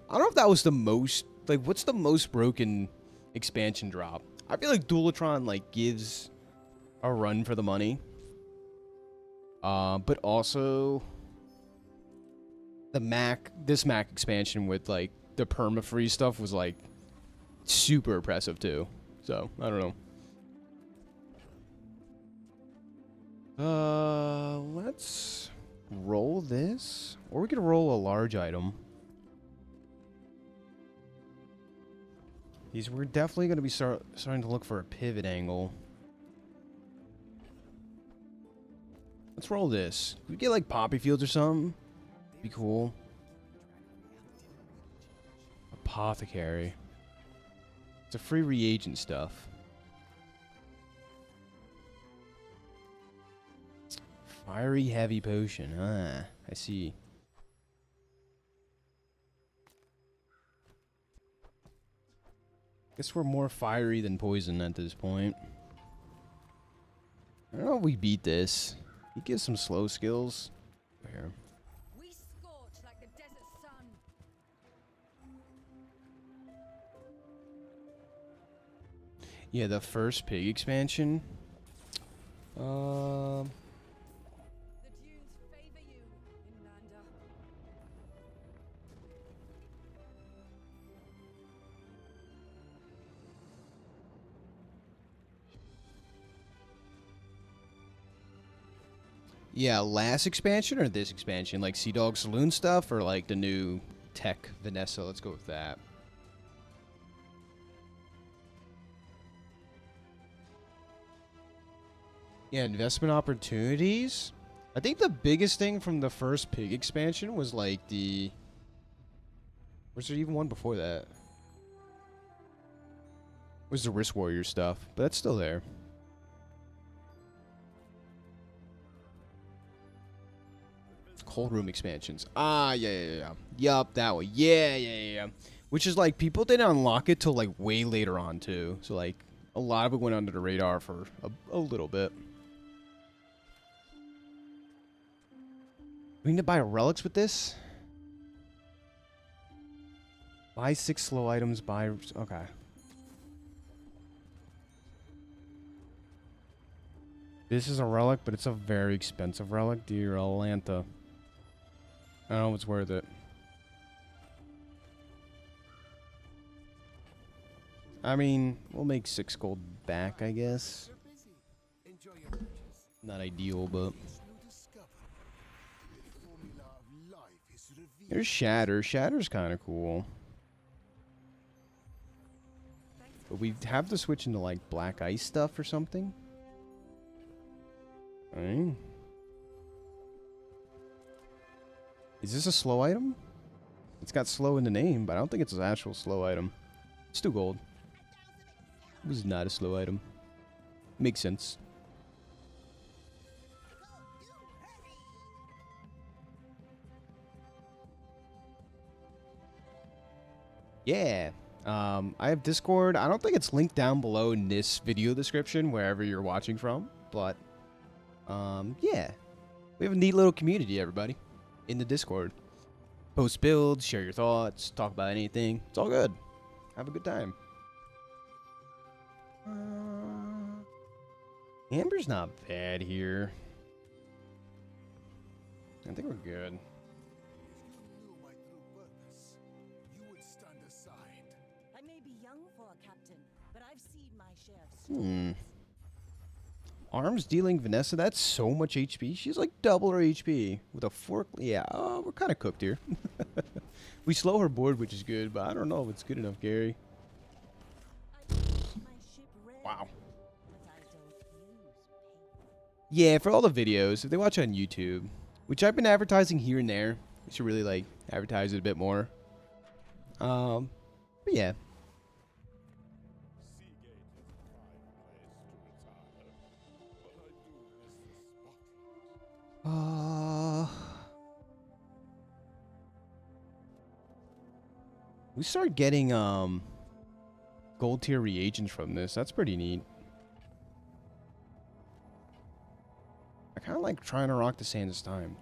I don't know if that was the most... Like, what's the most broken expansion drop? I feel like Dualitron, like, gives a run for the money. But also... This Mac expansion with, like, the perma-free stuff was, like, super impressive, too. So, I don't know. Let's... roll this, or we could roll a large item. We're definitely going to be starting to look for a pivot angle. Let's roll this. Could we get like poppy fields or something? Be cool. Apothecary. It's a free reagent stuff. Fiery heavy potion. Ah, I see. Guess we're more fiery than poison at this point. I don't know if we beat this. He gives some slow skills. Here. We scorch like the desert sun. Yeah, the first pig expansion. The dunes favor you, Inlander. Yeah, last expansion or this expansion? Like Sea Dog Saloon stuff or like the new tech Vanessa? Let's go with that. Yeah, investment opportunities. I think the biggest thing from the first pig expansion was like the... Was there even one before that? Was the Risk Warrior stuff, but that's still there. Cold room expansions. Ah, yeah. Yup, that one. Yeah. Which is like, people didn't unlock it till like way later on too. So like, a lot of it went under the radar for a little bit. We need to buy relics with this? Buy 6 slow items, buy... Okay. This is a relic, but it's a very expensive relic. Dear Atlanta. I don't know if it's worth it. I mean, we'll make 6 gold back, I guess. Enjoy your purchase. Not ideal, but... This new discovery. The formula of life is revealed. There's Shatter. Shatter's kind of cool. But we have to switch into, like, black ice stuff or something. Alright. Is this a slow item? It's got slow in the name, but I don't think it's an actual slow item. It's 2 gold. It was not a slow item. Makes sense. Yeah. I have Discord. I don't think it's linked down below in this video description, wherever you're watching from. But, yeah. We have a neat little community, everybody, in the Discord. Post builds, share your thoughts, talk about anything. It's all good. Have a good time. Amber's not bad here. I think we're good. If you knew my true purpose, you would stand aside. I may be young for a captain, but I've seen my Hmm. Arms dealing Vanessa, that's so much HP. She's like double her HP with a fork. Yeah, we're kind of cooked here. We slow her board, which is good, but I don't know if it's good enough, Gary. Wow. Yeah, for all the videos, if they watch on YouTube, which I've been advertising here and there, we should really like advertise it a bit more. But yeah. We start getting gold tier reagents from this. That's pretty neat. I kind of like trying to rock the sand this time.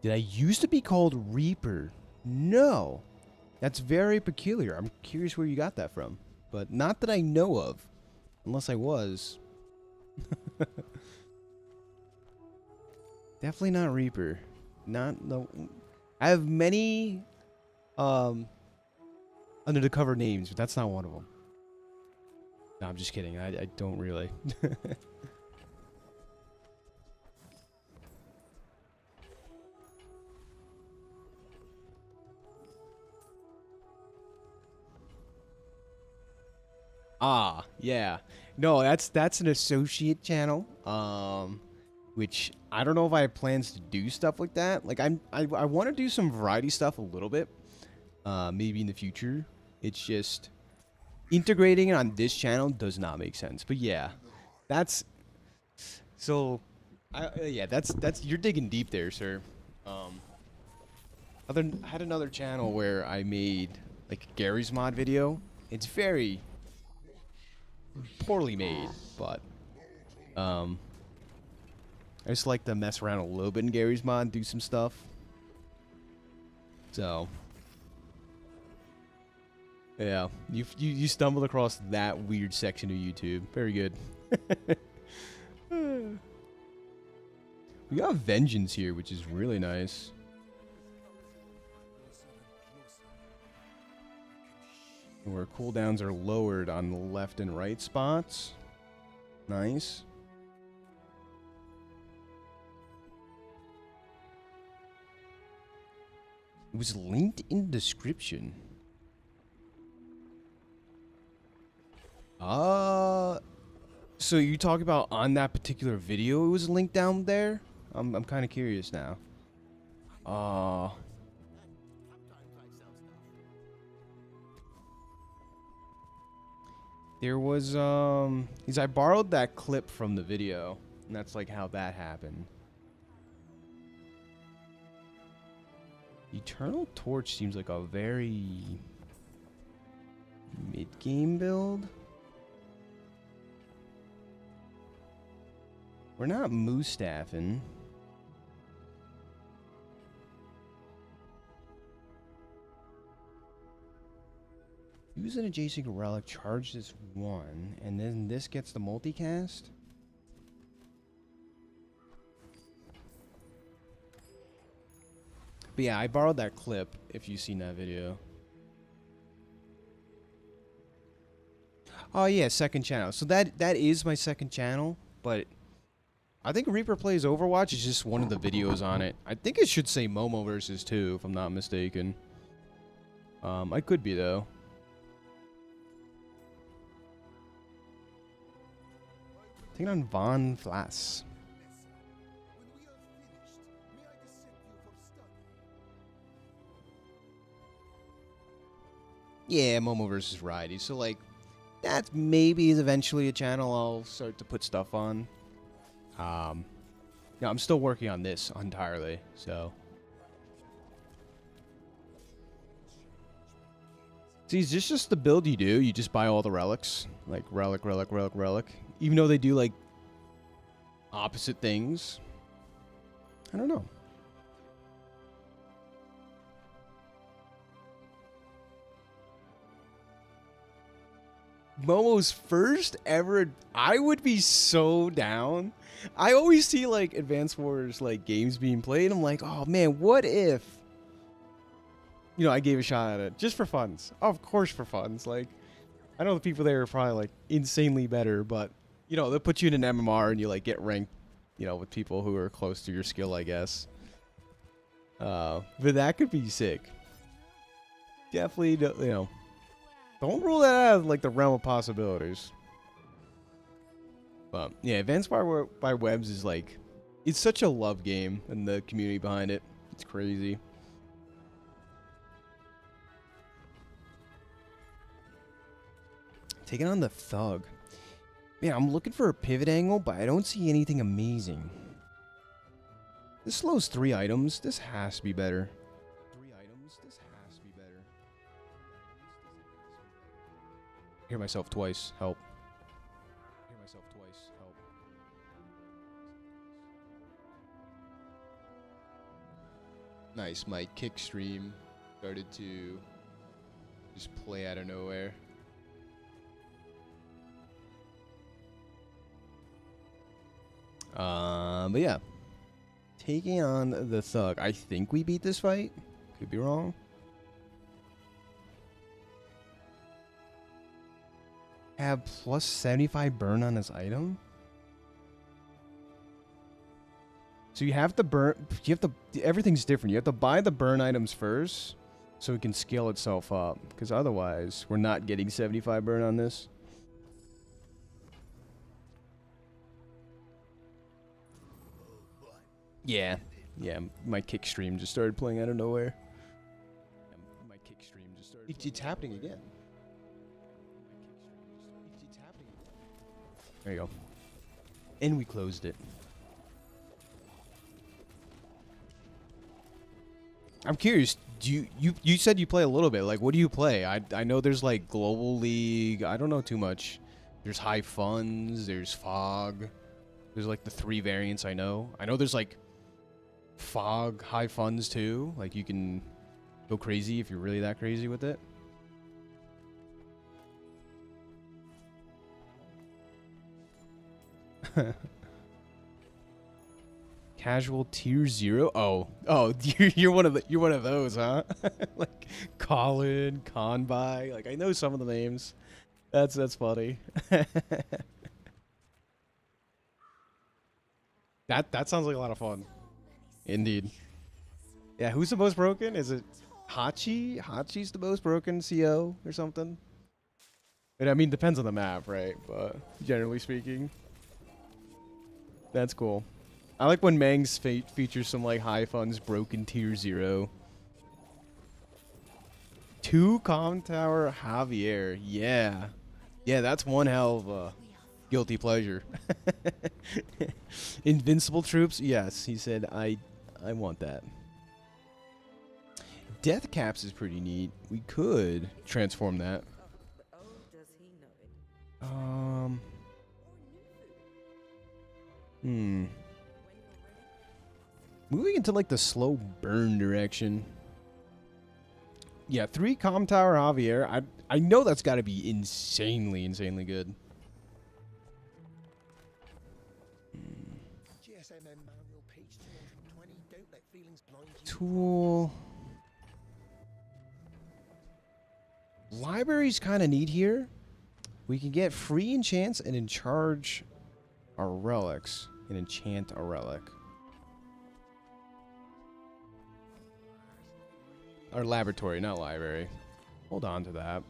Did I used to be called Reaper? No. That's very peculiar. I'm curious where you got that from. But not that I know of. Unless I was. Definitely not Reaper. Not no. I have many under the cover names, but that's not one of them. No, I'm just kidding. I don't really. Ah, yeah. No, that's an associate channel. Which I don't know if I have plans to do stuff like that. Like I want to do some variety stuff a little bit. Maybe in the future. It's just integrating it on this channel does not make sense. But yeah, that's so. Yeah, that's you're digging deep there, sir. I had another channel where I made like Gary's mod video. It's very poorly made, but I just like to mess around a little bit in Gary's mod, do some stuff. So yeah, you stumbled across that weird section of YouTube. Very good. We got Vengeance here, which is really nice. Where cooldowns are lowered on the left and right spots. Nice. It was linked in the description. So you talk about on that particular video it was linked down there? I'm kind of curious now. There was because I borrowed that clip from the video, and that's like how that happened. Eternal Torch seems like a very mid-game build. We're not moose-staffing. Use an adjacent relic, charge this one, and then this gets the multicast? But yeah, I borrowed that clip, if you've seen that video. Oh yeah, second channel. So that is my second channel, but I think Reaper Plays Overwatch is just one of the videos on it. I think it should say Momo versus 2, if I'm not mistaken. I could be, though. Taking on Von Flass. Yeah, Momo versus Righty. So, like, that maybe is eventually a channel I'll start to put stuff on. No, I'm still working on this entirely, so. See, is this just the build you do? You just buy all the relics? Like, relic, relic, relic, relic. Even though they do, like, opposite things. I don't know. Momo's first ever. I would be so down. I always see like Advance Wars like games being played. I'm like, oh man, what if? You know, I gave a shot at it just for funs. Of course, for funs. Like, I know the people there are probably like insanely better, but you know, they'll put you in an MMR and you like get ranked, you know, with people who are close to your skill, I guess. But that could be sick. Definitely, you know, don't rule that out of like the realm of possibilities. But yeah, Advanced by Webs is like, it's such a love game, and the community behind it, it's crazy. Taking on the Thug. Man, I'm looking for a pivot angle, but I don't see anything amazing. This slows 3 items. This has to be better. 3 items. This has to be better. Hear myself twice. Help. Hear myself twice. Help. Nice. My kick stream started to just play out of nowhere. But yeah. Taking on the Thug. I think we beat this fight. Could be wrong. Have plus 75 burn on this item. So you have to burn. You have to. Everything's different. You have to buy the burn items first, so it can scale itself up. Because otherwise, we're not getting 75 burn on this. Yeah. Yeah, my kick stream just started playing out of nowhere. My kick stream just started. It's happening again. It's happening again. There you go. And we closed it. I'm curious. Do you said you play a little bit. Like, what do you play? I know there's like Global League. I don't know too much. There's High Funds. There's Fog. There's like the 3 variants I know. I know there's like Fog High Funds too. Like you can go crazy if you're really that crazy with it. Casual tier 0. Oh, you're one of those, huh? Like Colin, Conby. Like I know some of the names. That's funny. That sounds like a lot of fun. Indeed. Yeah, who's the most broken? Is it Hachi? Hachi's the most broken CO or something? And I mean, depends on the map, right? But generally speaking, that's cool. I like when Mang's features some like High Funds broken tier 0. 2 Com Tower Javier. Yeah. Yeah, that's one hell of a guilty pleasure. Invincible troops. Yes, he said I want that. Death caps is pretty neat. We could transform that. Moving into like the slow burn direction. Yeah, 3 Com Tower Javier. I know that's got to be insanely good. Tool. Library's kind of neat here. We can get free enchants and enchant our relics. And enchant a relic. Our laboratory, not library. Hold on to that.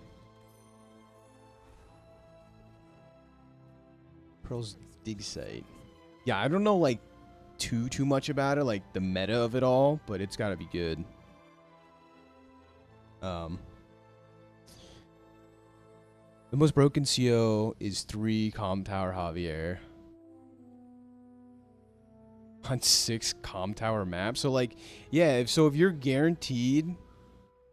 Pearl's dig site. Yeah, I don't know like too much about it, like the meta of it all, but it's got to be good. The most broken CO is 3 Com Tower Javier on 6 Com Tower maps. So like, yeah, if you're guaranteed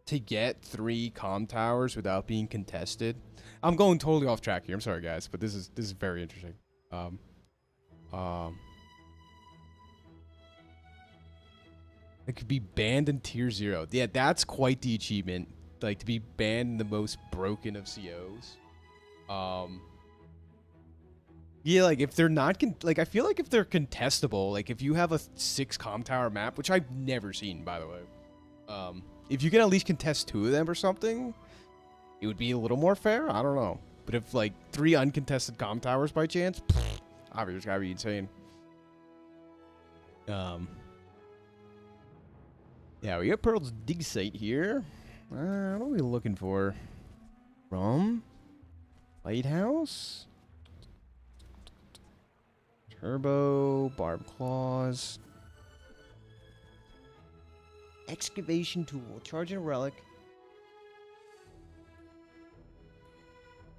to get 3 Com Towers without being contested, I'm going totally off track here. I'm sorry guys, but this is very interesting. It could be banned in tier 0. Yeah, that's quite the achievement. Like to be banned in the most broken of COs. Yeah, like if they're not I feel like if they're contestable, like if you have a 6 Com Tower map, which I've never seen by the way, if you can at least contest 2 of them or something, it would be a little more fair. I don't know. But if like 3 uncontested comm towers by chance, obviously it's gotta be insane. Yeah, we got Pearl's dig site here. What are we looking for? Rum? Lighthouse? Turbo, barb claws. Excavation tool, charging a relic.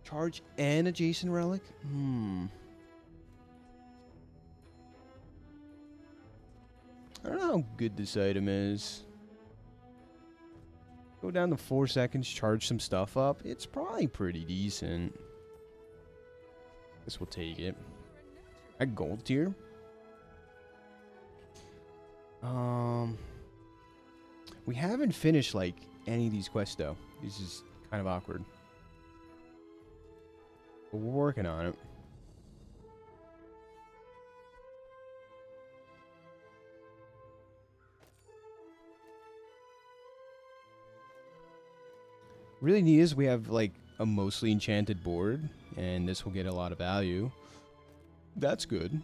Charge an adjacent relic? I don't know how good this item is. Go down to 4 seconds, charge some stuff up. It's probably pretty decent. Guess we'll take it. A gold tier. We haven't finished like any of these quests though. This is kind of awkward. But we're working on it. Really neat is we have like a mostly enchanted board, and this will get a lot of value. That's good.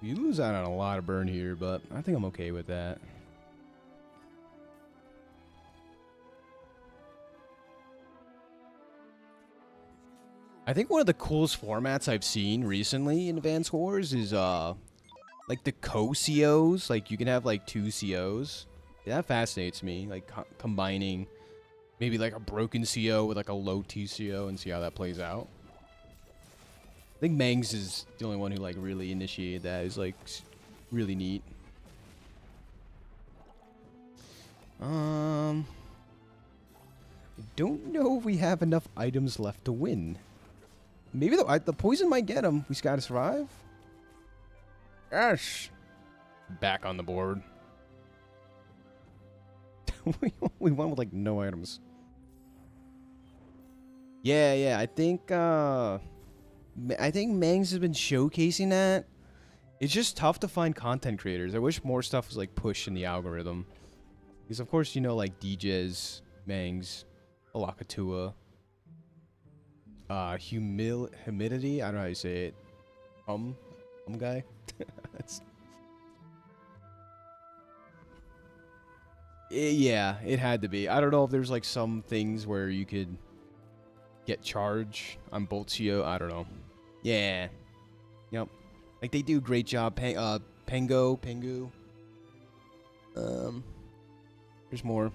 You lose out on a lot of burn here, but I think I'm okay with that. I think one of the coolest formats I've seen recently in Advance Wars is like the co-COs. Like you can have like 2 COs. That fascinates me. Like combining maybe like a broken CO with like a low TCO and see how that plays out. I think Mangs is the only one who like really initiated that. Is like really neat. I don't know if we have enough items left to win. Maybe the poison might get him. We just gotta survive. Ash. Back on the board. we won with like no items. Yeah. I think Mangs has been showcasing that. It's just tough to find content creators. I wish more stuff was like pushed in the algorithm. Because of course, you know, like DJs, Mangs, Alakatua. Humidity. I don't know how you say it. Guy. Yeah, it had to be. I don't know if there's like some things where you could get charge on Bolt CO. I don't know. Yeah. Yep. Like they do a great job. Pengu. There's more.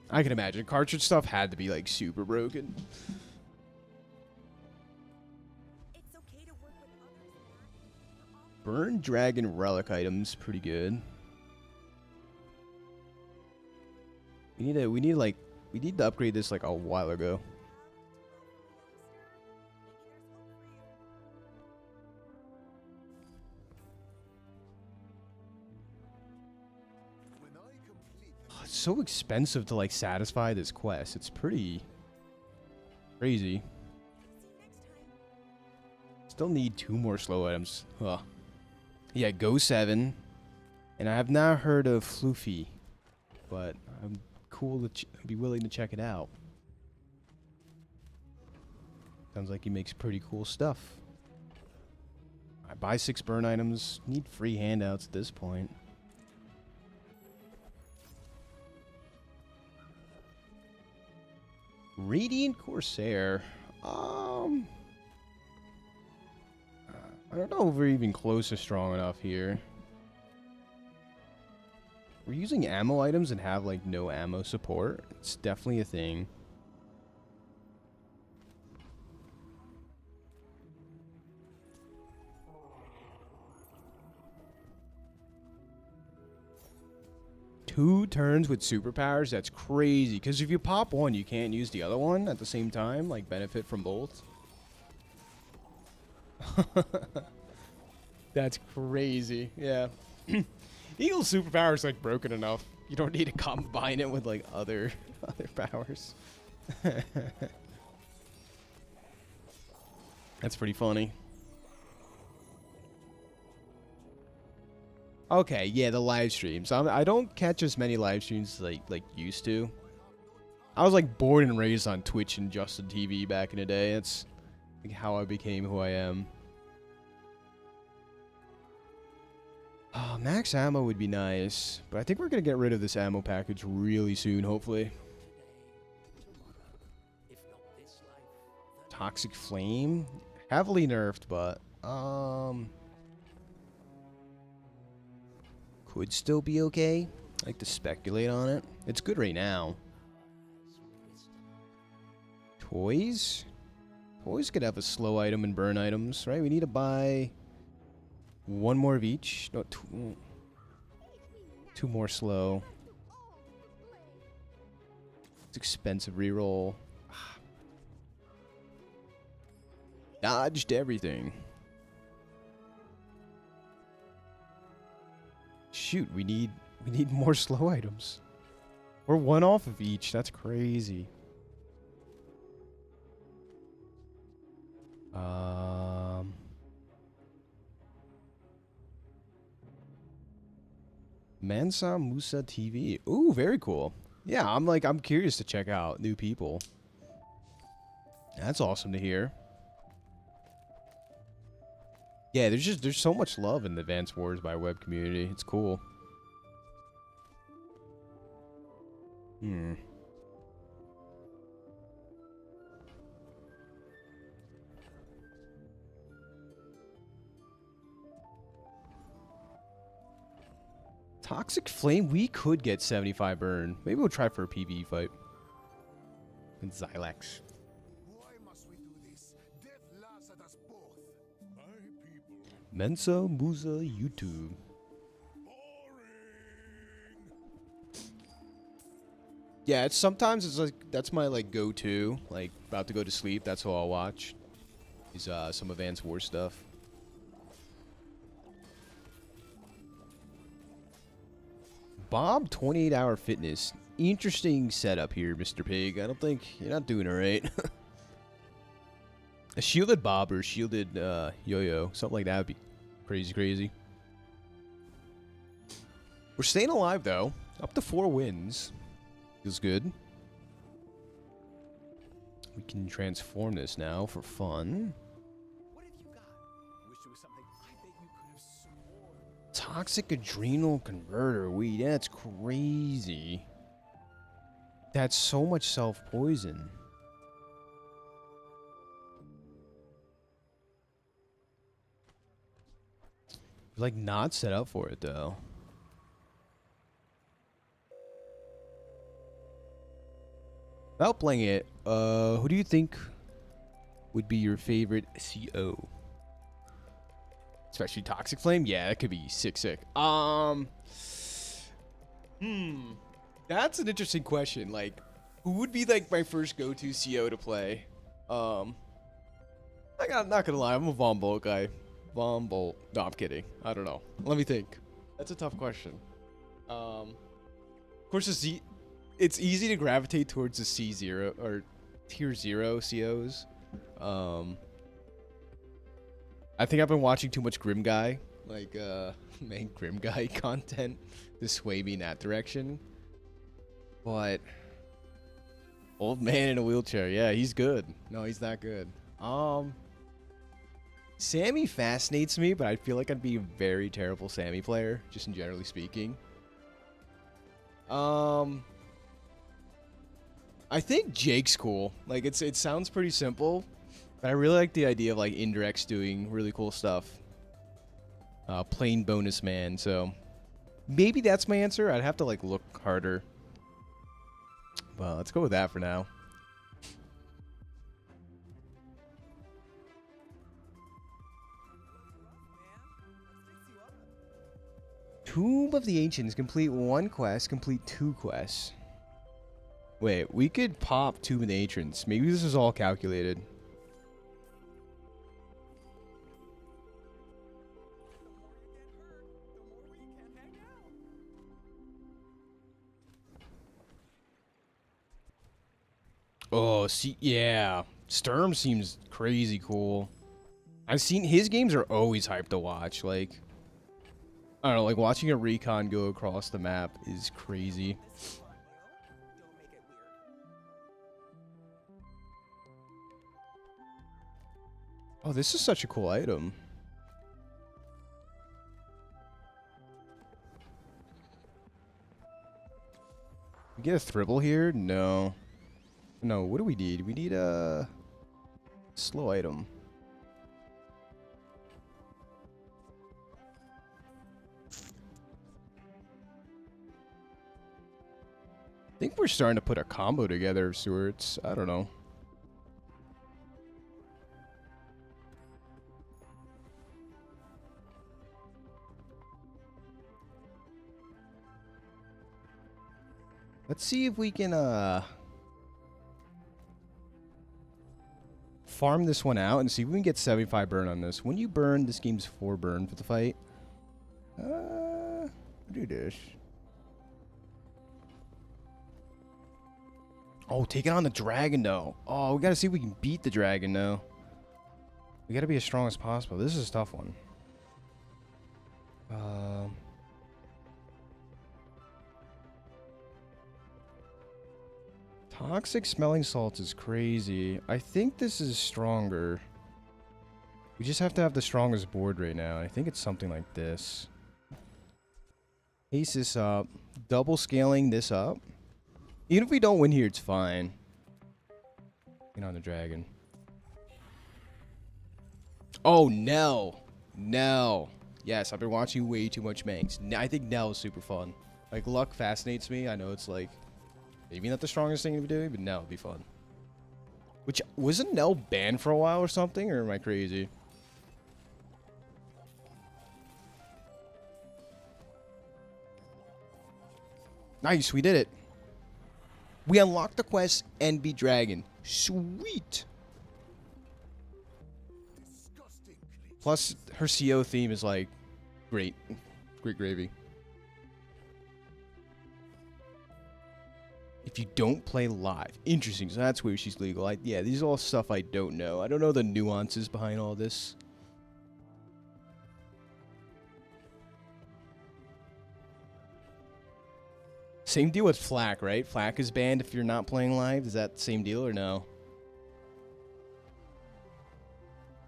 I can imagine. Cartridge stuff had to be, like, super broken. It's okay to work with others. Burn Dragon Relic items. Pretty good. We need to upgrade this, like, a while ago. It's so expensive to like satisfy this quest. It's pretty crazy. Still need 2 more slow items. Ugh. Yeah, go 7. And I have not heard of Floofy, but I'm cool to be willing to check it out. Sounds like he makes pretty cool stuff. I buy 6 burn items. Need free handouts at this point. Radiant Corsair. I don't know if we're even close to strong enough here. We're using ammo items and have like no ammo support. It's definitely a thing. Two turns with superpowers, that's crazy. Because if you pop one, you can't use the other one at the same time. Like, benefit from both. That's crazy. Yeah. Eagle's superpower is, like, broken enough. You don't need to combine it with, like, other powers. That's pretty funny. Okay, yeah, the live streams. I don't catch as many live streams like used to. I was like born and raised on Twitch and Justin TV back in the day. That's like how I became who I am. Oh, max ammo would be nice, but I think we're gonna get rid of this ammo package really soon, hopefully. Toxic Flame, heavily nerfed, but could still be okay. I like to speculate on it. It's good right now. Toys? Toys could have a slow item and burn items, right? We need to buy one more of each. No, two more slow. It's expensive reroll. Dodged everything. Shoot, we need more slow items. We're one off of each. That's crazy. Mansa Musa TV. Ooh, very cool. Yeah, I'm curious to check out new people. That's awesome to hear. Yeah, there's so much love in the Advanced Wars by Web community. It's cool. Toxic Flame, we could get 75 burn. Maybe we'll try for a PvE fight. And Xylax. Why must we do this? Death laughs at us both. My people. Mensa Musa YouTube. Yeah, sometimes it's like that's my like go-to, like about to go to sleep. That's what I'll watch. Is some Advanced War stuff. Bob 28-hour fitness. Interesting setup here, Mr. Pig. I don't think you're not doing it right. A shielded Bob or shielded Yo-Yo, something like that would be crazy. We're staying alive though. Up to 4 wins. Feels good. We can transform this now for fun. What have you got? Wish it was something I bet you could have sworn. Toxic Adrenal Converter. Wait, that's crazy. That's so much self-poison. Like, not set up for it, though. Without playing it, who do you think would be your favorite CO? Especially Toxic Flame? Yeah, that could be sick. That's an interesting question. Like, who would be like my first go-to CO to play? I'm not gonna lie, I'm a Von Bolt guy. Von Bolt. No, I'm kidding. I don't know. Let me think. That's a tough question. Of course, it's easy to gravitate towards the C0 or Tier 0 COs. I think I've been watching too much Grim Guy, like main Grim Guy content to sway me in that direction. But old man in a wheelchair, yeah, he's good. No, he's not good. Sammy fascinates me, but I feel like I'd be a very terrible Sammy player, just in generally speaking. I think Jake's cool. Like it sounds pretty simple, but I really like the idea of like indirects doing really cool stuff. Plain bonus man, so maybe that's my answer. I'd have to like look harder. Well, let's go with that for now. Tomb of the Ancients. Complete 1 quest. Complete 2 quests. Wait, we could pop Tomb of the Ancients. Maybe this is all calculated. Oh, see, yeah. Sturm seems crazy cool. I've seen his games are always hyped to watch. Like, I don't know, like watching a recon go across the map is crazy. This is fun, Don't make it weird. Oh, this is such a cool item. We get a Thribble here? No. No, what do we need? We need a slow item. I think we're starting to put a combo together of sorts. I don't know. Let's see if we can farm this one out and see if we can get 75 burn on this. When you burn, this game's 4 burn for the fight. Do this. Oh, taking on the dragon though. Oh, we gotta see if we can beat the dragon though. We gotta be as strong as possible. This is a tough one. Toxic smelling salts is crazy. I think this is stronger. We just have to have the strongest board right now. I think it's something like this. Haste this up. Double scaling this up. Even if we don't win here, it's fine. Get on the dragon. Oh, Nell. Nell. Yes, I've been watching way too much Manx. I think Nell is super fun. Like, luck fascinates me. I know it's like maybe not the strongest thing to be doing, but Nell would be fun. Which, wasn't Nell banned for a while or something? Or am I crazy? Nice, we did it. We unlocked the quest and beat Dragon. Sweet. Disgusting creature. Plus, her CO theme is like great. Great gravy. If you don't play live. Interesting, so that's where she's legal. Yeah, these are all stuff I don't know. I don't know the nuances behind all this. Same deal with Flak, right? Flak is banned if you're not playing live. Is that the same deal or no?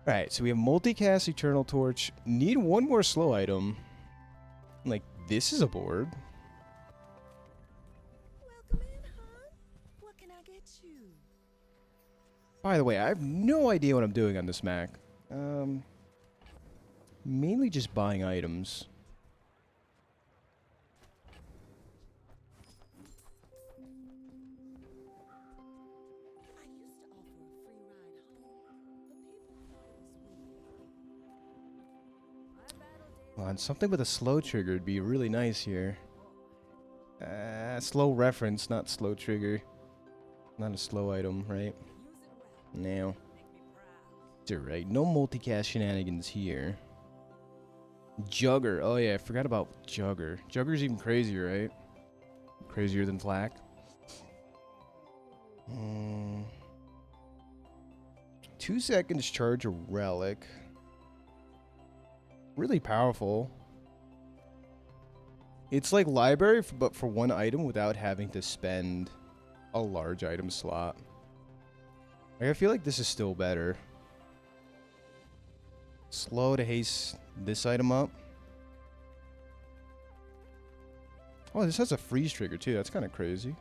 Alright, so we have multicast Eternal Torch. Need one more slow item. Like, this is a board. Welcome in, hon. What can I get you? By the way, I have no idea what I'm doing on this Mac. Mainly just buying items. I used to offer a free ride home, but people thought it was weird. Come on, something with a slow trigger would be really nice here. Slow reference, not slow trigger. Not a slow item, right? No. It's alright. No multicast shenanigans here. Jugger. Oh yeah, I forgot about Jugger. Jugger's even crazier, right? Crazier than Flak. 2 seconds charge a relic. Really powerful. It's like library, but for one item without having to spend a large item slot. Like, I feel like this is still better. Slow to haste this item up. Oh, this has a freeze trigger too. That's kind of crazy.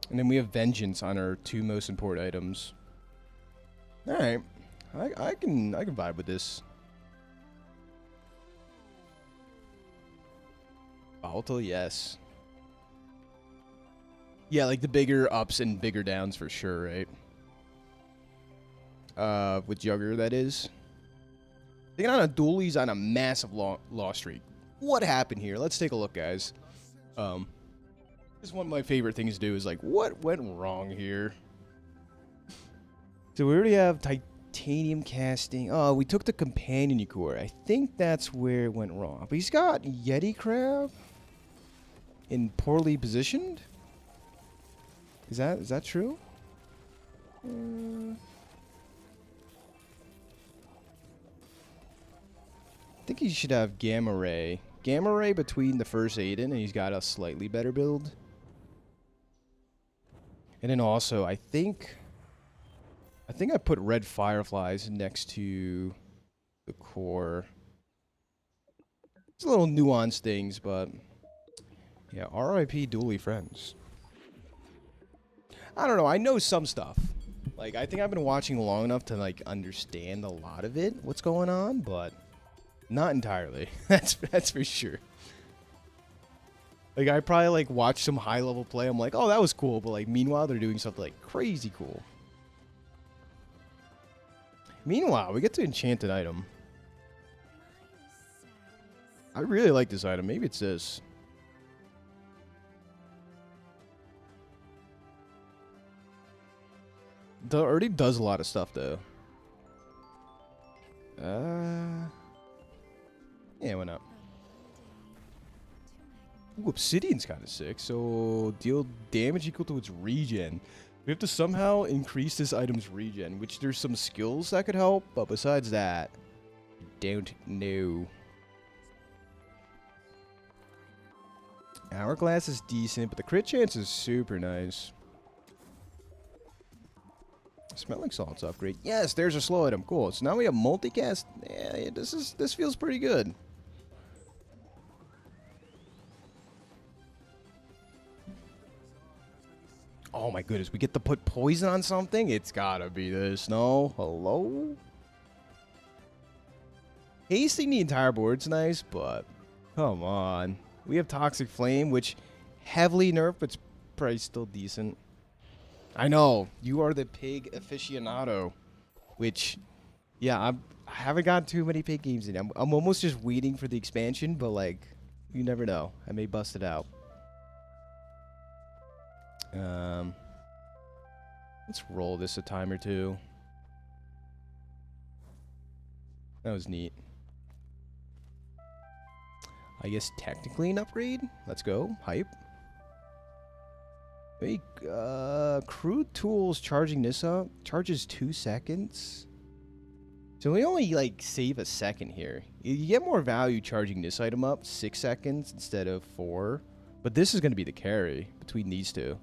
And then we have Vengeance on our 2 most important items. All right, I can vibe with this. Volatile, yes. Yeah, like the bigger ups and bigger downs for sure, right? With Jugger, that is. Taking on a duel, he's on a massive loss streak. What happened here? Let's take a look, guys. This is one of my favorite things to do is like, what went wrong here? So we already have titanium casting. Oh, we took the companion core. I think that's where it went wrong. But he's got Yeti Crab in poorly positioned. Is that true? I think he should have Gamma Ray. Gamma Ray between the first Aiden, and he's got a slightly better build. And then also, I think I put Red Fireflies next to the core. It's a little nuanced things, but yeah, R.I.P. Dually Friends. I don't know, I know some stuff. Like, I think I've been watching long enough to, like, understand a lot of it, what's going on, but not entirely. That's for sure. Like, I probably, like, watch some high-level play, I'm like, oh, that was cool, but, like, meanwhile, they're doing something, like, crazy cool. Meanwhile, we get to enchant an item. I really like this item. Maybe it's this. It already does a lot of stuff, though. Yeah, why not? Ooh, Obsidian's kind of sick. So, deal damage equal to its regen. We have to somehow increase this item's regen, which there's some skills that could help, but besides that, don't know. Hourglass is decent, but the crit chance is super nice. Smelling salt's upgrade. Yes, there's a slow item. Cool. So now we have multicast. Yeah, this feels pretty good. Oh my goodness, we get to put poison on something? It's gotta be this, no? Hello? Hasting the entire board's nice, but come on. We have Toxic Flame, which heavily nerfed, but it's probably still decent. I know, you are the pig aficionado, which, yeah, I haven't got too many pig games in. I'm almost just waiting for the expansion, but, like, you never know. I may bust it out. Let's roll this a time or two. That was neat. I guess technically an upgrade. Let's go. Hype. Wait, crude tools charging this up charges 2 seconds. So we only like save a second here. You get more value charging this item up 6 seconds instead of 4. But this is going to be the carry between these two.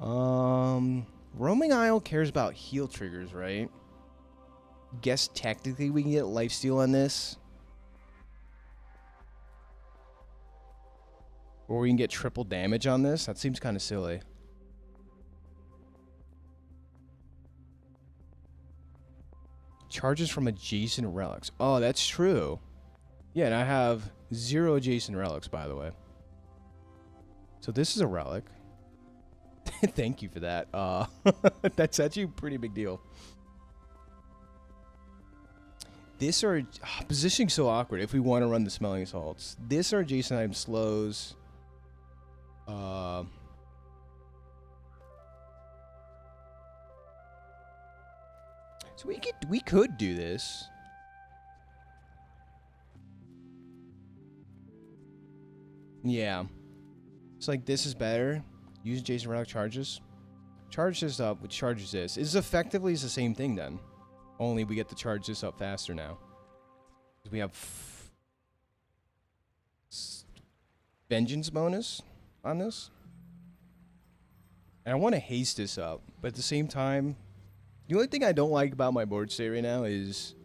Roaming Isle cares about heal triggers, right? Guess technically we can get lifesteal on this. Or we can get triple damage on this. That seems kind of silly. Charges from adjacent relics. Oh, that's true. Yeah, and I have 0 adjacent relics, by the way. So this is a relic. Thank you for that. That's actually a pretty big deal. This or positioning so awkward if we want to run the smelling assaults. This or adjacent item slows. So we could do this. Yeah. It's like this is better. Use adjacent relic charges. Charge this up, which charges this. It's effectively the same thing then. Only we get to charge this up faster now. We have vengeance bonus on this. And I want to haste this up, but at the same time, the only thing I don't like about my board state right now is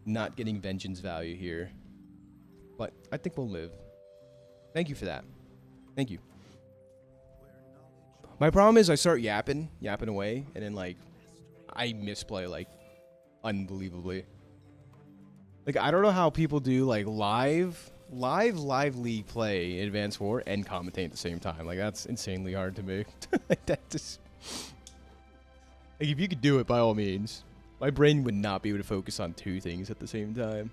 not getting vengeance value here. But I think we'll live. Thank you for that. Thank you. My problem is I start yapping away, and then, like, I misplay, like, unbelievably. Like, I don't know how people do, like, lively play in Advanced War and commentate at the same time. Like, that's insanely hard to me. Like, that just... Like, if you could do it, by all means. My brain would not be able to focus on 2 things at the same time.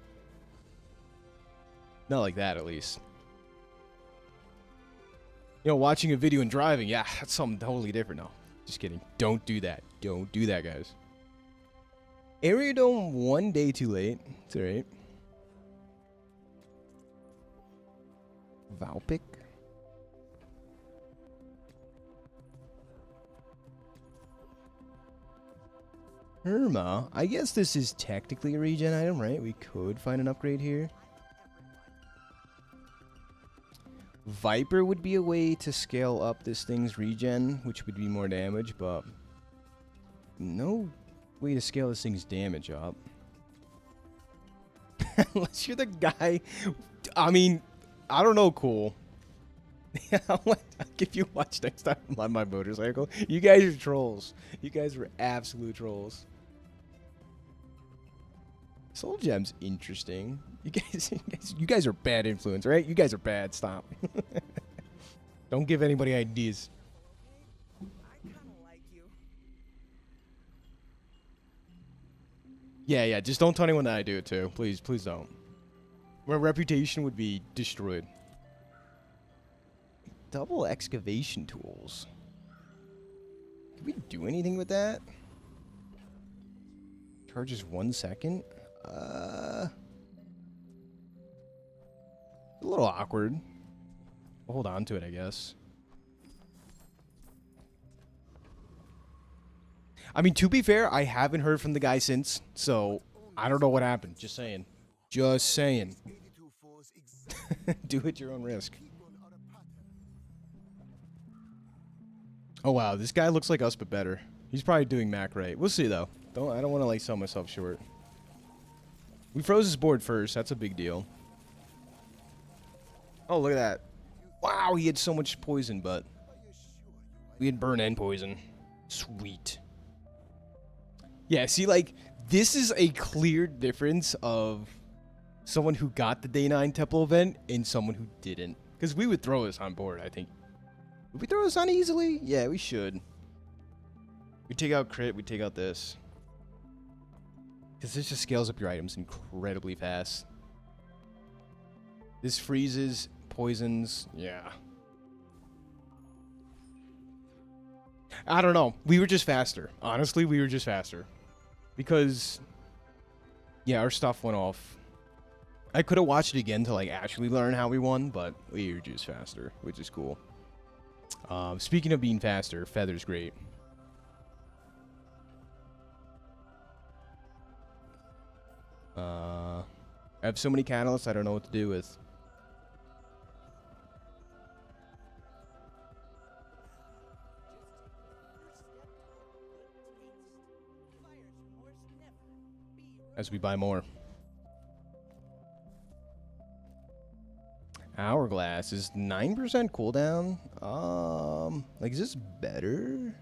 Not like that, at least. You know, watching a video and driving, yeah, that's something totally different. No, just kidding. Don't do that. Don't do that, guys. Area Dome 1 day too late. It's alright. Valpic. Irma. I guess this is technically a regen item, right? We could find an upgrade here. Viper would be a way to scale up this thing's regen, which would be more damage, but no way to scale this thing's damage up. Unless you're the guy. I mean, I don't know, cool. If you watch next time on my motorcycle, you guys are trolls. You guys were absolute trolls. Soul Gem's interesting. You guys are bad influence, right? You guys are bad. Stop. Don't give anybody ideas. I kind of like you. Yeah. Just don't tell anyone that I do it too. Please don't. My reputation would be destroyed. Double excavation tools. Can we do anything with that? Charges 1 second. A little awkward. We'll hold on to it, I guess. I mean, to be fair, I haven't heard from the guy since, so I don't know what happened. Just saying. Just saying. Do it at your own risk. Oh wow, this guy looks like us but better. He's probably doing Mac right. We'll see though. I don't want to like sell myself short. We froze his board first. That's a big deal. Oh, look at that. Wow, he had so much poison, but we had burn and poison. Sweet. Yeah, see, like, this is a clear difference of someone who got the Day 9 Temple event and someone who didn't. Because we would throw this on board, I think. Would we throw this on easily? Yeah, we should. We take out crit, we take out this. Because this just scales up your items incredibly fast. This freezes, poisons, yeah. I don't know. We were just faster. Honestly, we were just faster. Because, yeah, our stuff went off. I could have watched it again to, like, actually learn how we won, but we were just faster, which is cool. Speaking of being faster, Feather's great. I have so many catalysts, I don't know what to do with. As we buy more. Hourglass is 9% cooldown. Like, is this better?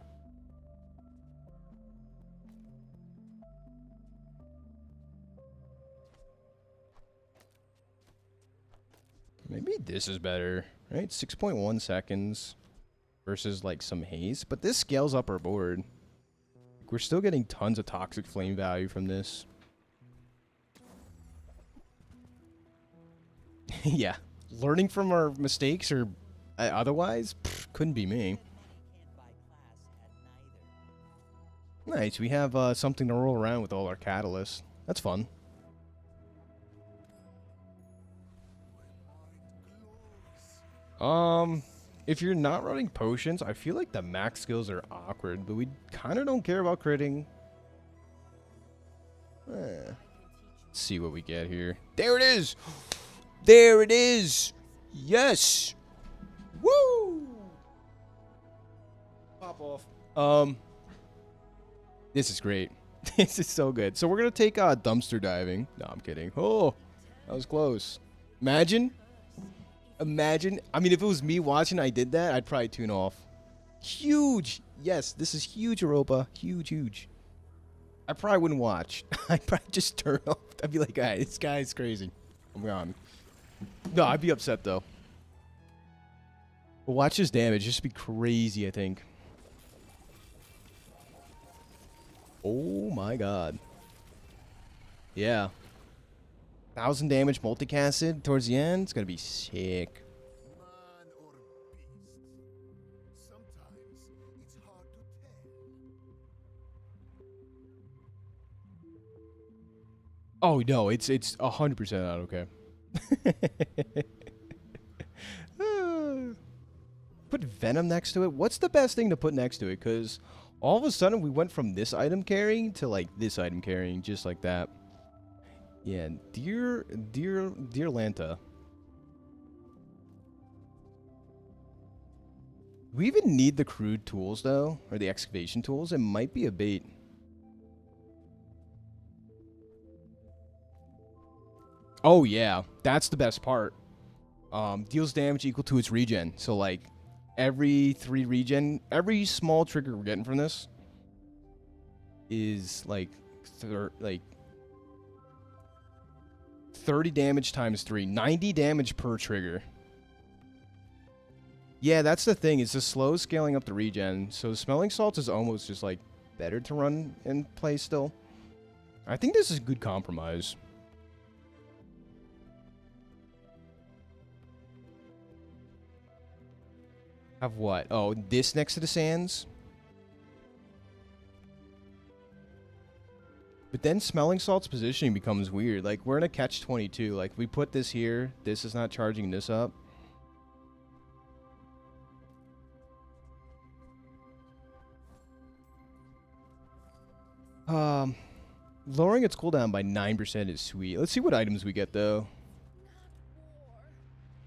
Maybe this is better, right? 6.1 seconds versus like some haste, but this scales up our board. We're still getting tons of toxic flame value from this. Yeah, learning from our mistakes or otherwise, couldn't be me. Nice, we have something to roll around with all our catalysts. That's fun. If you're not running potions, I feel like the max skills are awkward, but we kind of don't care about critting. Let's see what we get here. There it is! There it is! Yes! Woo! Pop off. This is great. This is so good. So we're gonna take dumpster diving. No, I'm kidding. Oh, that was close. Imagine. I mean, if it was me watching, I did that, I'd probably tune off. Huge. Yes, this is huge, Europa. Huge. I probably wouldn't watch. I'd probably just turn off. I'd be like, hey, this guy's crazy. I'm gone. No, I'd be upset, though. But watch this damage. Just be crazy, I think. Oh, my God. Yeah. 1,000 damage multicasted towards the end. It's going to be sick. Man or beast. Sometimes it's hard to tell. Oh, no. It's 100% not okay. Put Venom next to it. What's the best thing to put next to it? Because All of a sudden, we went from this item carrying to, like, this item carrying, just like that. Yeah, dear Lanta. Do we even need the crude tools, though? Or the excavation tools? It might be a bait. Oh, yeah. That's the best part. Deals damage equal to its regen. So, like, every 3 regen, every small trigger we're getting from this is, like 30 damage times 3. 90 damage per trigger. Yeah, that's the thing. It's just slow scaling up the regen. So smelling salts is almost just, like, better to run and play still. I think this is a good compromise. Have what? Oh, this next to the sands? But then smelling salt's positioning becomes weird. Like, we're in a catch-22. Like, we put this here. This is not charging this up. Lowering its cooldown by 9% is sweet. Let's see what items we get, though.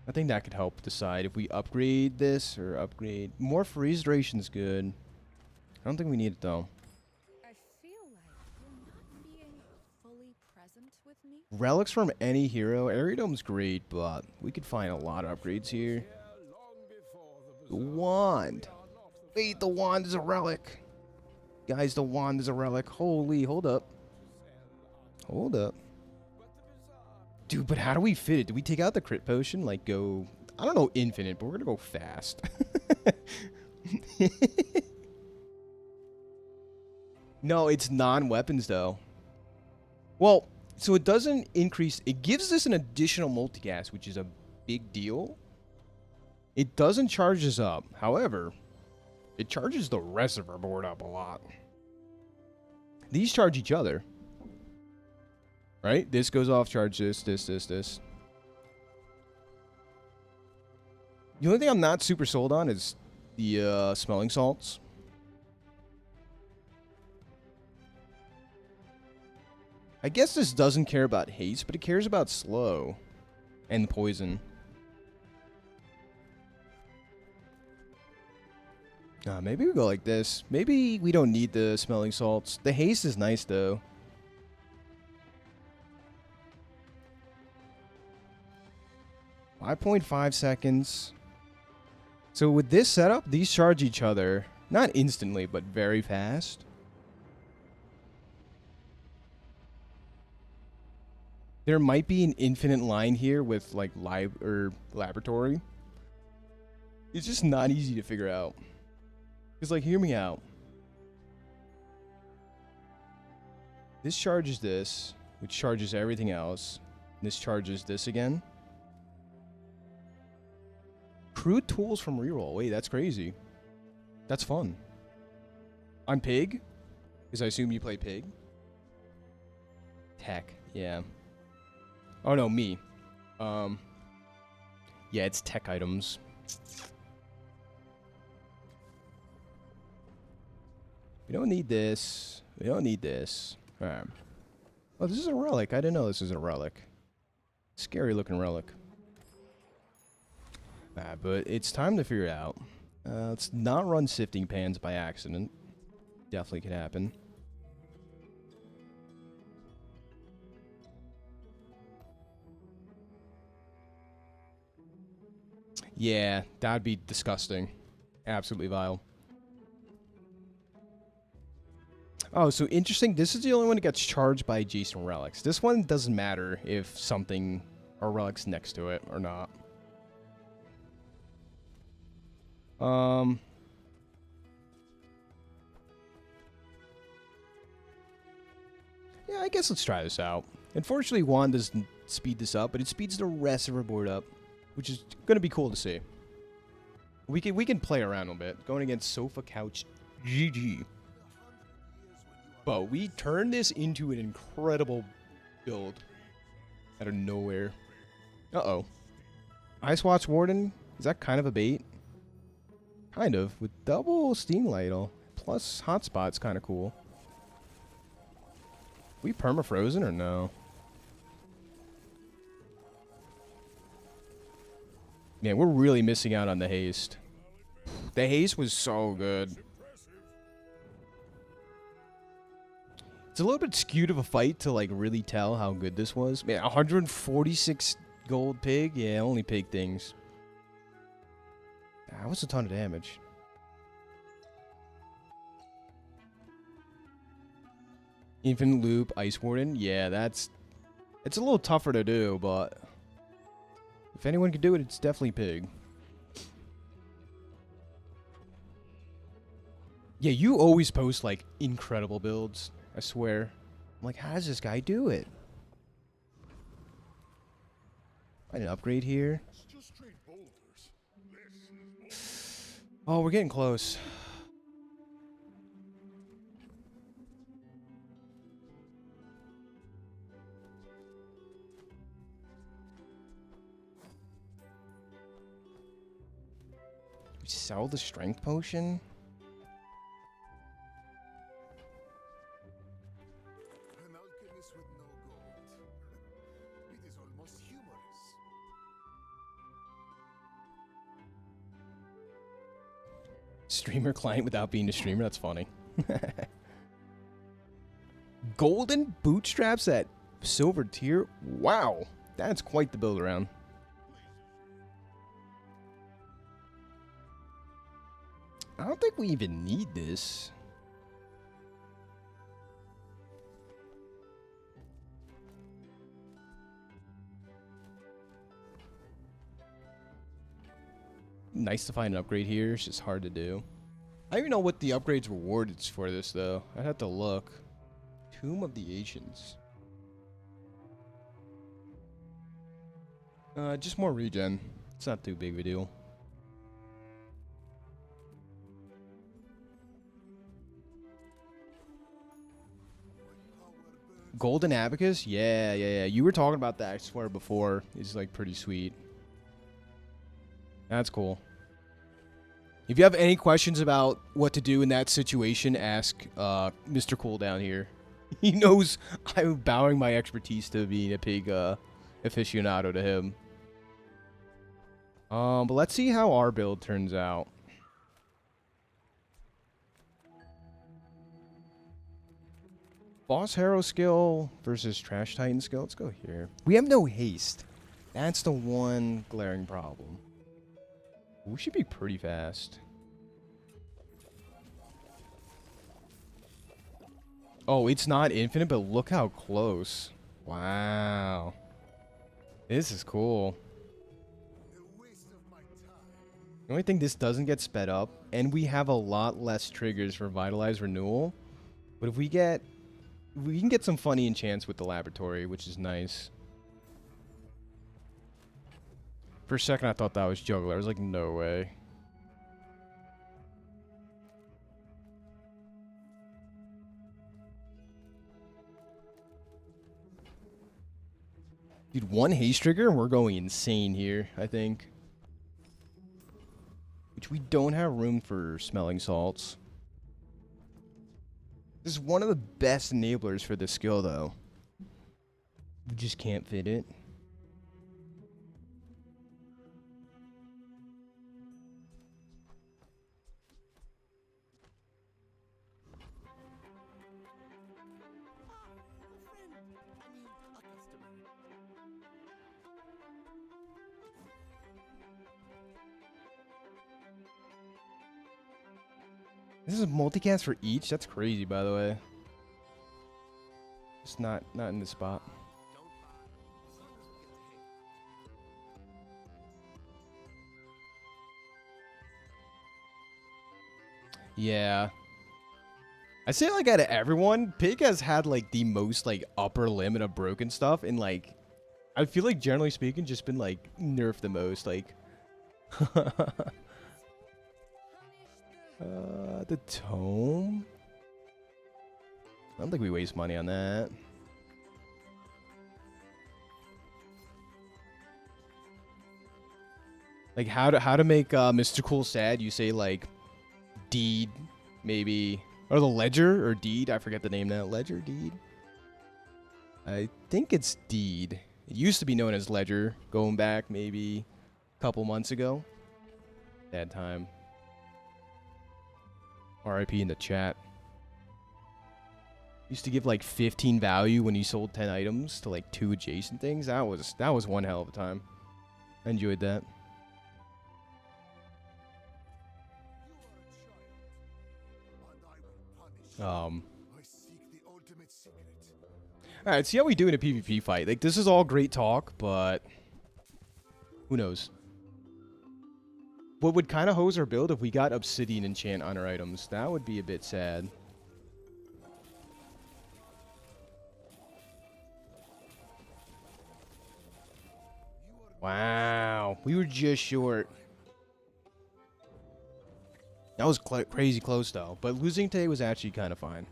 I think that could help decide if we upgrade this or upgrade. More freeze duration's good. I don't think we need it, though. I feel like you're not being fully present with me. Relics from any hero. Aeridome's great, but we could find a lot of upgrades here. The wand. Wait, the wand is a relic. Guys, the wand is a relic. Holy, hold up. Hold up. Dude, but how do we fit it? Do we take out the crit potion? Like, go... I don't know infinite, but we're gonna go fast. No, it's non-weapons, though. Well, so it doesn't increase... It gives us an additional multicast, which is a big deal. It doesn't charge us up. However, it charges the rest of our board up a lot. These charge each other. Right? This goes off, charge this. The only thing I'm not super sold on is the smelling salts. I guess this doesn't care about haste, but it cares about slow and poison. Maybe we go like this. Maybe we don't need the smelling salts. The haste is nice, though. 5.5 seconds. So with this setup, these charge each other. Not instantly, but very fast. There might be an infinite line here with, like, laboratory. It's just not easy to figure out. Because, like, hear me out. This charges this, which charges everything else. This charges this again. Crude tools from reroll. Wait, that's crazy. That's fun. I'm Pig? Because I assume you play Pig? Tech, yeah. Oh no, me. Yeah, it's tech items. We don't need this. We don't need this. Alright. Oh, this is a relic. I didn't know this was a relic. Scary looking relic. But it's time to figure it out. Let's not run sifting pans by accident. Definitely could happen. Yeah, that'd be disgusting. Absolutely vile. Oh, so interesting. This is the only one that gets charged by adjacent relics. This one doesn't matter if something or relics next to it or not. Yeah, I guess let's try this out. Unfortunately, Wand doesn't speed this up, but it speeds the rest of our board up, which is going to be cool to see. We can play around a bit. Going against Sofa Couch GG. But we turned this into an incredible build out of nowhere. Uh-oh. Ice Watch Warden? Is that kind of a bait? Kind of. With double Steam Ladle. plus hotspot's kind of cool. We perma-frozen or no? Man, we're really missing out on the haste. The haste was so good. It's a little bit skewed of a fight to like really tell how good this was. Man, 146 gold pig? Yeah, only pig things. That was a ton of damage. Infinite loop, Ice Warden. Yeah, it's a little tougher to do, but if anyone could do it, it's definitely pig. Yeah, you always post like incredible builds. I swear. I'm like, how does this guy do it? I need an upgrade here. It's just straight boulders. Oh, we're getting close. We sell the strength potion? An alchemist with no gold. It is almost humorous. Streamer client without being a streamer? That's funny. Golden bootstraps at silver tier? Wow. That's quite the build around. I don't think we even need this. Nice to find an upgrade here. It's just hard to do. I don't even know what the upgrades rewarded for this, though. I'd have to look. Tomb of the Ancients. Just more regen. It's not too big of a deal. Golden Abacus? Yeah. You were talking about that, I swear, before. It's, like, pretty sweet. That's cool. If you have any questions about what to do in that situation, ask Mr. Cool down here. He knows I'm bowing my expertise to being a pig aficionado to him. But let's see how our build turns out. Boss Hero skill versus Trash Titan skill. Let's go here. We have no haste. That's the one glaring problem. We should be pretty fast. Oh, it's not infinite, but look how close. Wow. This is cool. The only thing this doesn't get sped up, and we have a lot less triggers for Vitalize Renewal. But if we can get some funny enchants with the laboratory, which is nice. For a second, I thought that was Juggler. I was like, no way. Dude, one haste trigger and we're going insane here, I think. Which we don't have room for smelling salts. This is one of the best enablers for this skill, though. We just can't fit it. This is a multicast for each? That's crazy, by the way. It's not in the spot. Yeah. I say, like, out of everyone, Pig has had, like, the most, like, upper limit of broken stuff. And, like, I feel like, generally speaking, just been, like, nerfed the most. Like, the tome? I don't think we waste money on that. Like, how to make Mr. Cool sad, you say, like, deed maybe. Or the Ledger or Deed. I forget the name now. Ledger, Deed? I think it's Deed. It used to be known as Ledger, going back maybe a couple months ago. Bad time. RIP in the chat. Used to give like 15 value when you sold 10 items to like 2 adjacent things. That was one hell of a time. I enjoyed that. I seek the ultimate secret. Alright, see how we do in a PvP fight. Like, this is all great talk, but who knows? What would kind of hose our build if we got Obsidian enchant on our items? That would be a bit sad. Wow, we were just short. That was crazy close, though. But losing today was actually kind of fine.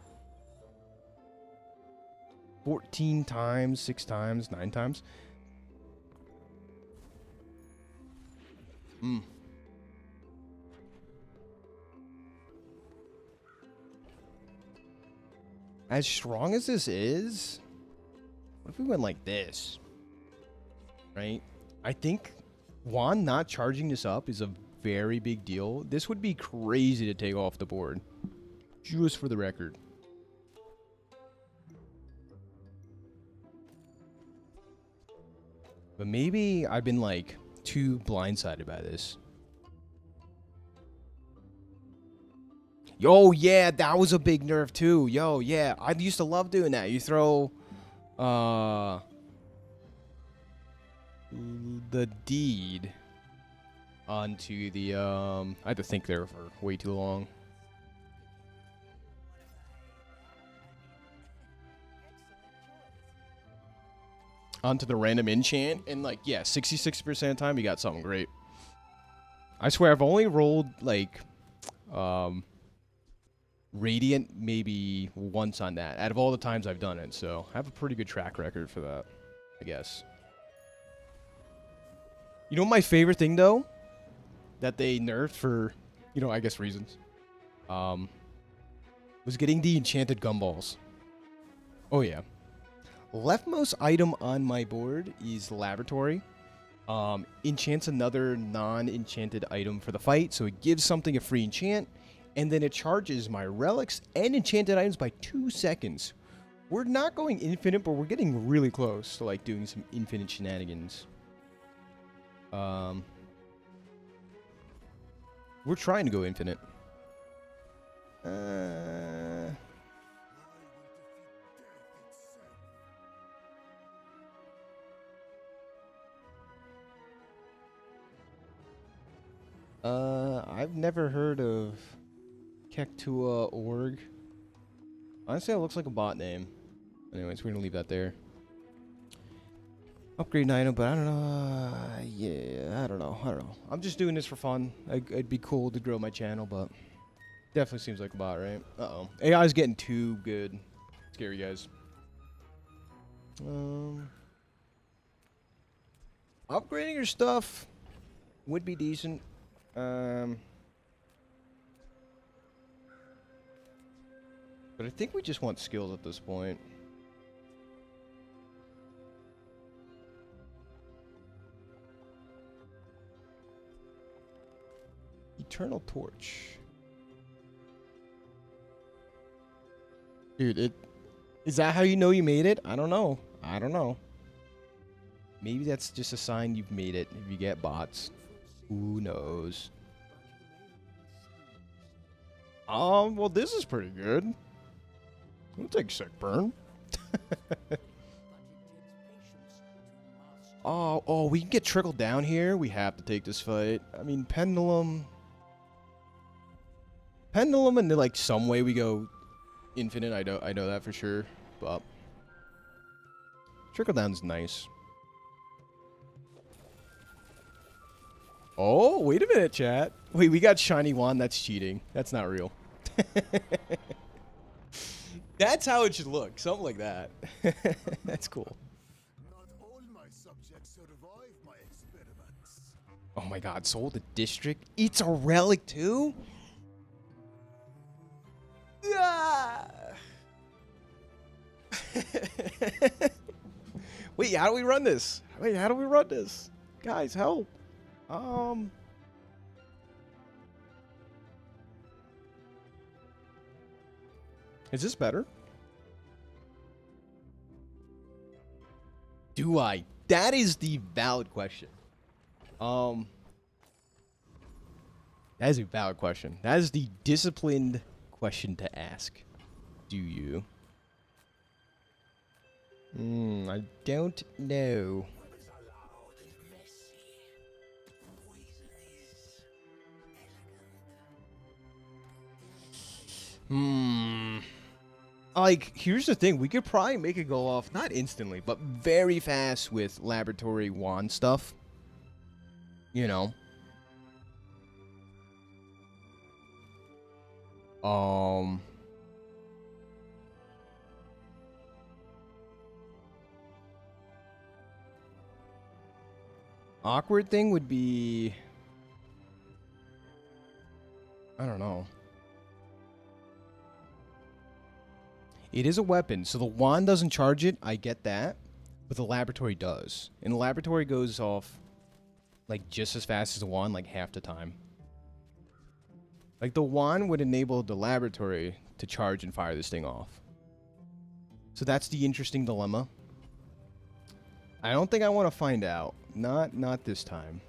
14 times, 6 times, 9 times. As strong as this is, what if we went like this? Right? I think Juan not charging this up is a very big deal. This would be crazy to take off the board. Just for the record. But maybe I've been like too blindsided by this. Yo, yeah, that was a big nerf too. Yo, yeah, I used to love doing that. You throw the Deed onto the I had to think there for way too long. Onto the random enchant, and like, yeah, 66% of the time you got something great. I swear I've only rolled like Radiant maybe once on that out of all the times I've done it, so I have a pretty good track record for that, I guess. You know my favorite thing though that they nerfed for, you know, I guess reasons, was getting the enchanted gumballs. Oh yeah. Leftmost item on my board is Laboratory. Enchants another non-enchanted item for the fight, so it gives something a free enchant, and then it charges my relics and enchanted items by 2 seconds. We're not going infinite, but we're getting really close to like doing some infinite shenanigans. We're trying to go infinite. I've never heard of Kektua org. Honestly, it looks like a bot name. Anyways, we're gonna leave that there. Upgrade an item, but I don't know. Yeah, I don't know. I'm just doing this for fun. It'd be cool to grow my channel, but definitely seems like a bot, right? Uh-oh. AI's getting too good. Scary guys. Upgrading your stuff would be decent. But I think we just want skills at this point. Eternal Torch. Dude, is that how you know you made it? I don't know. Maybe that's just a sign you've made it if you get bots. Who knows? Well, this is pretty good. We'll take sick burn. Oh, we can get trickled down here. We have to take this fight. I mean, Pendulum, and then like some way we go infinite. I know that for sure. But trickle down's nice. Oh, wait a minute, chat. Wait, we got shiny wand. That's cheating. That's not real. That's how it should look. Something like that. That's cool. Not all my subjects survive my experiments. Oh my god, Soul the District? It's a relic too? Ah! Wait, how do we run this? Wait, how do we run this? Guys, help. Is this better? Do I? That is the valid question. That is a valid question. That is the disciplined question to ask. Do you? I don't know. Like, here's the thing. We could probably make it go off, not instantly, but very fast with laboratory wand stuff. You know. Awkward thing would be... I don't know. It is a weapon, so the wand doesn't charge it. I get that. But the laboratory does. And the laboratory goes off, like, just as fast as the wand, like, half the time. Like, the wand would enable the laboratory to charge and fire this thing off. So that's the interesting dilemma. I don't think I want to find out. Not this time.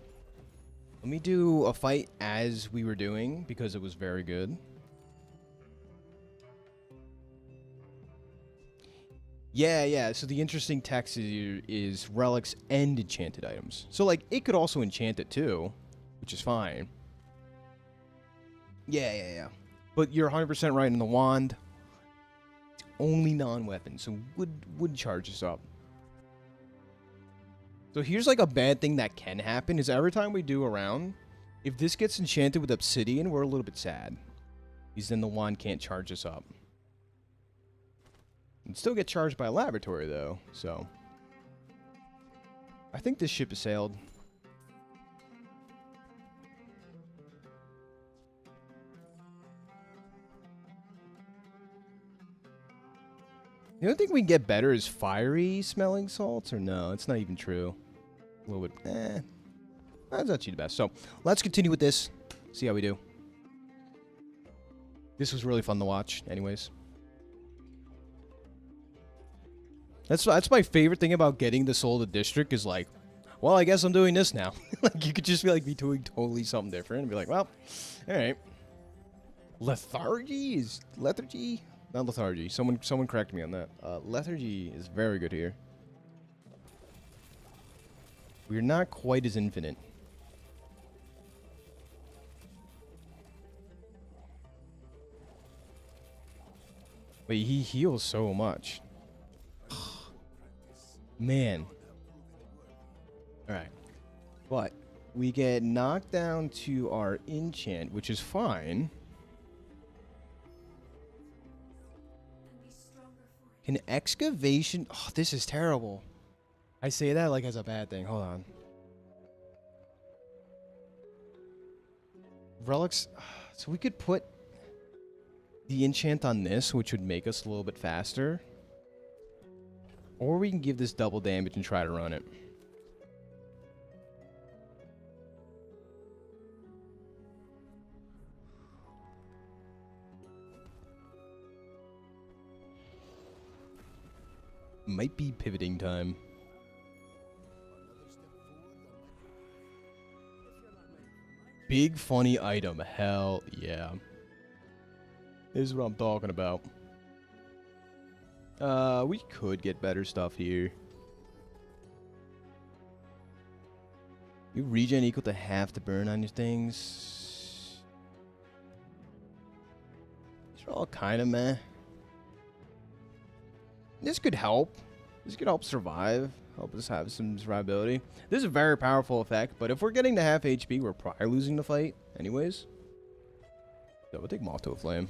Let me do a fight as we were doing, because it was very good. Yeah, so the interesting text is relics and enchanted items. So, like, it could also enchant it too, which is fine. Yeah. But you're 100% right in the wand. It's only non-weapon, so would charge us up. So here's, like, a bad thing that can happen is every time we do a round, if this gets enchanted with obsidian, we're a little bit sad. Because then the wand can't charge us up. And still get charged by a laboratory, though, so. I think this ship has sailed. The only thing we can get better is fiery smelling salts, or no? It's not even true. A little bit, that's not too bad. So, let's continue with this. See how we do. This was really fun to watch, anyways. That's my favorite thing about getting the Soul of the District is like, well, I guess I'm doing this now. Like, you could just be doing totally something different and be like, well, all right. Lethargy? Not lethargy. Someone correct me on that. Lethargy is very good here. We're not quite as infinite. Wait, he heals so much. Man. Alright. But we get knocked down to our enchant, which is fine. Can excavation... Oh, this is terrible. I say that like as a bad thing. Hold on. Relics... So we could put the enchant on this, which would make us a little bit faster. Or we can give this double damage and try to run it. Might be pivoting time. Big funny item. Hell yeah. This is what I'm talking about. We could get better stuff here. You regen equal to half the burn on your things. These are all kind of meh. This could help. This could help survive. Help us have some survivability. This is a very powerful effect, but if we're getting to half HP, we're probably losing the fight anyways. So we'll take Moth to a Flame.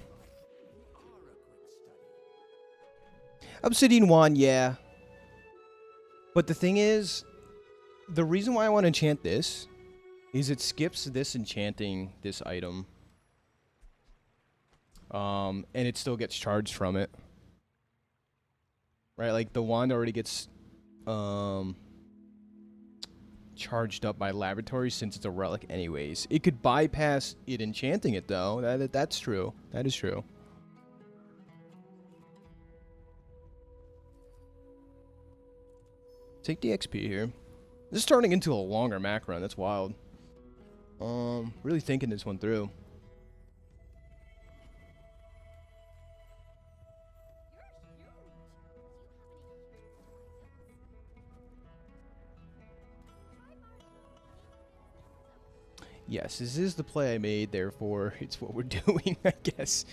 Obsidian Wand, yeah. But the thing is, the reason why I want to enchant this is it skips this enchanting this item. And it still gets charged from it. Right, like the wand already gets charged up by laboratory since it's a relic anyways. It could bypass it enchanting it though. That's true. That is true. Take the XP here. This is turning into a longer Mac run. That's wild. Really thinking this one through. Yes, this is the play I made, therefore it's what we're doing, I guess.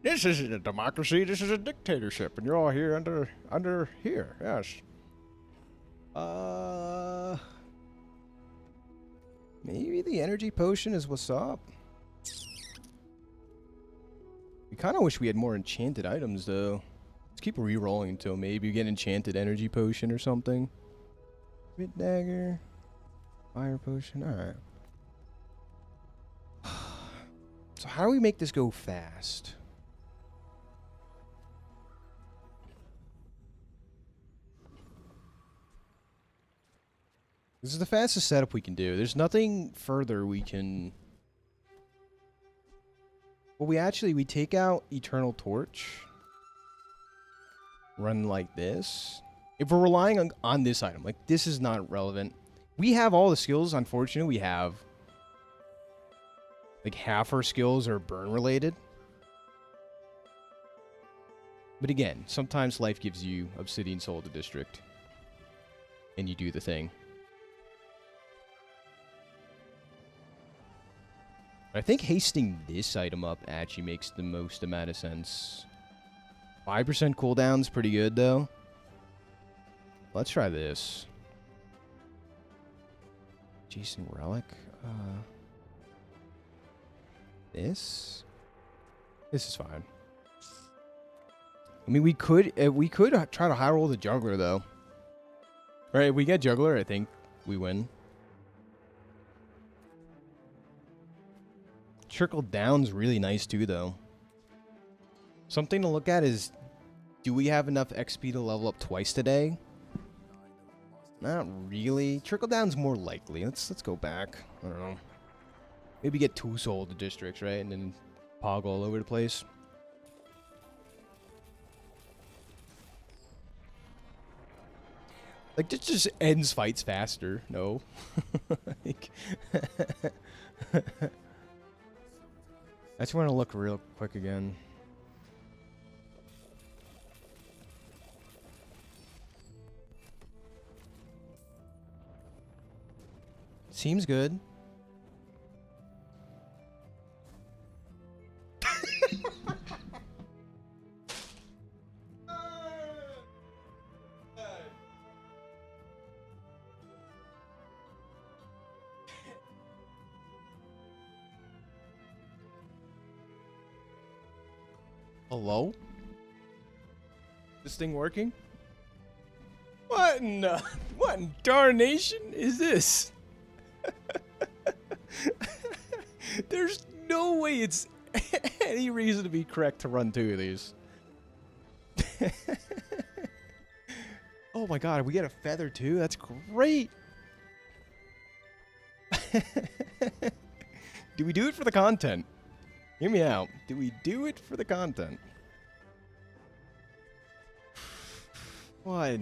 This isn't a democracy, this is a dictatorship, and you're all here under here, yes. Maybe the energy potion is what's up. We kind of wish we had more enchanted items, though. Let's keep re-rolling until maybe we get an enchanted energy potion or something. Bit dagger. Fire potion, alright. So how do we make this go fast? This is the fastest setup we can do. There's nothing further we can... Well, we take out Eternal Torch. Run like this. If we're relying on this item, like, this is not relevant. We have all the skills, unfortunately. We have... Like, half our skills are burn-related. But again, sometimes life gives you Obsidian Soul to District. And you do the thing. I think hasting this item up actually makes the most amount of sense. 5% cooldown's pretty good, though. Let's try this. Jason Relic. This is fine. I mean, we could try to high roll the Juggler, though. All right, if we get Juggler, I think we win. Trickle down's really nice too, though. Something to look at is, do we have enough XP to level up twice today? Not really. Trickle down's more likely. Let's go back. I don't know. Maybe get 2 soul to districts, right? And then pog all over the place. Like, this just ends fights faster. No. Like, I just want to look real quick again. Seems good. Hello? This thing working? What in darnation is this? There's no way it's any reason to be correct to run 2 of these. Oh my god, we get a feather too? That's great! Do we do it for the content? Hear me out. Do we do it for the content? What?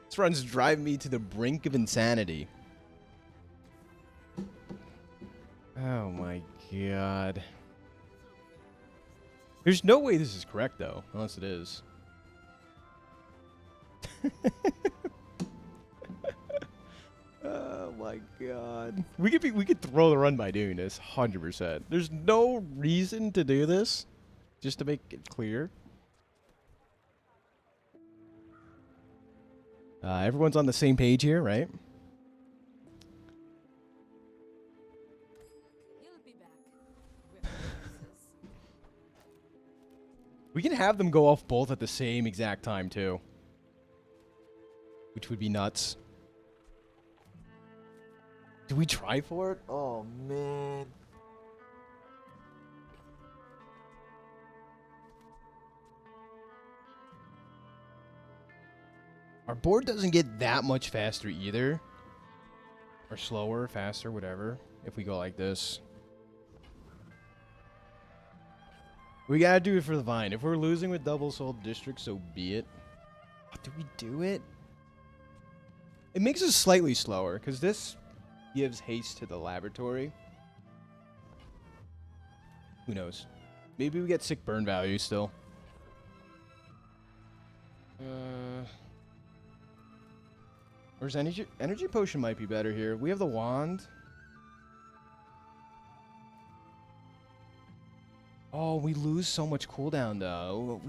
This run's driving me to the brink of insanity. Oh my god. There's no way this is correct though, unless it is. Oh my god. We could throw the run by doing this 100%. There's no reason to do this, just to make it clear. Everyone's on the same page here, right? You'll be back. We can have them go off both at the same exact time too, which would be nuts. Do we try for it? Oh, man. Our board doesn't get that much faster either. Or slower, faster, whatever. If we go like this. We gotta do it for the vine. If we're losing with double sold district, so be it. Do we do it? It makes us slightly slower, because this gives haste to the laboratory. Who knows? Maybe we get sick burn value still. Where's energy? Energy potion might be better here. We have the wand. Oh, we lose so much cooldown though.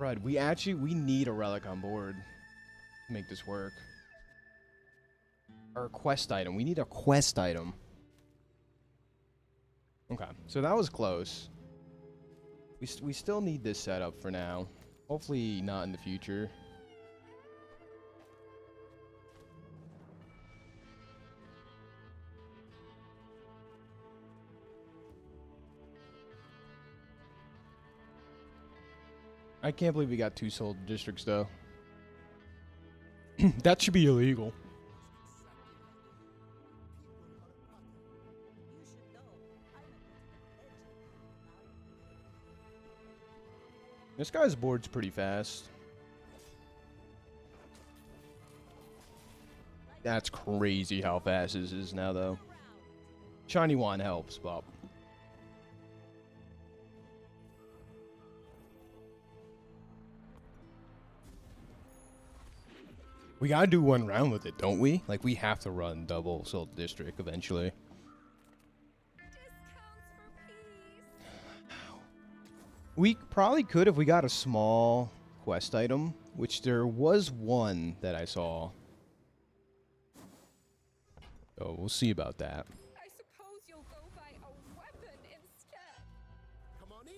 We need a relic on board to make this work. Or a quest item. We need a quest item. Okay, so that was close. We still need this setup for now. Hopefully not in the future. I can't believe we got 2 sold districts though. That should be illegal. You should know I'm a legend. This guy's board's pretty fast. That's crazy how fast this is now though. Shiny wand helps, Bob. We gotta do 1 round with it, don't we? Like, we have to run double sold district eventually. We probably could if we got a small quest item, which there was one that I saw. So we'll see about that. I suppose you'll go buy a weapon instead. Come on in.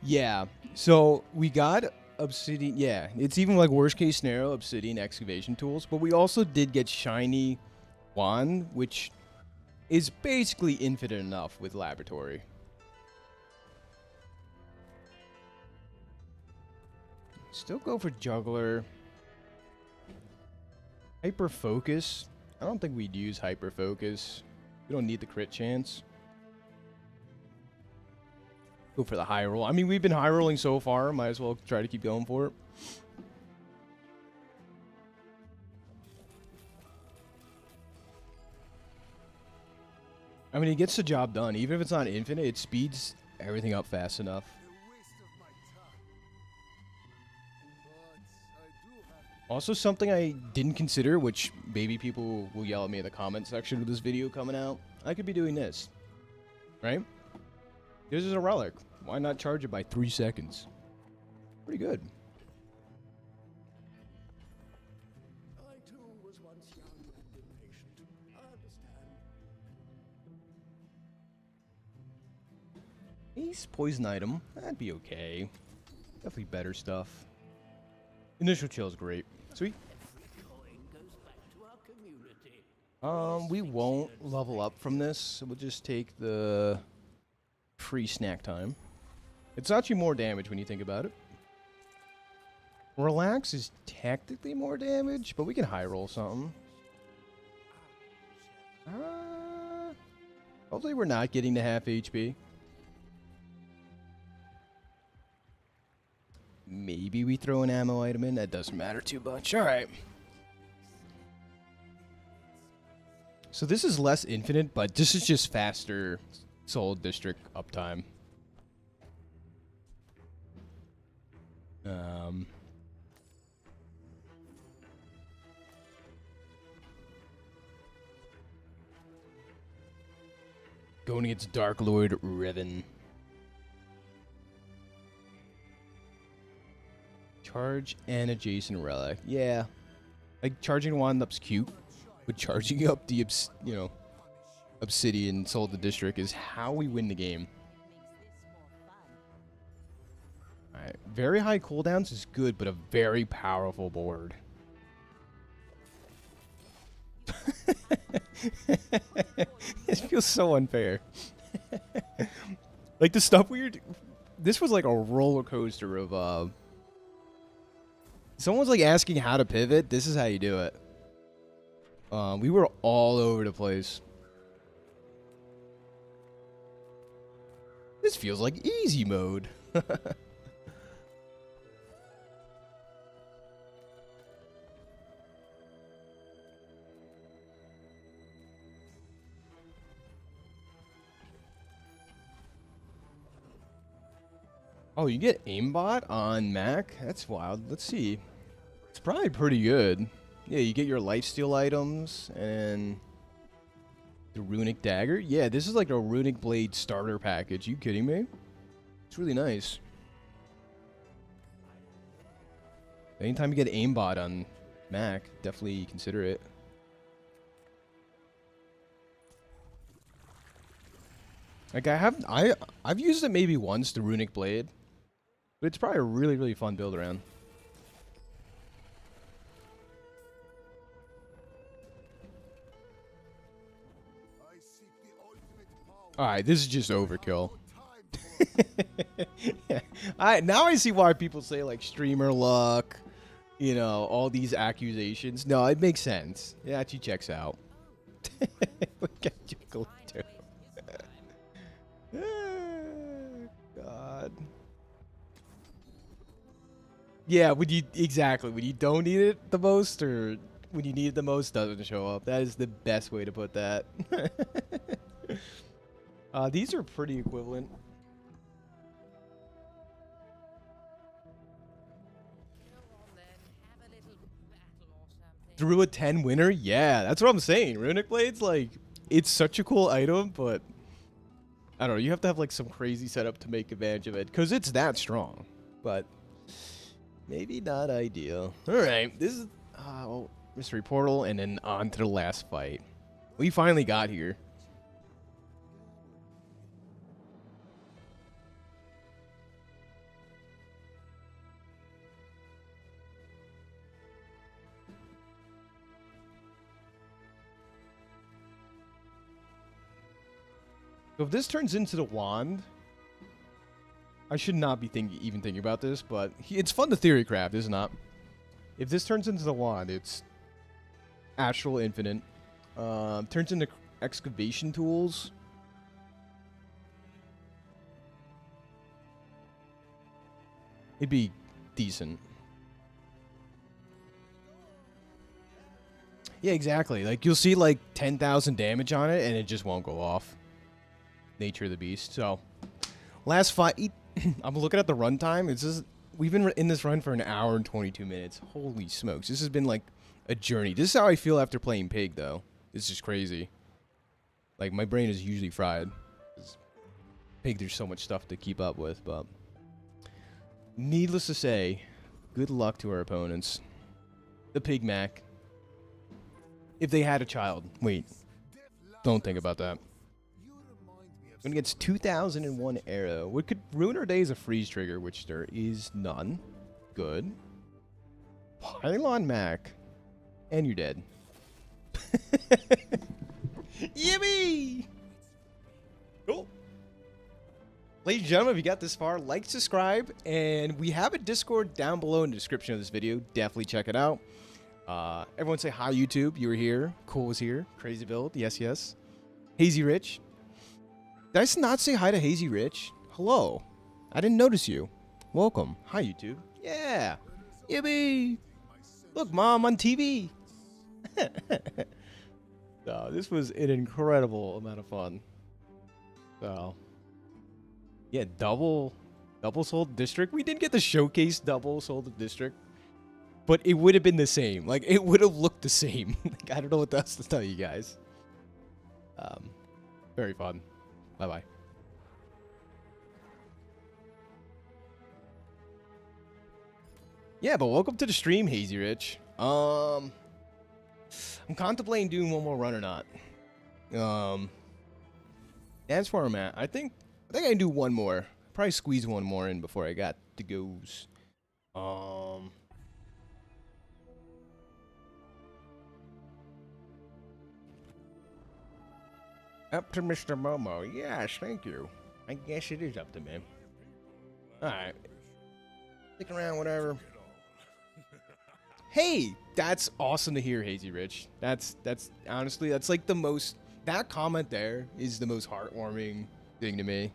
Yeah, so we got obsidian. Yeah, it's even like worst case scenario obsidian excavation tools, but we also did get shiny wand, which is basically infinite enough with laboratory. Still go for juggler. Hyper focus. I don't think we'd use hyper focus. We don't need the crit chance. Go for the high roll. I mean, we've been high rolling so far. Might as well try to keep going for it. I mean, it gets the job done. Even if it's not infinite, it speeds everything up fast enough. A waste of my time. But I do have Also, something I didn't consider, which maybe people will yell at me in the comment section of this video coming out. I could be doing this. Right? This is a relic. Why not charge it by 3 seconds? Pretty good. I too was once young and impatient. I understand. Ace poison item. That'd be okay. Definitely better stuff. Initial chill is great. Sweet. We won't level up from this, so we'll just take the free snack time. It's actually more damage when you think about it. Relax is technically more damage, but we can high roll something. Hopefully we're not getting to half HP. Maybe we throw an ammo item in. That doesn't matter too much. Alright. So this is less infinite, but this is just faster sold district uptime. Going against Dark Lord Revan. Charge and adjacent relic. Yeah. Like, charging wand up's cute, but charging up the, Obsidian sold the district is how we win the game. Alright, very high cooldowns is good, but a very powerful board. It feels so unfair. Like the stuff this was like a roller coaster of someone's like asking how to pivot. This is how you do it. We were all over the place. This feels like easy mode. Oh, you get aimbot on Mac? That's wild. Let's see. It's probably pretty good. Yeah, you get your lifesteal items and the runic dagger. Yeah, this is like a runic blade starter package. You kidding me? It's really nice. Anytime you get aimbot on Mac, definitely consider it. Like I've used it maybe once, the runic blade. But it's probably a really, really fun build around. Alright, this is just overkill. Yeah. Now I see why people say like streamer luck, you know, all these accusations. No, it makes sense. It actually checks out. God. Yeah, when you don't need it the most, or when you need it the most, doesn't show up. That is the best way to put that. These are pretty equivalent. Through a 10 winner? Yeah, that's what I'm saying. Runic Blade's like, it's such a cool item, but I don't know, you have to have like some crazy setup to make advantage of it, because it's that strong. But maybe not ideal. Alright, this is Mystery Portal, and then on to the last fight. We finally got here. So if this turns into the wand, I should not be even thinking about this, but it's fun to theory craft, is it not? If this turns into the wand, it's Astral Infinite. Turns into excavation tools. It'd be decent. Yeah, exactly. Like, you'll see like 10,000 damage on it, and it just won't go off. Nature of the beast. So, last fight. I'm looking at the runtime. It's just, we've been in this run for an hour and 22 minutes. Holy smokes. This has been like a journey. This is how I feel after playing Pig, though. It's just crazy. Like, my brain is usually fried. Pig, there's so much stuff to keep up with, but needless to say, good luck to our opponents. The Pig Mac. If they had a child. Wait. Don't think about that. When it gets 2001 arrow, what could ruin our day is a freeze trigger, which there is none. Good. Pylon Mac. And you're dead. Yippee! Cool. Ladies and gentlemen, if you got this far, like, subscribe, and we have a Discord down below in the description of this video. Definitely check it out. Everyone say hi, YouTube. You were here. Cool was here. Crazy build. Yes, yes. Hazy Rich. Did I not say hi to Hazy Rich? Hello. I didn't notice you. Welcome. Hi, YouTube. Yeah. Yippee. Look, Mom, on TV. No, this was an incredible amount of fun. So, yeah, double sold district. We didn't get the showcase double sold district, but it would have been the same. Like, it would have looked the same. Like, I don't know what else to tell you guys. Very fun. Bye-bye. Yeah, but welcome to the stream, Hazy Rich. I'm contemplating doing one more run or not. That's where I'm at. I think I can do one more. Probably squeeze one more in before I got to goes. Up to Mr. Momo. Yes, thank you. I guess it is up to me. Alright. Stick around, whatever. Hey! That's awesome to hear, Hazy Rich. That's honestly, that's like the most, that comment there is the most heartwarming thing to me.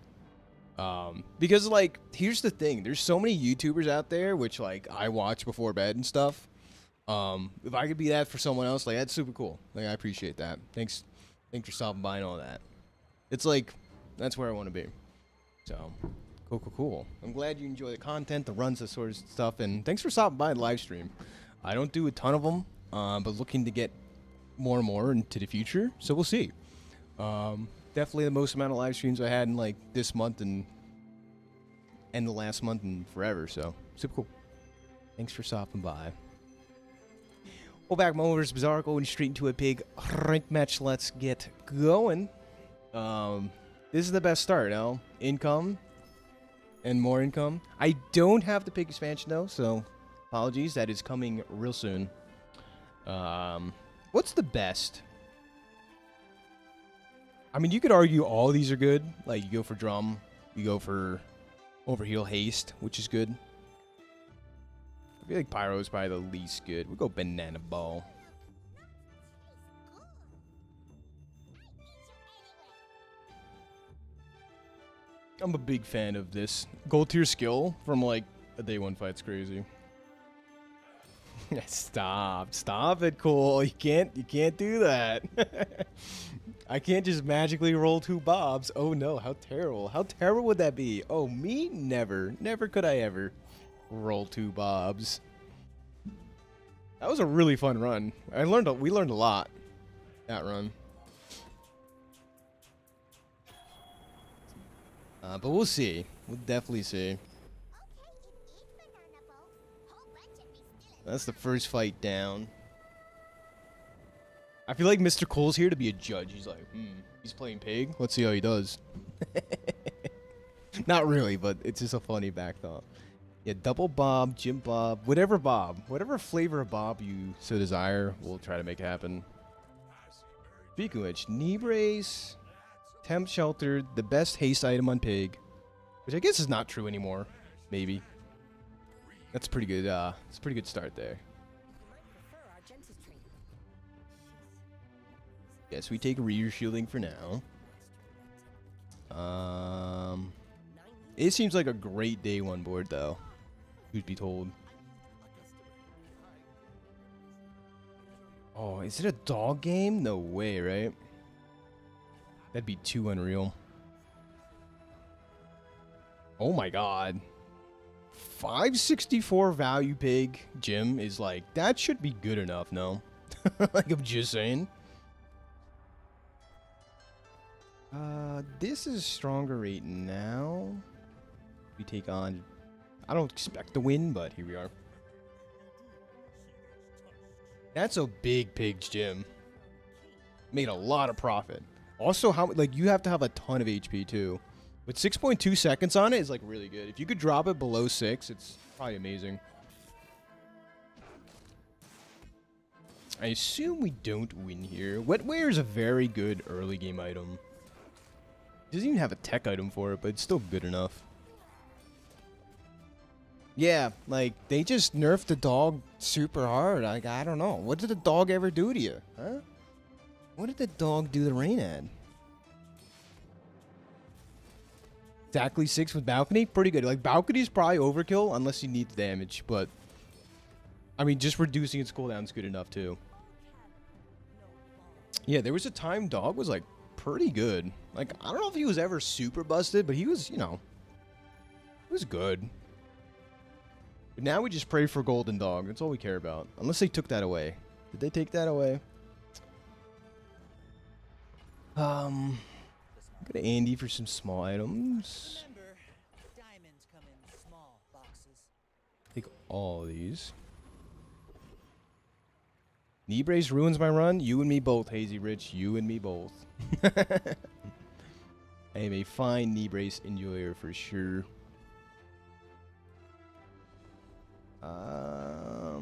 Because like, here's the thing. There's so many YouTubers out there, which like, I watch before bed and stuff. If I could be that for someone else, like, that's super cool. Like, I appreciate that. Thanks for stopping by and all that. It's like, that's where I want to be. So, cool. I'm glad you enjoy the content, the runs, that sort of stuff, and thanks for stopping by the live stream. I don't do a ton of them, but looking to get more and more into the future, so we'll see. Definitely the most amount of live streams I had in like this month and the last month and forever, so super cool. Thanks for stopping by. Well, back MoMoVsTheBazaar, going straight into a big rank match. Let's get going. This is the best start, now. Income and more income. I don't have the pig expansion though, so apologies. That is coming real soon. What's the best? I mean, you could argue all these are good. Like, you go for drum, you go for overheal haste, which is good. I feel like Pyro is probably the least good. We'll go Banana Ball. I'm a big fan of this. Gold tier skill from like a day one fight's crazy. Stop it, Cole. You can't do that. I can't just magically roll 2 bobs. Oh no, how terrible. How terrible would that be? Oh, me? Never. Never could I ever roll 2 bobs. That was a really fun run. We learned a lot that run. But we'll see. We'll definitely see. That's the first fight down. I feel like Mr. Cole's here to be a judge. He's like, he's playing pig. Let's see how he does. Not really, but it's just a funny back thought. Yeah, double bob, Jim bob, whatever flavor of bob you so desire, we'll try to make it happen. Speaking of which, knee brace, temp shelter, the best haste item on pig, which I guess is not true anymore. Maybe. That's pretty good. It's a pretty good start there. Guess we take rear shielding for now. It seems like a great day one board though. Who'd be told? Oh, is it a dog game? No way, right? That'd be too unreal. Oh my god. 564 value pig Jim is like, that should be good enough, no? Like, I'm just saying. This is stronger right now. We take on, I don't expect to win, but here we are. That's a big pig's Jim. Made a lot of profit. Also, how like you have to have a ton of HP too. With 6.2 seconds on it is like really good. If you could drop it below 6, it's probably amazing. I assume we don't win here. Wetware is a very good early game item. Doesn't even have a tech item for it, but it's still good enough. Yeah, like, they just nerfed the dog super hard. Like, I don't know. What did the dog ever do to you? Huh? What did the dog do to Raynad? Exactly 6 with balcony? Pretty good. Like, balcony's probably overkill unless you need the damage, but I mean, just reducing its cooldown is good enough, too. Yeah, there was a time dog was, like, pretty good. Like, I don't know if he was ever super busted, but he was, you know, he was good. But now we just pray for golden dog. That's all we care about. Unless they took that away. Did they take that away? Go to Andy for some small items. Remember, diamonds come in small boxes. Take all of these. Knee brace ruins my run. You and me both, Hazy Rich. You and me both. I am a fine knee brace enjoyer for sure. I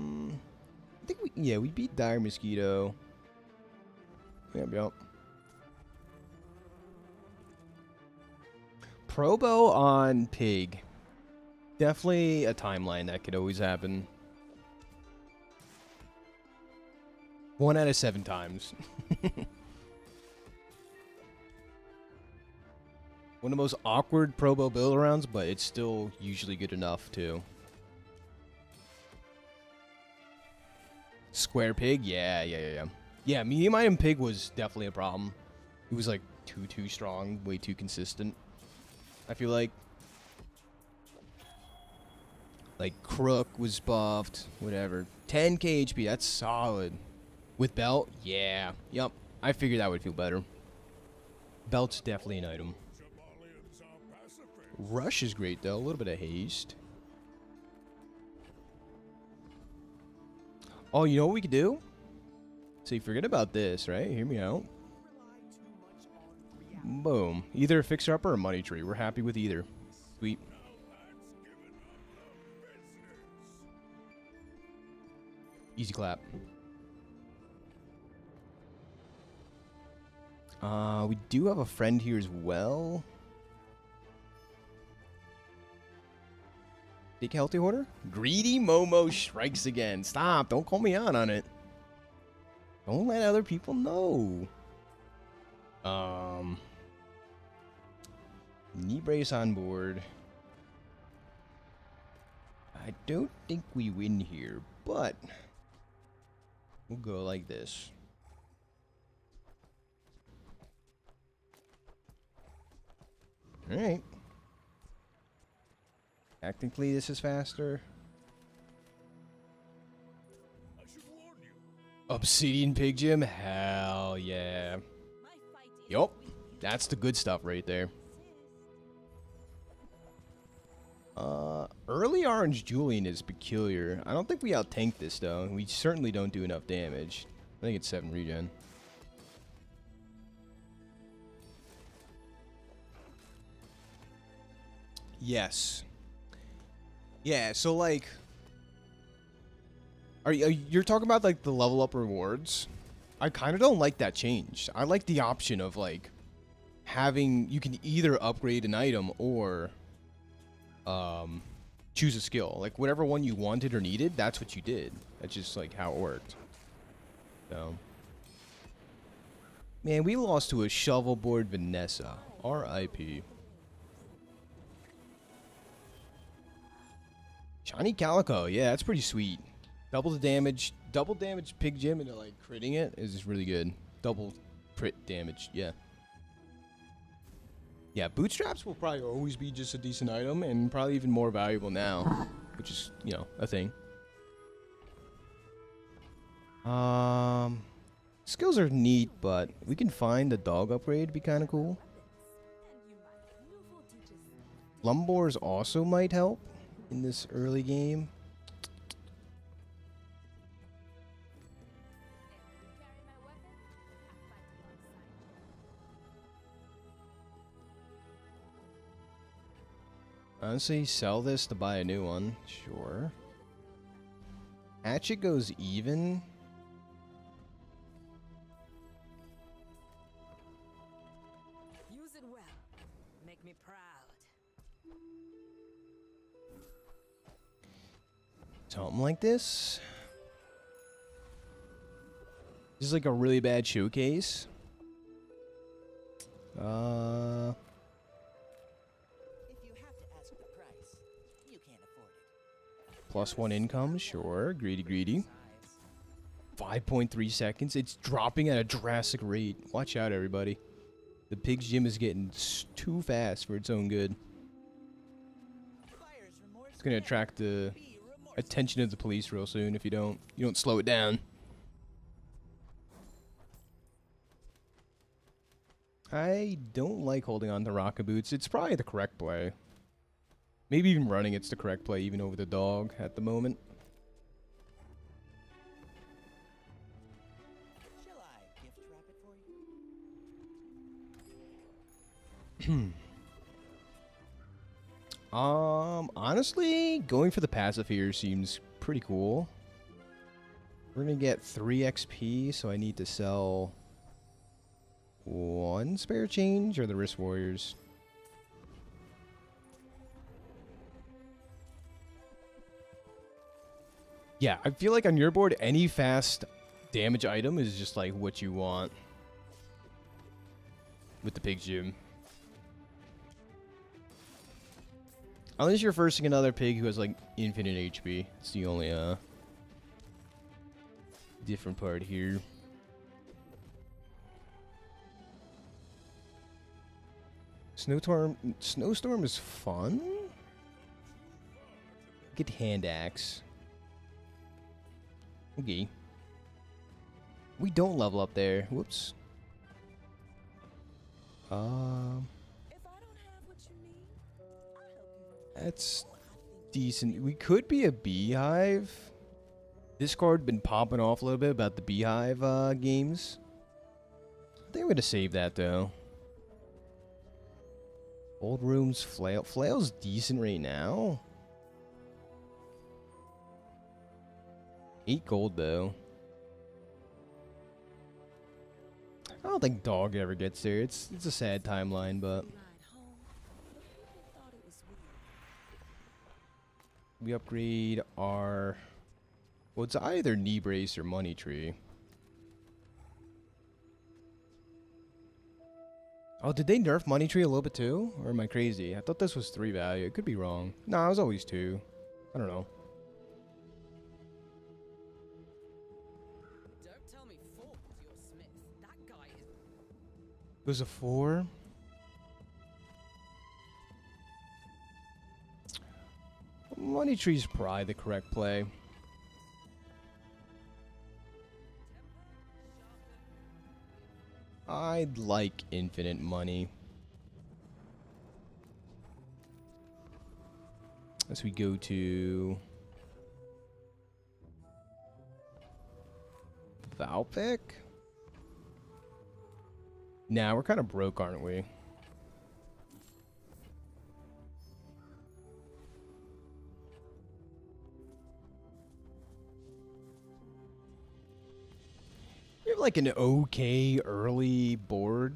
think we beat Dire Mosquito. Yep. Probo on Pig. Definitely a timeline that could always happen. 1 out of 7 times. One of the most awkward Probo build arounds, but it's still usually good enough too. Square Pig? Yeah. Yeah, medium item Pig was definitely a problem. It was like too strong, way too consistent. I feel like Crook was buffed, whatever. 10k HP, that's solid. With belt? Yeah. Yup. I figured that would feel better. Belt's definitely an item. Rush is great though, a little bit of haste. Oh, you know what we could do? So you forget about this, right? Hear me out. Boom. Either a fixer-upper or a money tree. We're happy with either. Sweet. Easy clap. We do have a friend here as well. Big healthy order? Greedy Momo strikes again. Stop. Don't call me out on it. Don't let other people know. Knee brace on board. I don't think we win here, but we'll go like this. Alright. Technically, this is faster. Obsidian Pig Gym? Hell yeah. Yup. That's the good stuff right there. Early Orange Julian is peculiar. I don't think we out-tank this, though. We certainly don't do enough damage. I think it's 7 regen. Yes. Yeah, so, like... You're talking about, like, the level up rewards? I kind of don't like that change. I like the option of, like, having... You can either upgrade an item or... choose a skill. Like, whatever one you wanted or needed, that's what you did. That's just, like, how it worked. So... Man, we lost to a shovelboard Vanessa. R.I.P. Shiny Calico. Yeah, that's pretty sweet. Double damage Pig Gym into, like, critting it is just really good. Double crit damage. Yeah. Yeah, bootstraps will probably always be just a decent item and probably even more valuable now, which is, you know, a thing. Skills are neat, but we can find the dog upgrade to be kind of cool. Lumbors also might help in this early game. Honestly, sell this to buy a new one. Sure. Hatchet goes even. Use it well. Make me proud. Something like this. This is like a really bad showcase. If you have to ask the price, you can't afford it. +1 income, sure. Greedy. 5.3 seconds. It's dropping at a drastic rate. Watch out, everybody. The Pig's Gym is getting too fast for its own good. Buyer's remorse It's gonna attract the attention of the police real soon if you don't slow it down. I don't like holding on to rocket boots. It's probably the correct play. Maybe even running it's the correct play, even over the dog at the moment. Shall I gift wrap it for Honestly, going for the passive here seems pretty cool. We're gonna get 3 XP, so I need to sell 1 spare change or the Wrist Warriors. Yeah, I feel like on your board, any fast damage item is just like what you want with the Pig's Gym. Unless you're firsting another pig who has like infinite HP. It's the only different part here. Snowstorm is fun. Get hand axe. Okay. We don't level up there. Whoops. If I don't have what you need, I'll help you. That's decent. We could be a beehive. Discord been popping off a little bit about the beehive games. I think I'm gonna save that though. Old rooms, flail. Flail's decent right now. 8 gold though. I don't think dog ever gets there. It's a sad timeline, but Ride home, but people thought it was weird. we upgrade our. Well, it's either knee brace or money tree. Oh, did they nerf money tree a little bit too? Or am I crazy? I thought this was 3 value. It could be wrong. No, it was always 2. I don't know. Don't tell me Fork was your smith. That guy is. It was a 4. Money tree's probably the correct play. I'd like infinite money. As we go to Valpic. Nah, we're kind of broke, aren't we? We have like an okay early board.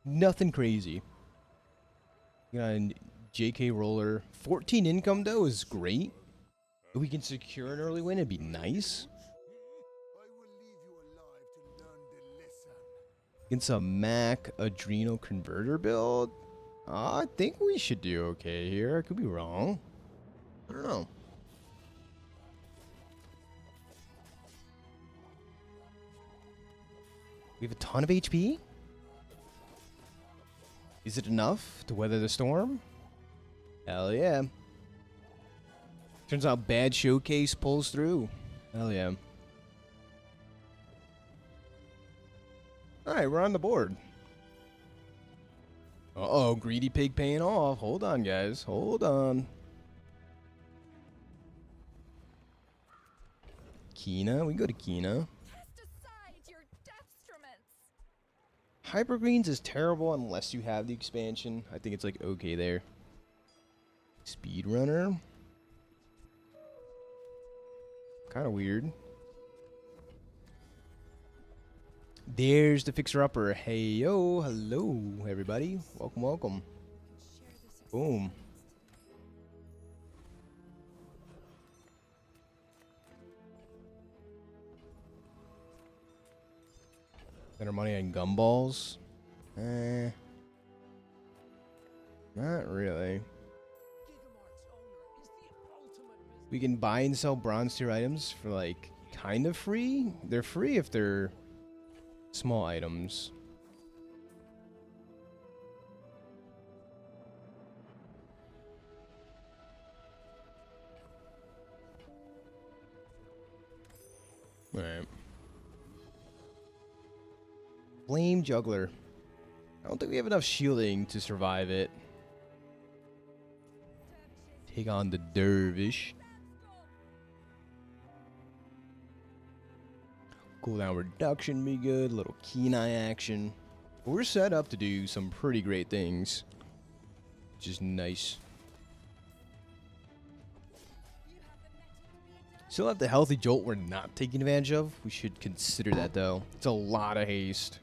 Nothing crazy. You got a JK roller. 14 income though is great. If we can secure an early win, it'd be nice. I will leave you alive to learn the lesson. Against a Mac Adrenal Converter build, I think we should do okay here. I could be wrong. I don't know. We have a ton of HP. Is it enough to weather the storm? Hell yeah. Turns out bad showcase pulls through. Hell yeah. Alright, we're on the board. Uh-oh, greedy pig paying off. Hold on, guys. Hold on. Kina. We go to Kina. Cast aside your destruments. Hyper Greens is terrible unless you have the expansion. I think it's like okay there. Speedrunner. Kind of weird. There's the fixer-upper. Hey, yo. Hello, everybody. Welcome, welcome. Share this Boom. Spend our money on gumballs? Not really. We can buy and sell bronze tier items for like kind of free. They're free if they're small items. Alright. Flame Juggler. I don't think we have enough shielding to survive it. Take on the Dervish. Cooldown reduction be good. Little Kenai action. We're set up to do some pretty great things, which is nice. Still have the healthy jolt we're not taking advantage of. We should consider that, though. It's a lot of haste.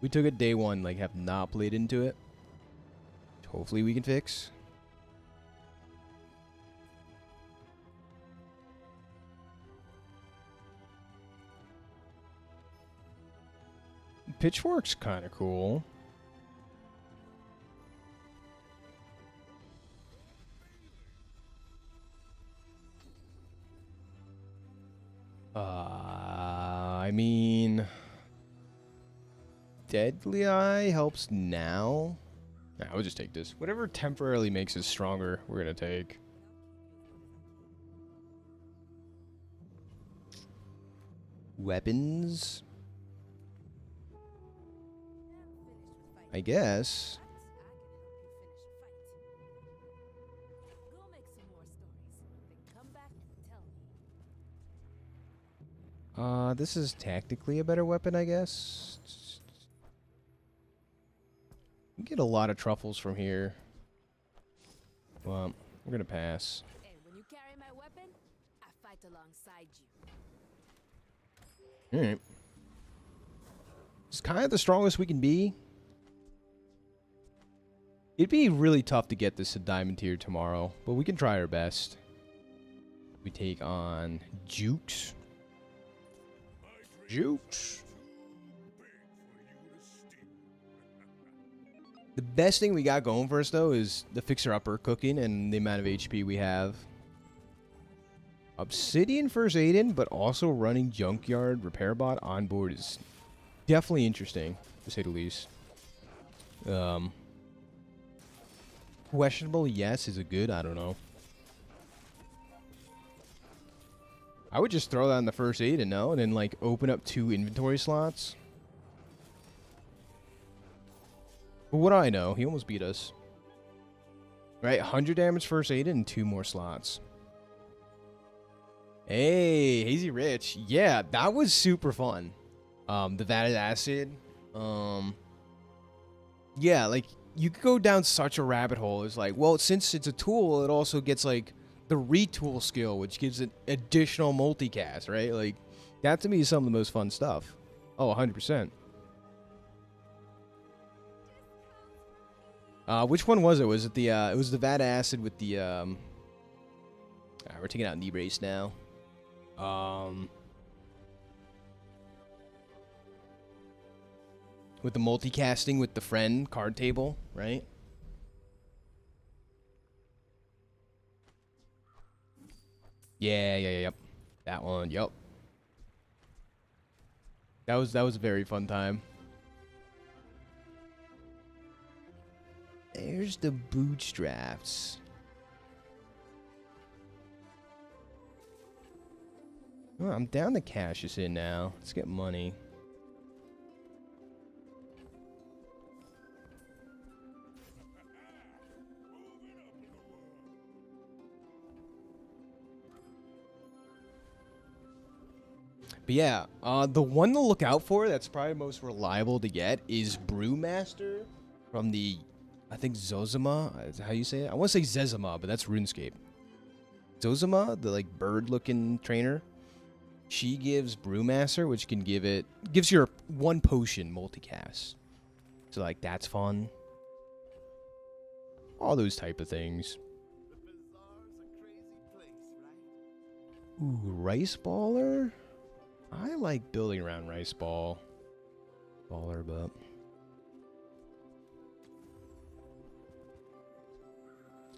We took it day one, like, have not played into it. Hopefully we can fix. Pitchfork's kind of cool. I mean, Deadly Eye helps now. Nah, we'll just take this. Whatever temporarily makes us stronger, we're gonna take. Weapons, I guess. This is technically a better weapon, I guess. We get a lot of truffles from here. Well, we're gonna pass. And when you carry my weapon, I fight alongside you. Alright. It's kind of the strongest we can be. It'd be really tough to get this to Diamond Tier tomorrow, but we can try our best. We take on Jukes. Jukes. The best thing we got going for us, though, is the fixer-upper cooking and the amount of HP we have. Obsidian first aid in, but also running Junkyard Repair Bot on board is definitely interesting, to say the least. Questionable, yes. Is it good? I don't know. I would just throw that in the first aid and no, and then like open up 2 inventory slots. But what do I know? He almost beat us. Right, 100 damage first aid and 2 more slots. Hey, Hazy Rich. Yeah, that was super fun. The Vatted Acid. Yeah, like you could go down such a rabbit hole. It's like, well, since it's a tool, it also gets like the retool skill, which gives it additional multicast, right? Like, that to me is some of the most fun stuff. Oh, 100%. Which one was it? Was it the, it was the Vat Acid with the, alright, we're taking out knee brace now. With the multicasting with the friend card table, right? Yep. That one, yep. That was a very fun time. There's the bootstraps. Oh, I'm down to cash this in now. Let's get money. But yeah, the one to look out for that's probably most reliable to get is Brewmaster from the, I think, Zozima. Is that how you say it? I want to say Zezima, but that's RuneScape. Zozima, the like bird-looking trainer, she gives Brewmaster, which can gives your 1 potion multicast. So like that's fun. All those type of things. The bazaar's a crazy place, right? Ooh, Rice Baller? I like building around Rice Baller, but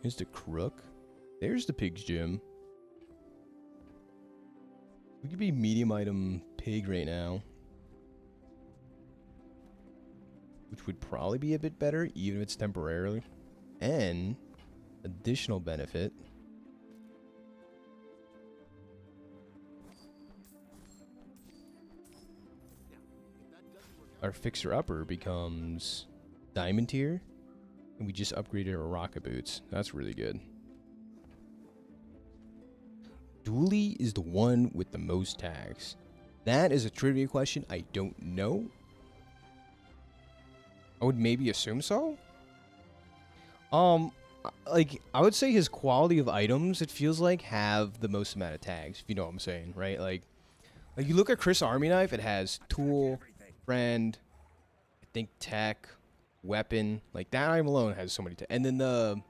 here's the Crook. There's the Pig's Gym. We could be medium item pig right now, which would probably be a bit better, even if it's temporarily. And additional benefit. Our fixer-upper becomes Diamond Tier, and we just upgraded our rocket boots. That's really good. Dooley is the one with the most tags. That is a trivia question I don't know. I would maybe assume so. Like, I would say his quality of items, it feels like, have the most amount of tags, if you know what I'm saying, right? Like you look at Chris Army Knife, it has tool, friend, I think tech, weapon. Like, that item alone has so many tags. And then the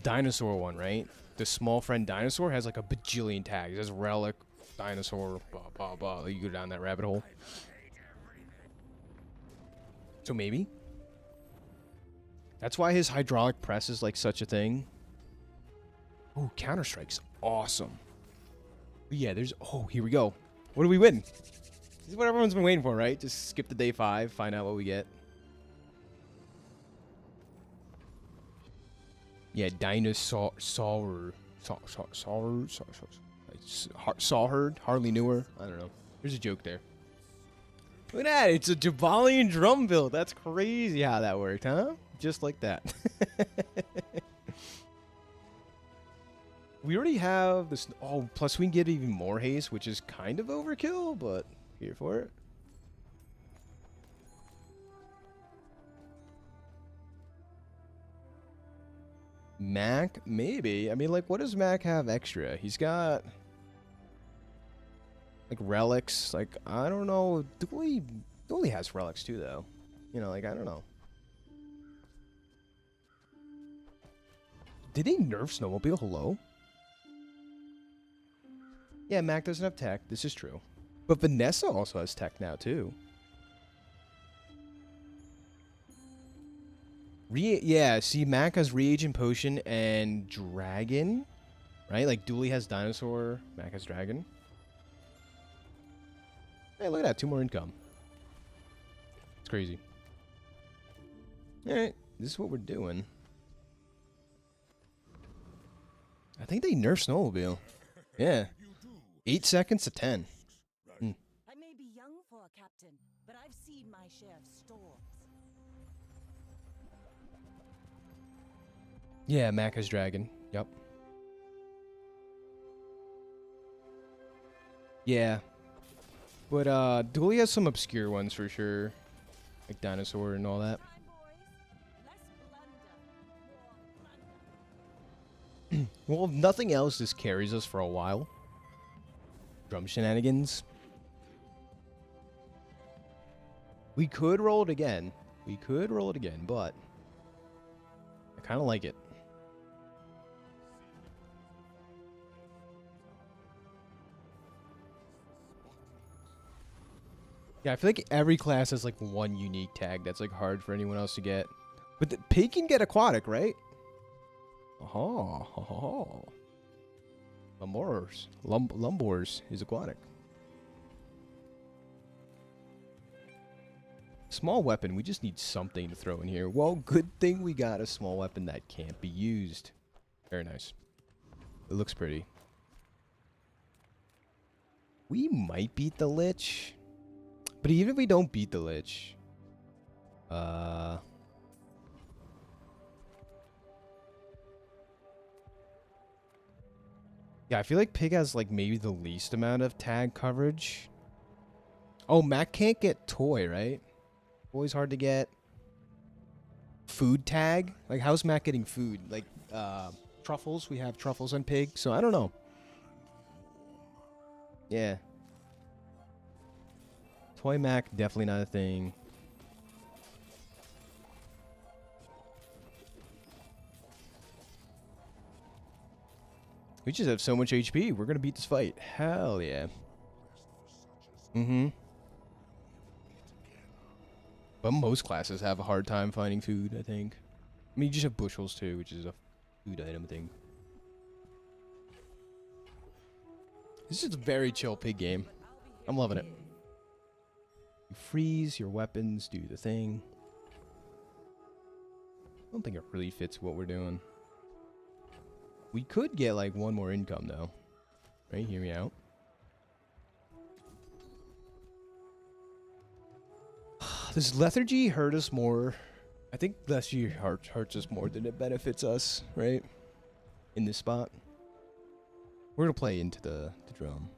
dinosaur one, right? The small friend dinosaur has like a bajillion tags. It has relic, dinosaur, blah, blah, blah. You go down that rabbit hole. So maybe. That's why his hydraulic press is like such a thing. Oh, Counter-Strike's awesome. But yeah, there's... Oh, here we go. What do we win? This is what everyone's been waiting for, right? Just skip to day 5, find out what we get. Yeah, dinosaur... Sawherd? Hardly newer? I don't know. There's a joke there. Look at that. It's a Jabalian drum build. That's crazy how that worked, huh? Just like that. We already have this. Oh, plus we can get even more haste, which is kind of overkill, but here for it. Mac, maybe. I mean, like, what does Mac have extra? He's got like relics. Like, I don't know. Dooley has relics too, though. You know, like, I don't know. Did they nerf Snowmobile? Hello? Yeah, Mac doesn't have tech. This is true. But Vanessa also has tech now, too. Yeah, see, Mac has Reagent Potion and Dragon. Right? Like, Dooley has Dinosaur. Mac has Dragon. Hey, look at that. 2 more income. It's crazy. Alright, this is what we're doing. I think they nerfed Snowmobile. Yeah. 8 seconds to 10. I may be young for a captain, but I've seen my share of storms. Yeah, Mac has Dragon. Yep. Yeah. But, Dooley has some obscure ones for sure. Like Dinosaur and all that. Time, boys. Less blunder, more plunder. Well, if nothing else, this carries us for a while. Drum shenanigans. We could roll it again. But I kind of like it. Yeah, I feel like every class has like one unique tag that's like hard for anyone else to get. But the pig can get aquatic, right? Oh. Lumbors is aquatic. Small weapon, we just need something to throw in here. Well, good thing we got a small weapon that can't be used. Very nice. It looks pretty. We might beat the Lich. But even if we don't beat the Lich, yeah, I feel like Pig has like maybe the least amount of tag coverage. Oh, Mac can't get toy, right? Always hard to get. Food tag? Like, how's Mac getting food? Like, truffles? We have truffles on Pig, so I don't know. Yeah. Toy Mac, definitely not a thing. We just have so much HP. We're going to beat this fight. Hell yeah. Mm-hmm. But most classes have a hard time finding food, I think. I mean, you just have bushels too, which is a food item thing. This is a very chill pig game. I'm loving it. You freeze your weapons, do the thing. I don't think it really fits what we're doing. We could get like one more income though. Right, hear me out. Does lethargy hurt us more? I think lethargy hurts us more than it benefits us, right? In this spot. We're gonna play into the drum.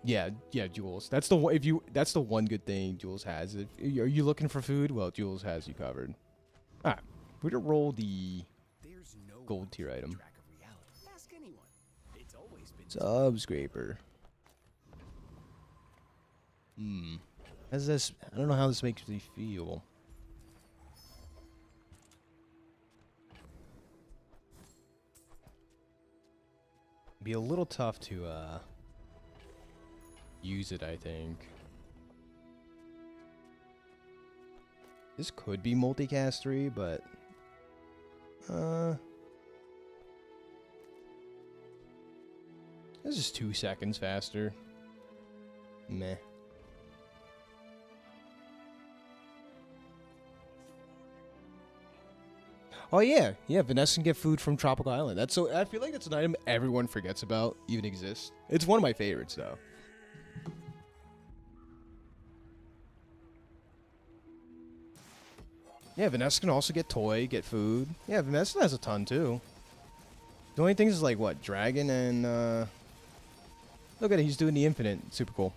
Yeah, yeah, Jules. That's the one. That's the one good thing Jules has. If are you looking for food? Well, Jules has you covered. All right, we're gonna roll the There's no gold tier item. track of reality. Ask anyone. It's always been Subscraper. How's this? I don't know how this makes me feel. Be a little tough to use it, I think. This could be multicast 3, but this is 2 seconds faster. Meh. Oh yeah, yeah. Vanessa can get food from Tropical Island. That's so. I feel like that's an item everyone forgets about even exists. It's one of my favorites though. Yeah, Vanessa can also get toy, get food. Yeah, Vanessa has a ton too. The only things is like what, Dragon and look at it, he's doing the infinite. Super cool.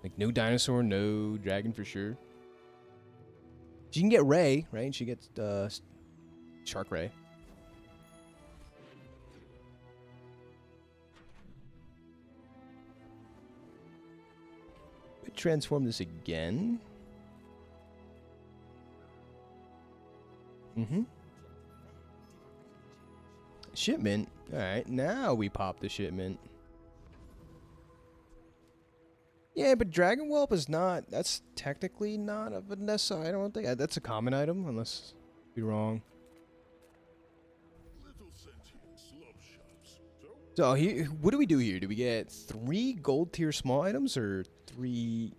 Like no dinosaur, no dragon for sure. She can get Ray, right? She gets Shark Ray. Transform this again. Shipment. Alright, now we pop the shipment. Yeah, but Dragon Whelp is not... That's technically not a Vanessa. I don't think... That's a common item, unless I'm wrong. Little sentience love shops. So, here, what do we do here? Do we get 3 gold tier small items or 3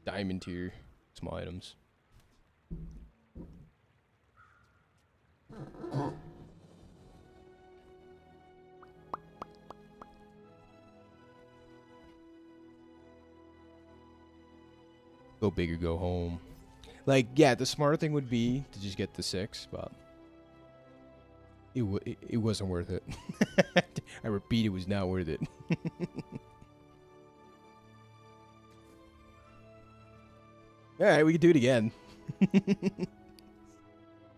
diamond tier small items? Go big or go home. Like, yeah, the smart thing would be to just get the 6, but it wasn't worth it. I repeat, it was not worth it. Alright, we can do it again.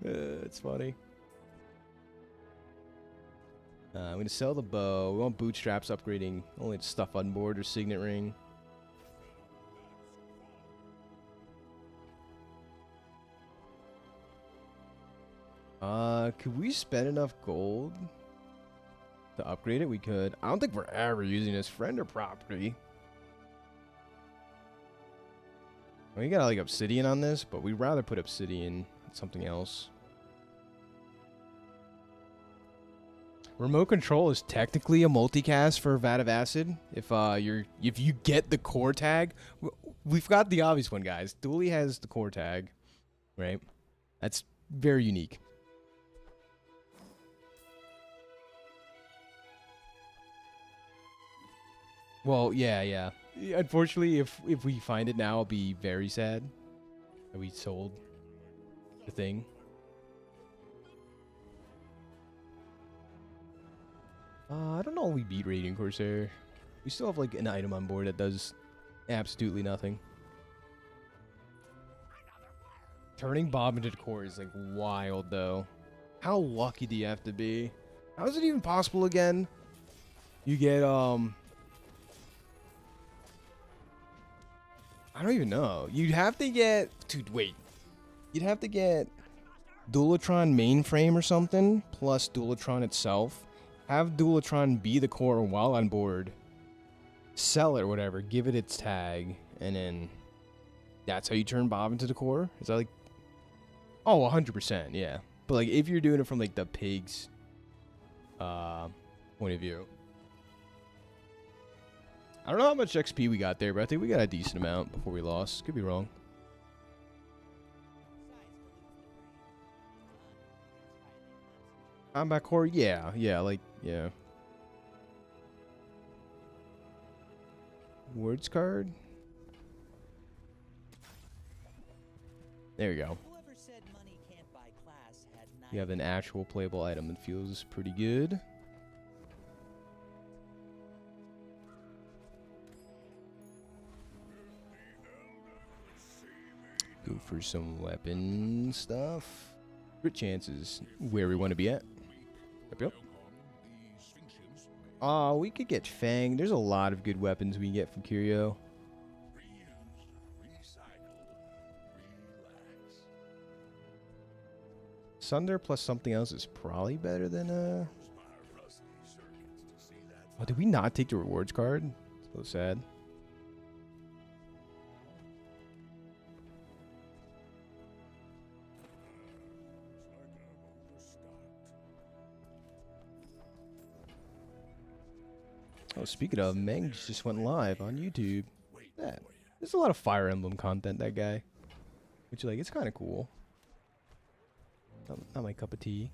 It's funny. I'm going to sell the bow. We want bootstraps upgrading. Only stuff on board or signet ring. Could we spend enough gold to upgrade it? We could. I don't think we're ever using this friend or property. We got like obsidian on this, but we'd rather put obsidian on something else. Remote control is technically a multicast for Vat of Acid. If you get the core tag, we've got the obvious one, guys. Dooley has the core tag, right? That's very unique. Well, yeah. Unfortunately, if we find it now, I'll be very sad that we sold the thing. I don't know if we beat Radiant Corsair. We still have like an item on board that does absolutely nothing. Turning Bob into the core is like wild though. How lucky do you have to be? How is it even possible again? You get I don't even know. You'd have to get... Dude, wait. You'd have to get Dualatron mainframe or something, plus Dualatron itself. Have Dualatron be the core while on board. Sell it or whatever. Give it its tag. And then... That's how you turn Bob into the core? Is that like... Oh, 100%, yeah. But like, if you're doing it from like the pig's... point of view. I don't know how much XP we got there, but I think we got a decent amount before we lost. Could be wrong. Combat core? Yeah, yeah. Words card? There you go. Whoever said money can't buy class had You have an actual playable item that feels pretty good. Go for some weapon stuff. Crit chances where we want to be at. Yep. We could get Fang. There's a lot of good weapons we can get from Curio. Sunder plus something else is probably better than Oh, did we not take the rewards card? So sad. Oh, speaking of, Meng just went live on YouTube. Yeah, there's a lot of Fire Emblem content, that guy. Which, like, it's kind of cool. Not my cup of tea.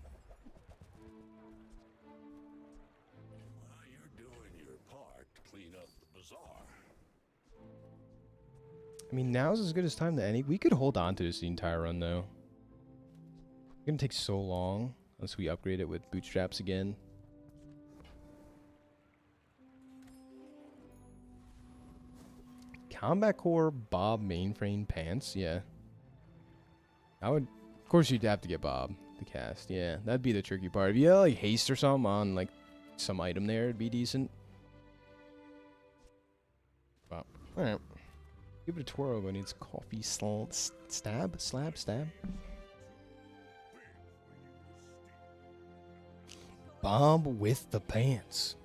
You're doing your part to clean up the bazaar. I mean, now's as good as time to any. We could hold on to this the entire run, though. It's gonna take so long unless we upgrade it with bootstraps again. Combat Core Bob mainframe pants, yeah. I would, of course, you'd have to get Bob to cast. Yeah, that'd be the tricky part. If you had like haste or something on like some item there, it'd be decent. Well, all right. Give it a twirl, but it needs coffee stab. Bob with the pants.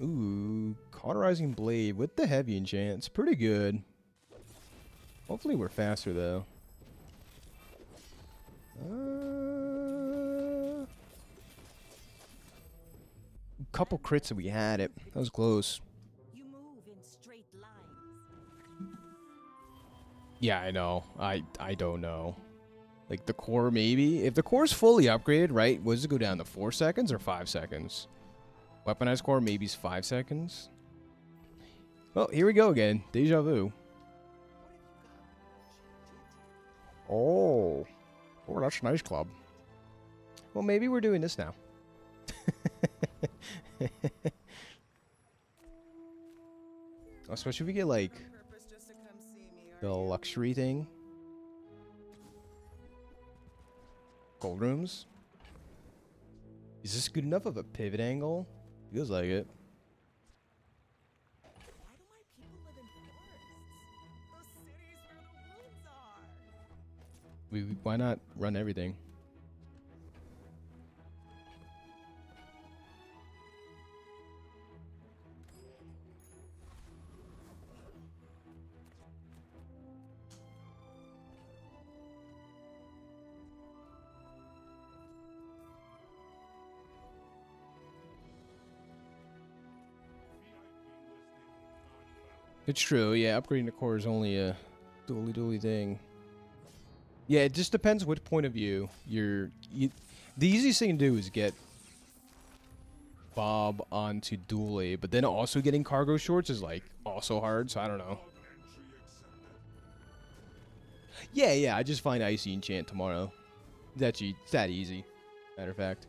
Ooh, cauterizing blade with the heavy enchant. It's pretty good. Hopefully we're faster though. Couple crits that we had it. That was close. You move in straight lines. Yeah, I know. I don't know. Like the core maybe. If the core's fully upgraded, right? What does it go down to 4 seconds or 5 seconds? Weaponized core maybe is 5 seconds. Well, here we go again. Deja vu. Oh, that's nice, club. Well, maybe we're doing this now. Especially if we get like the luxury thing. Gold rooms. Is this good enough of a pivot angle? Feels like it. Why do my people live in forests? Those cities where the woods are. Why not run everything? It's true, yeah, upgrading the core is only a dooley thing. Yeah, it just depends which point of view the easiest thing to do is get Bob onto Dooley, but then also getting cargo shorts is like also hard, so I don't know. Yeah, I just find Icy Enchant tomorrow. It's that easy, matter of fact.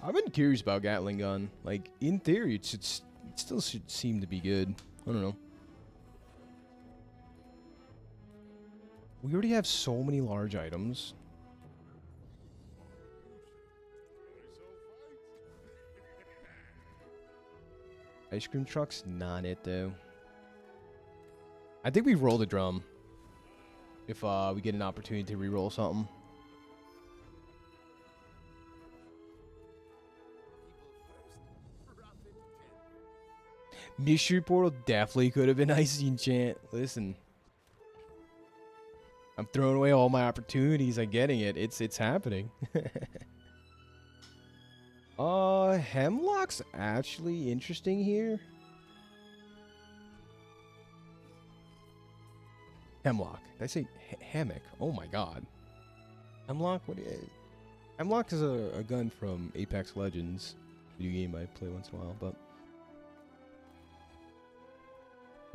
I've been curious about Gatling gun. Like, in theory, it still should seem to be good. I don't know. We already have so many large items. Ice cream truck's not it though. I think we roll the drum if we get an opportunity to re-roll something. Mystery Portal definitely could have been Icy Enchant. Listen. I'm throwing away all my opportunities on getting it. It's happening. Hemlock's actually interesting here. Hemlock. Did I say hammock? Oh my god. Hemlock? What is it? Hemlock is a gun from Apex Legends. Video game I play once in a while, but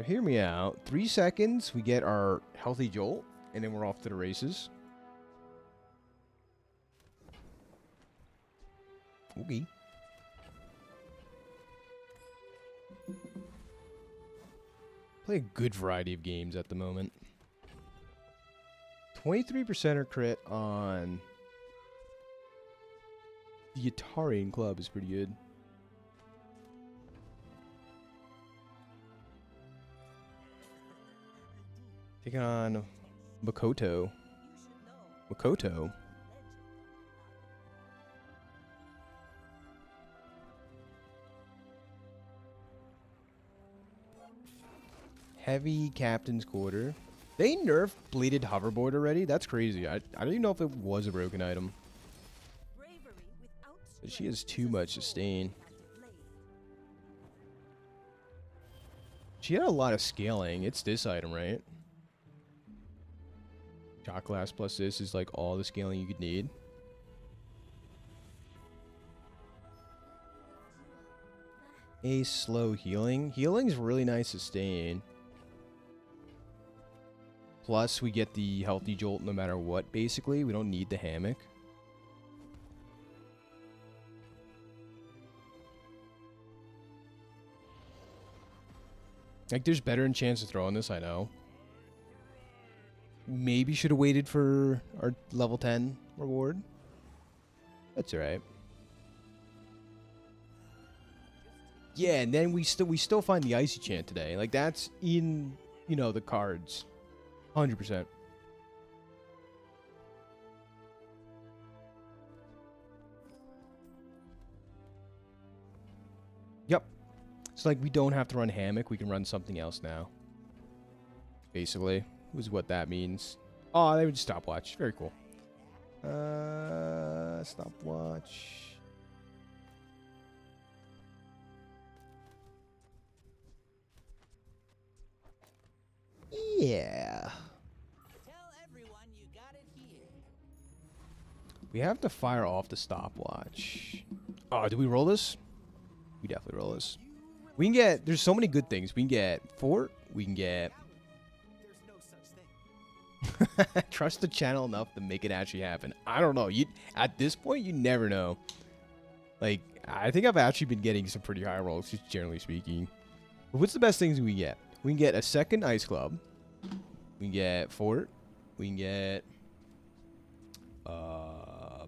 So hear me out. 3 seconds, we get our healthy jolt, and then we're off to the races. Okay. Play a good variety of games at the moment. 23% crit on the Atari Club is pretty good. Taking on Makoto. Makoto. Heavy Captain's Quarter. They nerfed Bleeded Hoverboard already? That's crazy. I don't even know if it was a broken item. But she has too much sustain. She had a lot of scaling. It's this item, right? Shot Glass plus this is like all the scaling you could need. A slow healing. Healing's really nice sustain. Plus, we get the healthy jolt no matter what, basically. We don't need the hammock. Like, there's better chance of throwing this, I know. Maybe should have waited for our level 10 reward. That's alright. Yeah, and then we still find the Icy Chant today. Like, that's in, you know, the cards. 100%. Yep. It's like we don't have to run hammock. We can run something else now. Basically, is what that means. Oh, they would stopwatch. Very cool. Stopwatch. Yeah. Tell everyone you got it here. We have to fire off the stopwatch. Oh, do we roll this? We definitely roll this. We can get... There's so many good things. We can get Fort. We can get... There's no such thing. Trust the channel enough to make it actually happen. I don't know. At this point, you never know. Like, I think I've actually been getting some pretty high rolls, just generally speaking. But what's the best things we can get? We can get a second Ice Club. We can get Fort. We can get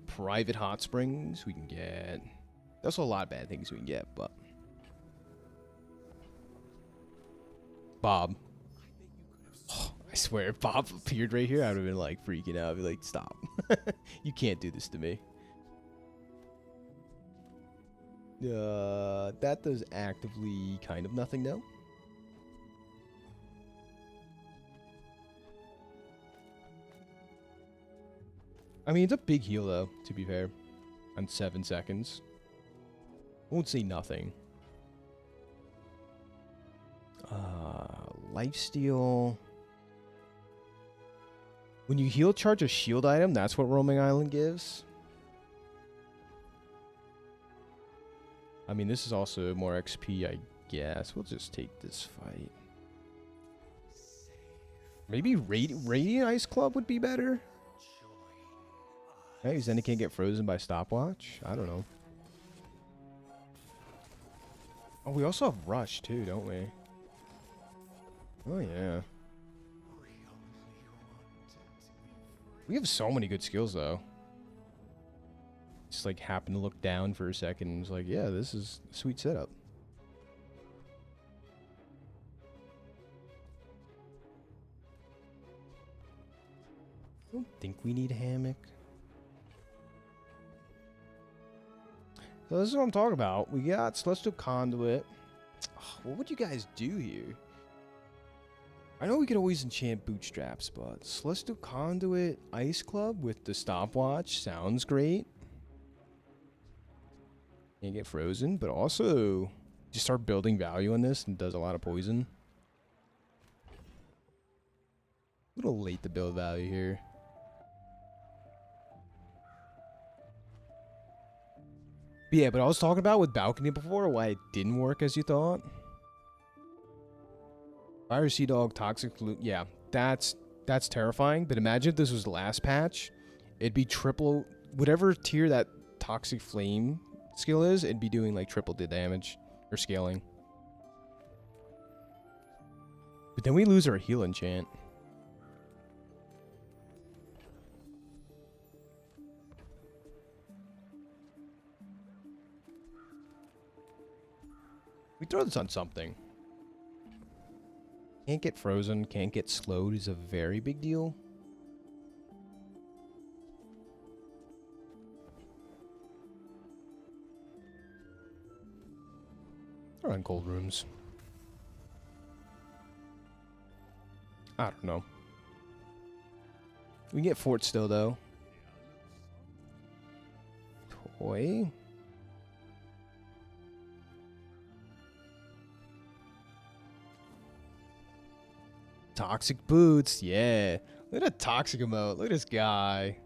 private hot springs. We can get... There's a lot of bad things we can get, but... Bob. Oh, I swear, if Bob appeared right here, I would have been like freaking out. I'd be like, stop. You can't do this to me. That does actively kind of nothing now. I mean, it's a big heal, though, to be fair. On 7 seconds. Won't say nothing. Lifesteal. When you heal charge a shield item, that's what Roaming Island gives. I mean, this is also more XP, I guess. We'll just take this fight. Maybe Radiant Ice Club would be better? Hey, then it can't get frozen by stopwatch? I don't know. Oh, we also have Rush, too, don't we? Oh, yeah. We have so many good skills, though. Just, like, happen to look down for a second and was like, yeah, this is a sweet setup. I don't think we need a hammock. So this is what I'm talking about. We got Celestial Conduit. Oh, what would you guys do here? I know we could always enchant Bootstraps, but Celestial Conduit Ice Club with the stopwatch sounds great. Can't get frozen, but also just start building value on this and does a lot of poison. A little late to build value here. But yeah, but I was talking about with Balcony before why it didn't work as you thought. Fire Sea Dog, Toxic Flute. Yeah, that's terrifying. But imagine if this was the last patch. It'd be triple. Whatever tier that Toxic Flame skill is, it'd be doing like triple the damage. Or scaling. But then we lose our heal enchant. We throw this on something. Can't get frozen, can't get slowed is a very big deal. Throw on cold rooms. I don't know. We can get fort still though. Toy. Toxic boots, yeah. Look at that toxic emote. Look at this guy.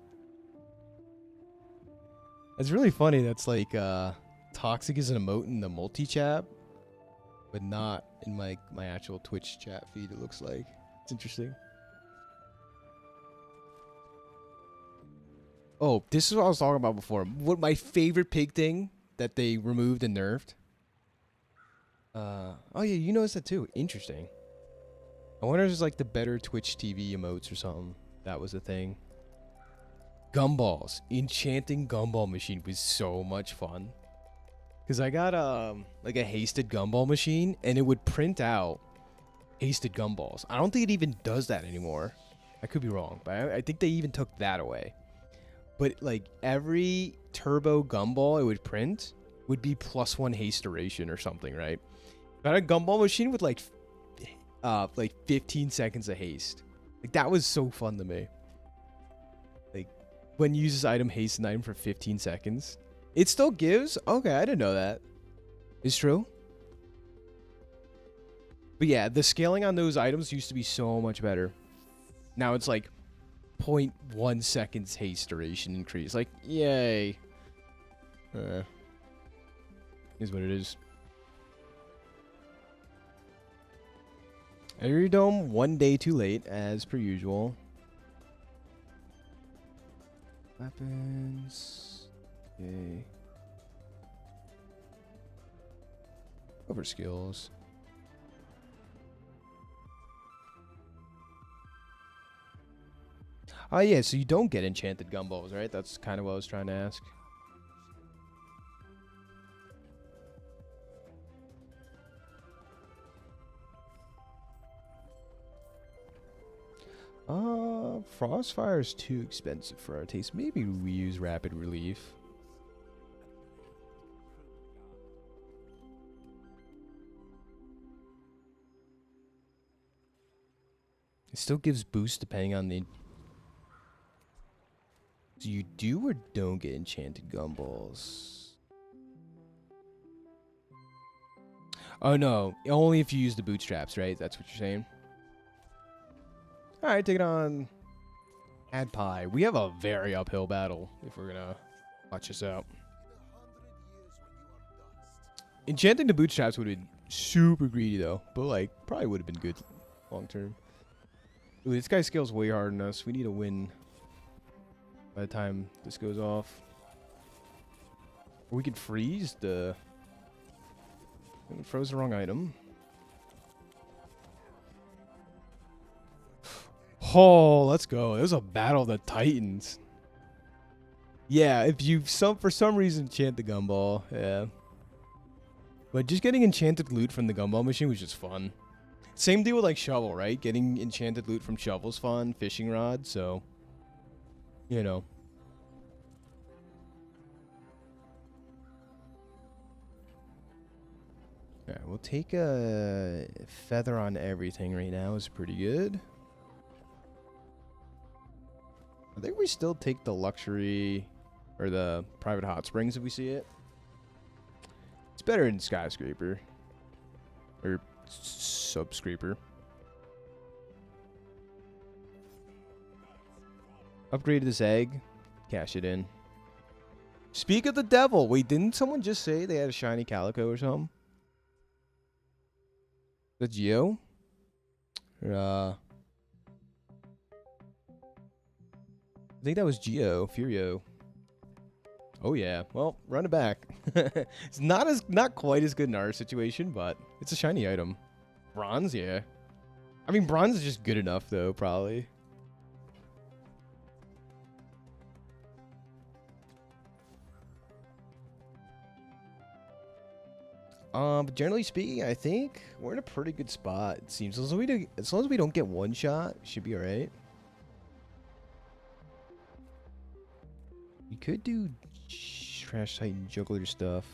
It's really funny. That's like toxic is an emote in the multi-chat, but not in my actual Twitch chat feed. It looks like it's interesting. Oh, this is what I was talking about before. What my favorite pig thing that they removed and nerfed. Oh yeah, you noticed that too. Interesting. I wonder if it's like the better Twitch TV emotes or something. That was the thing. Gumballs. Enchanting gumball machine was so much fun. Because I got like a hasted gumball machine and it would print out hasted gumballs. I don't think it even does that anymore. I could be wrong, but I think they even took that away. But like every turbo gumball it would print would be +1 haste duration or something, right? Got a gumball machine with like 15 seconds of haste. Like that was so fun to me. Like when you use this item, haste an item for 15 seconds. It still gives? Okay, I didn't know that. It's true. But yeah, the scaling on those items used to be so much better. Now it's like 0.1 seconds haste duration increase. Like, yay. Is what it is. Aerodome, 1 day too late, as per usual. Weapons. Okay. Over skills. Oh yeah, so you don't get enchanted gumballs, right? That's kind of what I was trying to ask. Frostfire is too expensive for our taste. Maybe we use Rapid Relief. It still gives boost depending on the... Do you do or don't get enchanted gumballs? Oh no, only if you use the bootstraps, right? That's what you're saying? Alright, take it on Ad Pie. We have a very uphill battle if we're gonna watch this out. Enchanting the bootstraps would have been super greedy though, but like probably would have been good long term. Ooh, this guy scales way harder than us. We need a win by the time this goes off. Or we could freeze the... We froze the wrong item. Oh, let's go. It was a battle of the Titans. Yeah, if you for some reason enchant the gumball, yeah. But just getting enchanted loot from the gumball machine was just fun. Same deal with like shovel, right? Getting enchanted loot from shovel's fun, fishing rod, so you know. Alright, we'll take a feather on everything right now is pretty good. I think we still take the luxury or the private hot springs if we see it. It's better than skyscraper or subscraper. Upgrade this egg, cash it in. Speak of the devil. Wait, didn't someone just say they had a shiny calico or something? That's Geo? I think that was Geo, Furio. Oh yeah, well, run it back. It's not quite as good in our situation, but it's a shiny item. Bronze, yeah. I mean, bronze is just good enough though, probably. But generally speaking, I think we're in a pretty good spot. It seems as long as we don't get one shot, should be all right. We could do Trash Titan Juggler stuff.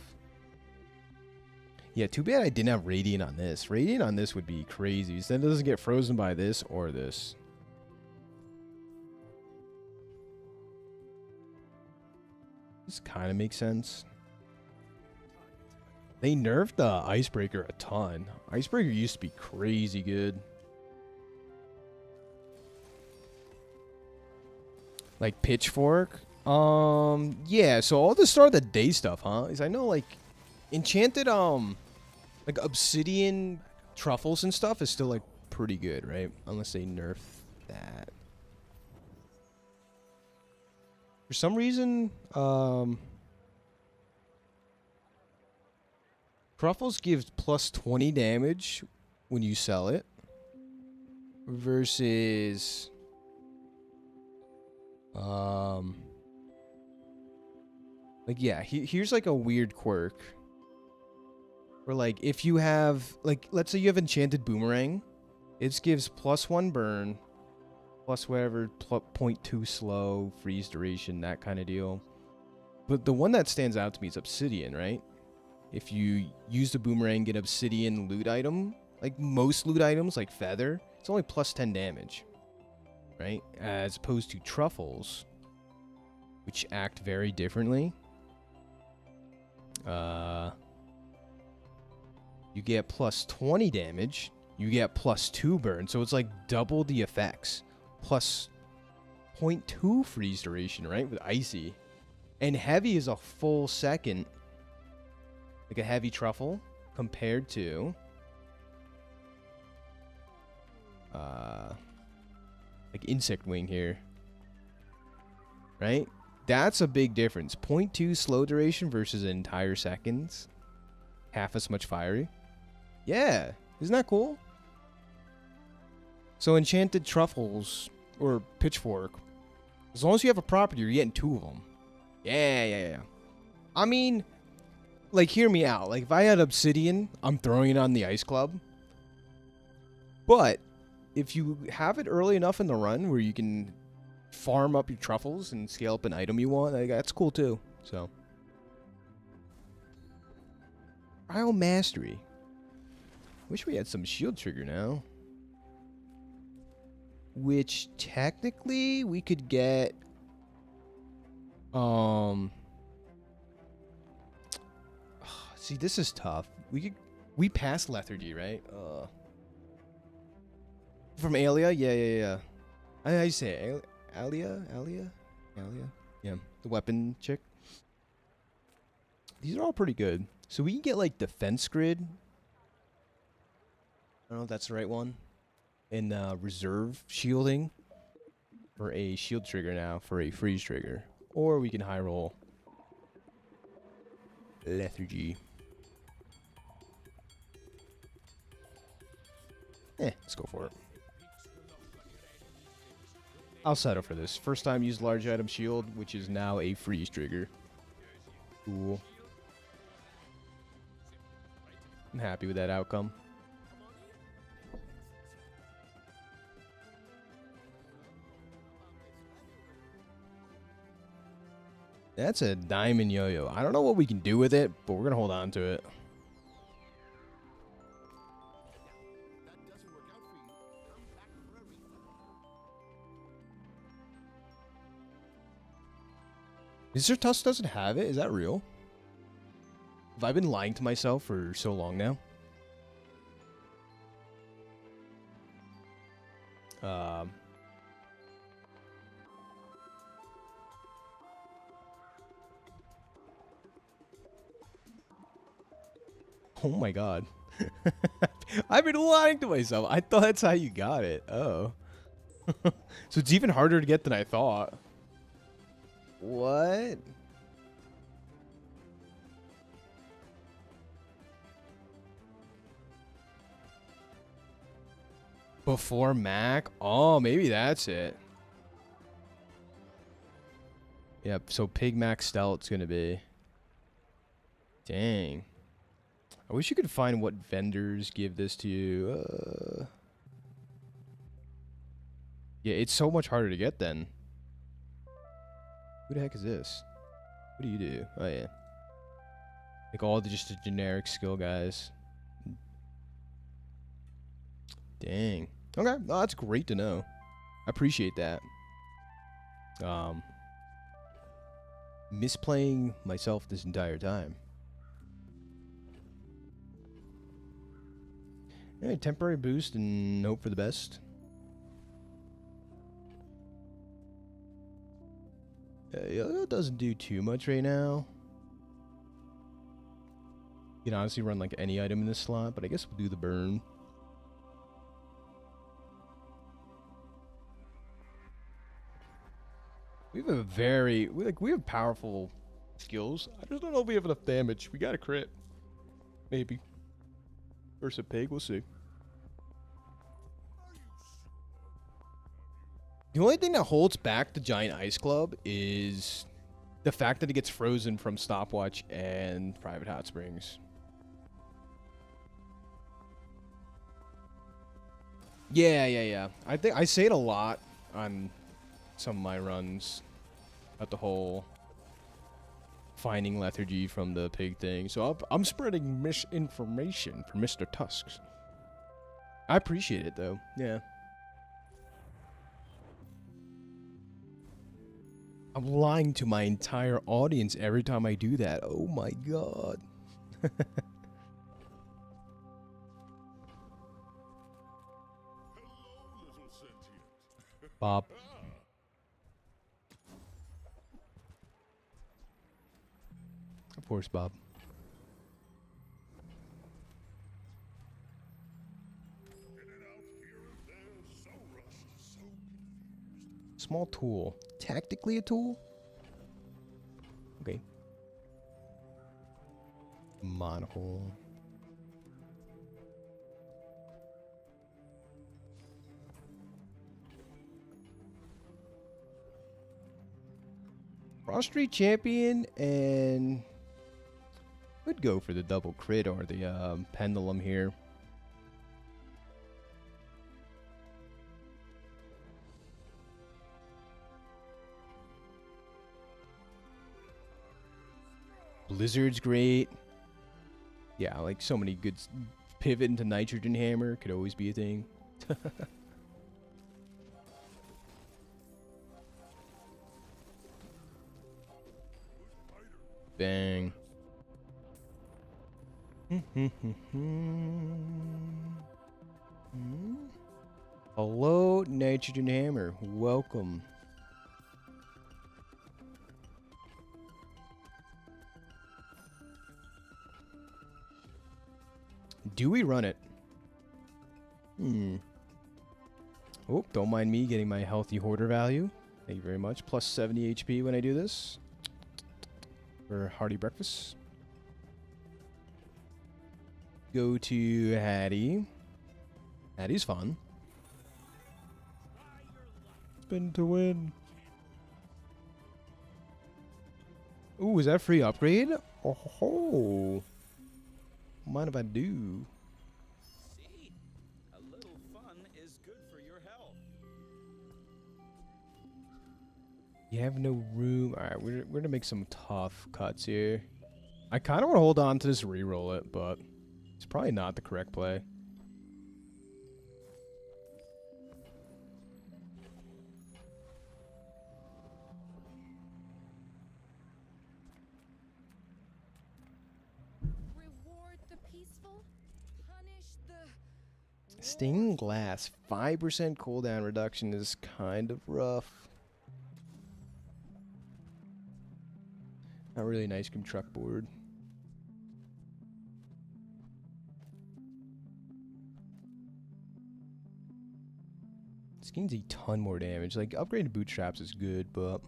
Yeah, too bad I didn't have Radiant on this. Radiant on this would be crazy. So then it doesn't get frozen by this or this. This kind of makes sense. They nerfed the Icebreaker a ton. Icebreaker used to be crazy good. Like Pitchfork. Yeah, so all the start of the day stuff, huh? Is I know like enchanted like obsidian truffles and stuff is still like pretty good, right? Unless they nerf that. For some reason, truffles gives plus 20 damage when you sell it versus like yeah, here's like a weird quirk. Where like if you have like let's say you have enchanted boomerang, it gives +1 burn, plus whatever 0.2 slow, freeze duration, that kind of deal. But the one that stands out to me is obsidian, right? If you use the boomerang, get obsidian loot item, like most loot items like feather, it's only +10 damage, right? As opposed to truffles, which act very differently. You get +20 damage. You get +2 burn. So it's like double the effects. Plus 0.2 freeze duration, right? With icy. And heavy is a full second. Like a heavy truffle. Compared to like insect wing here. Right? That's a big difference. 0.2 slow duration versus entire seconds. Half as much fiery. Yeah, isn't that cool? So enchanted truffles or pitchfork, as long as you have a property, you're getting 2 of them. Yeah. I mean, like, hear me out. Like, if I had obsidian, I'm throwing it on the ice club. But if you have it early enough in the run where you can farm up your truffles and scale up an item you want, like, that's cool too. So, Trial Mastery. Wish we had some shield trigger now. Which technically we could get see, this is tough. We passed lethargy, right? From Alia? Yeah. How you say it? Alia? Yeah, the weapon chick. These are all pretty good. So we can get like defense grid. I don't know if that's the right one. And reserve shielding for a shield trigger now for a freeze trigger. Or we can high roll lethargy. Let's go for it. I'll settle for this. First time used large item shield, which is now a freeze trigger. Cool. I'm happy with that outcome. That's a diamond yo-yo. I don't know what we can do with it, but we're going to hold on to it. Mr. Tusk doesn't have it? Is that real? Have I been lying to myself for so long now? Oh my god. I've been lying to myself. I thought that's how you got it. Oh. So it's even harder to get than I thought. What? Before Mac? Oh, maybe that's it. Yep, so Pig Mac Stout's gonna be. Dang. I wish you could find what vendors give this to you. Yeah, it's so much harder to get then. Who the heck is this? What do you do? Oh, yeah. Like all the just the generic skill guys. Dang. Okay, no, that's great to know. I appreciate that. Misplaying myself this entire time. Alright, temporary boost and hope for the best. Yeah, it doesn't do too much right now. You can honestly run like any item in this slot, but I guess we'll do the burn. We have a very we have powerful skills. I just don't know if we have enough damage. We got a crit, maybe. Versus a pig, we'll see. The only thing that holds back the Giant Ice Club is the fact that it gets frozen from Stopwatch and Private Hot Springs. Yeah. I think I say it a lot on some of my runs about the whole finding lethargy from the pig thing. So I'm spreading misinformation for Mr. Tusks. I appreciate it though. Yeah. I'm lying to my entire audience every time I do that. Oh my god. Bob. Of course, Bob. Small tool. Tactically a tool? Okay. Monocle. Cross Street Champion and would go for the double crit or the pendulum here. Blizzard's great. Yeah, like so many good pivot into nitrogen hammer could always be a thing. Bang. Hello, nitrogen hammer. Welcome. Do we run it? Oh, don't mind me getting my healthy hoarder value. Thank you very much. Plus 70 HP when I do this. For hearty breakfast. Go to Hattie. Hattie's fun. Spin to win. Ooh, is that free upgrade? Oh ho. Mind if I do? See? A little fun is good for your health. You have no room. Alright, we're gonna make some tough cuts here. I kind of want to hold on to this reroll it, but it's probably not the correct play. Reward the peaceful, punish the Stained glass, 5% cooldown reduction is kind of rough. Not really an ice cream truck board. This gains a ton more damage. Like, upgraded bootstraps is good, but...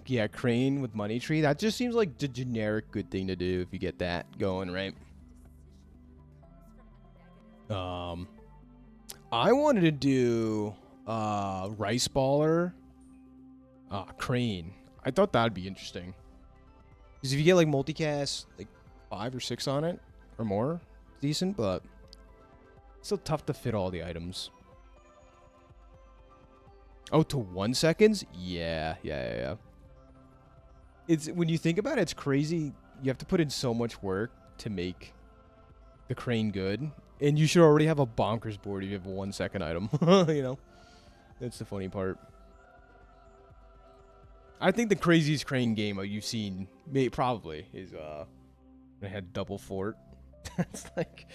yeah, Crane with Money Tree. That just seems like the generic good thing to do if you get that going, right? I wanted to do Rice Baller, Crane. I thought that'd be interesting. Because if you get like multicast, like 5 or 6 on it or more, decent, but still tough to fit all the items. Oh, to 1 seconds? Yeah. It's when you think about it, it's crazy. You have to put in so much work to make the Crane good, and you should already have a bonkers board if you have a 1 second item. You know, that's the funny part. I think the craziest Crane game you've seen, probably, is I had Double Fort. That's like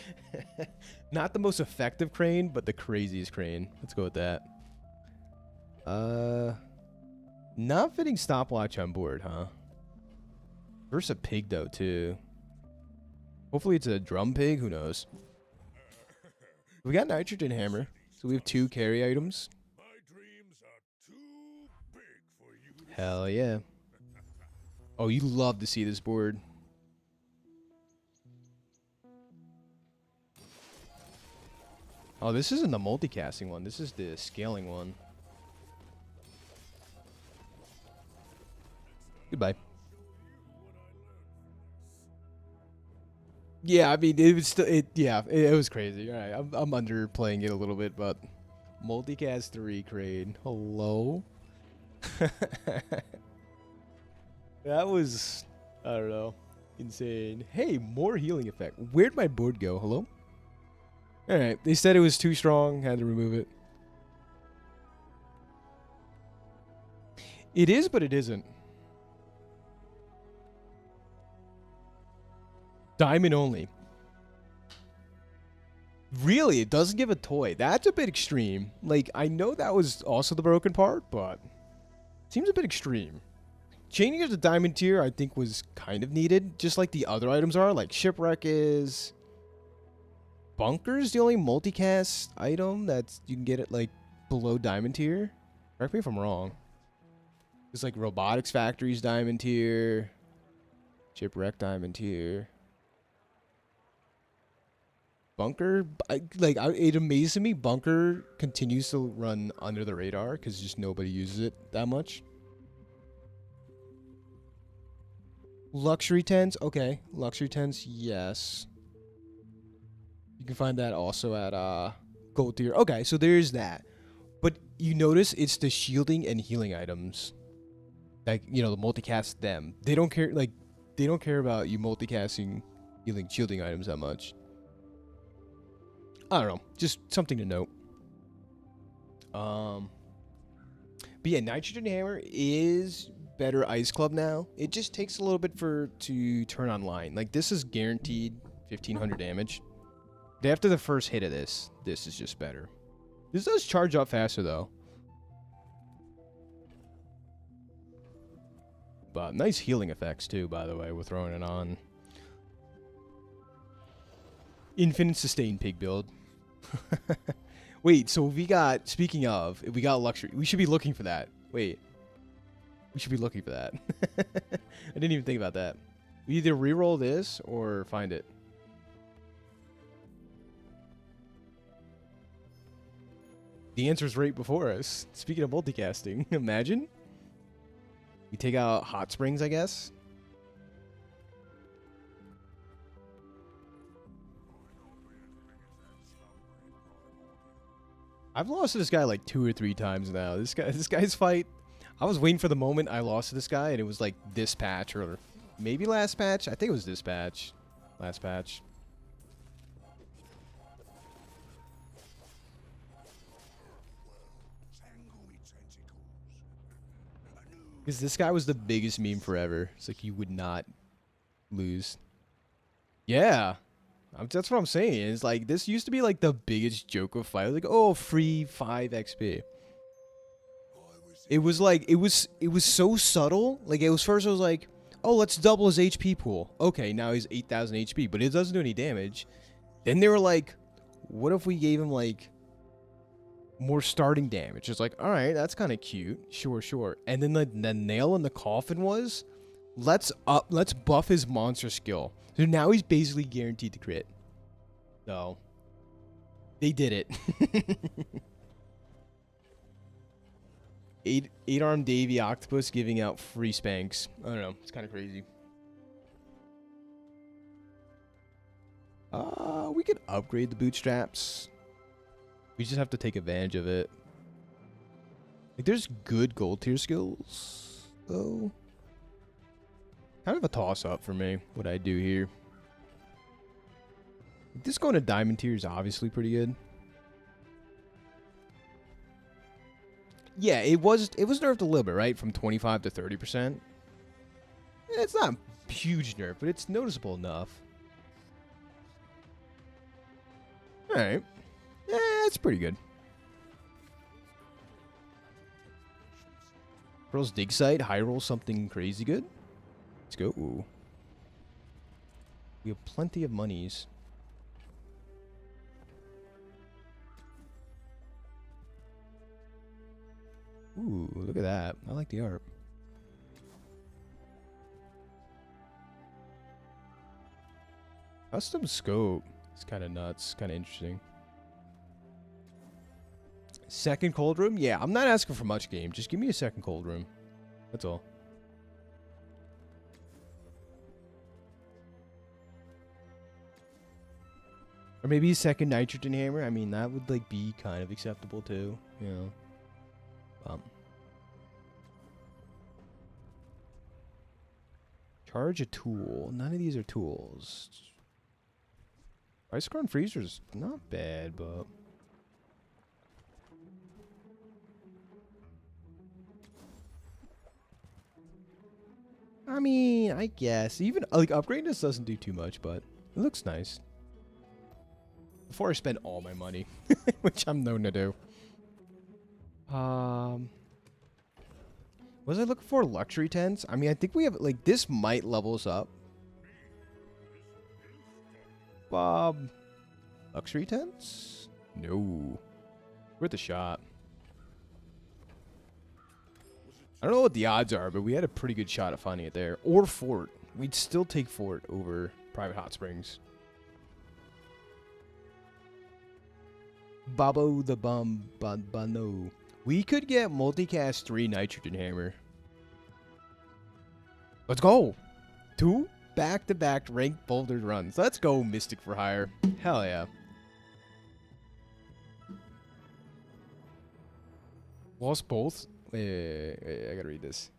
not the most effective Crane, but the craziest Crane. Let's go with that. Not fitting stopwatch on board, huh? Versus a pig though too. Hopefully it's a drum pig. Who knows? We got nitrogen hammer, so we have 2 carry items. My dreams are too big for you. Hell yeah! Oh, you love to see this board. Oh, this isn't the multicasting one. This is the scaling one. Goodbye. Yeah, I mean, it was still, it was crazy. All right, I'm underplaying it a little bit, but multicast 3 Crane. Hello? That was, I don't know, insane. Hey, more healing effect. Where'd my board go? Hello? All right, they said it was too strong. Had to remove it. It is, but it isn't. Diamond only. Really, it doesn't give a toy. That's a bit extreme. Like, I know that was also the broken part, but seems a bit extreme. Changing it to diamond tier, I think, was kind of needed, just like the other items are. Like, Shipwreck is. Bunker's the only multicast item that you can get it, like, below diamond tier. Correct me if I'm wrong. It's like Robotics Factory's diamond tier. Shipwreck diamond tier. Bunker, it amazes me. Bunker continues to run under the radar because just nobody uses it that much. Luxury tents, okay. Luxury tents, yes. You can find that also at gold tier. Okay, so there's that. But you notice it's the shielding and healing items. Like, you know, the multicast them. They don't care, like, they don't care about you multicasting healing, shielding items that much. I don't know. Just something to note. But yeah, Nitrogen Hammer is better Ice Club now. It just takes a little bit to turn online. Like, this is guaranteed 1500 damage. After the first hit of this is just better. This does charge up faster, though. But nice healing effects, too, by the way. We're throwing it on. Infinite sustain pig build. Wait, so we got, speaking of, if we got luxury, we should be looking for that. Wait. We should be looking for that. I didn't even think about that. We either reroll this or find it. The answer's right before us. Speaking of multicasting, imagine. We take out Hot Springs, I guess. I've lost to this guy like 2 or 3 times now. This guy's fight. I was waiting for the moment I lost to this guy, and it was like this patch or maybe last patch. I think it was this patch. Last patch. Because this guy was the biggest meme forever. It's like you would not lose. Yeah. That's what I'm saying. It's like this used to be like the biggest joke of fight. Like, oh, free 5 XP. It was like it was so subtle. Like it was first it was like, oh, let's double his HP pool. Okay, now he's 8,000 HP, but it doesn't do any damage. Then they were like, what if we gave him like more starting damage? It's like, all right, that's kind of cute. Sure. And then the nail in the coffin was, let's buff his monster skill. So now he's basically guaranteed to crit. So they did it. Eight-armed Davy Octopus giving out free spanks. I don't know. It's kind of crazy. We could upgrade the bootstraps. We just have to take advantage of it. Like, there's good gold tier skills, though. Kind of a toss-up for me, what I do here. This going to diamond tier is obviously pretty good. Yeah, it was nerfed a little bit, right? From 25 to 30%. It's not a huge nerf, but it's noticeable enough. Alright. Yeah, it's pretty good. Pearl's dig site, high roll something crazy good. Let's go. Ooh. We have plenty of monies. Ooh, look at that. I like the art. Custom scope. It's kind of nuts. Kind of interesting. Second cold room? Yeah, I'm not asking for much, game. Just give me a second cold room. That's all. Or maybe a second nitrogen hammer. I mean, that would like be kind of acceptable too. You know. Charge a tool. None of these are tools. Ice Crown Freezer's not bad, but... I mean, I guess. Even, like, upgrading this doesn't do too much, but it looks nice. Before I spend all my money, which I'm known to do. Was I looking for luxury tents? I mean, I think we have, like, this might level us up. Luxury tents? No. Worth a shot. I don't know what the odds are, but we had a pretty good shot at finding it there. Or Fort. We'd still take Fort over Private Hot Springs. Babo the Bum Bano. We could get multicast 3 nitrogen hammer. Let's go. 2 back-to-back ranked boulder runs. Let's go, Mystic for Hire. Hell yeah. Lost both. Wait, I gotta read this.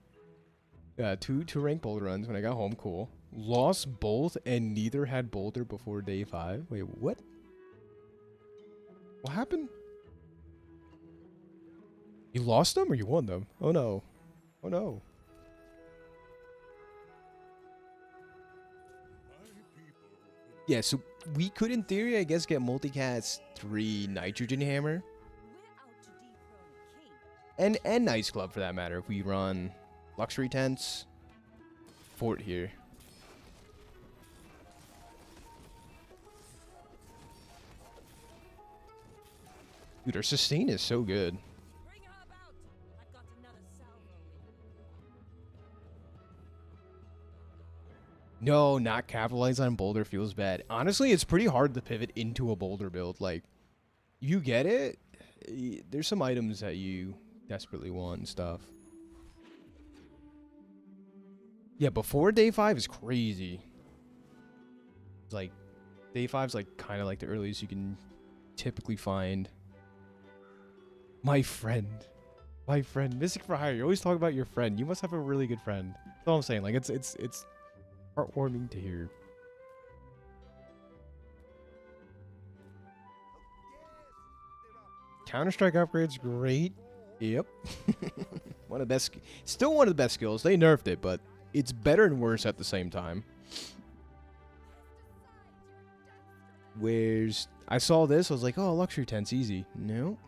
Two ranked boulder runs when I got home. Cool. Lost both and neither had boulder before day 5. Wait, what? What happened? You lost them or you won them? Oh no. Oh no. Yeah, so we could, in theory, I guess, get multicast 3 nitrogen hammer. We're out to dethrone a king. And Nice Club, for that matter, if we run luxury tents. Fort here. Dude, our sustain is so good. Bring her about. I've got another salvo. No, not capitalize on boulder feels bad. Honestly, it's pretty hard to pivot into a boulder build. Like, you get it. There's some items that you desperately want and stuff. Yeah, before day 5 is crazy. It's like, day 5's like kind of like the earliest you can typically find. My friend. My friend. Mystic for Hire. You always talk about your friend. You must have a really good friend. That's all I'm saying. Like, it's heartwarming to hear. Counter-Strike upgrade's great. Yep. One of the best. Still one of the best skills. They nerfed it, but it's better and worse at the same time. Where's I saw this, I was like, oh, luxury tent's easy. No.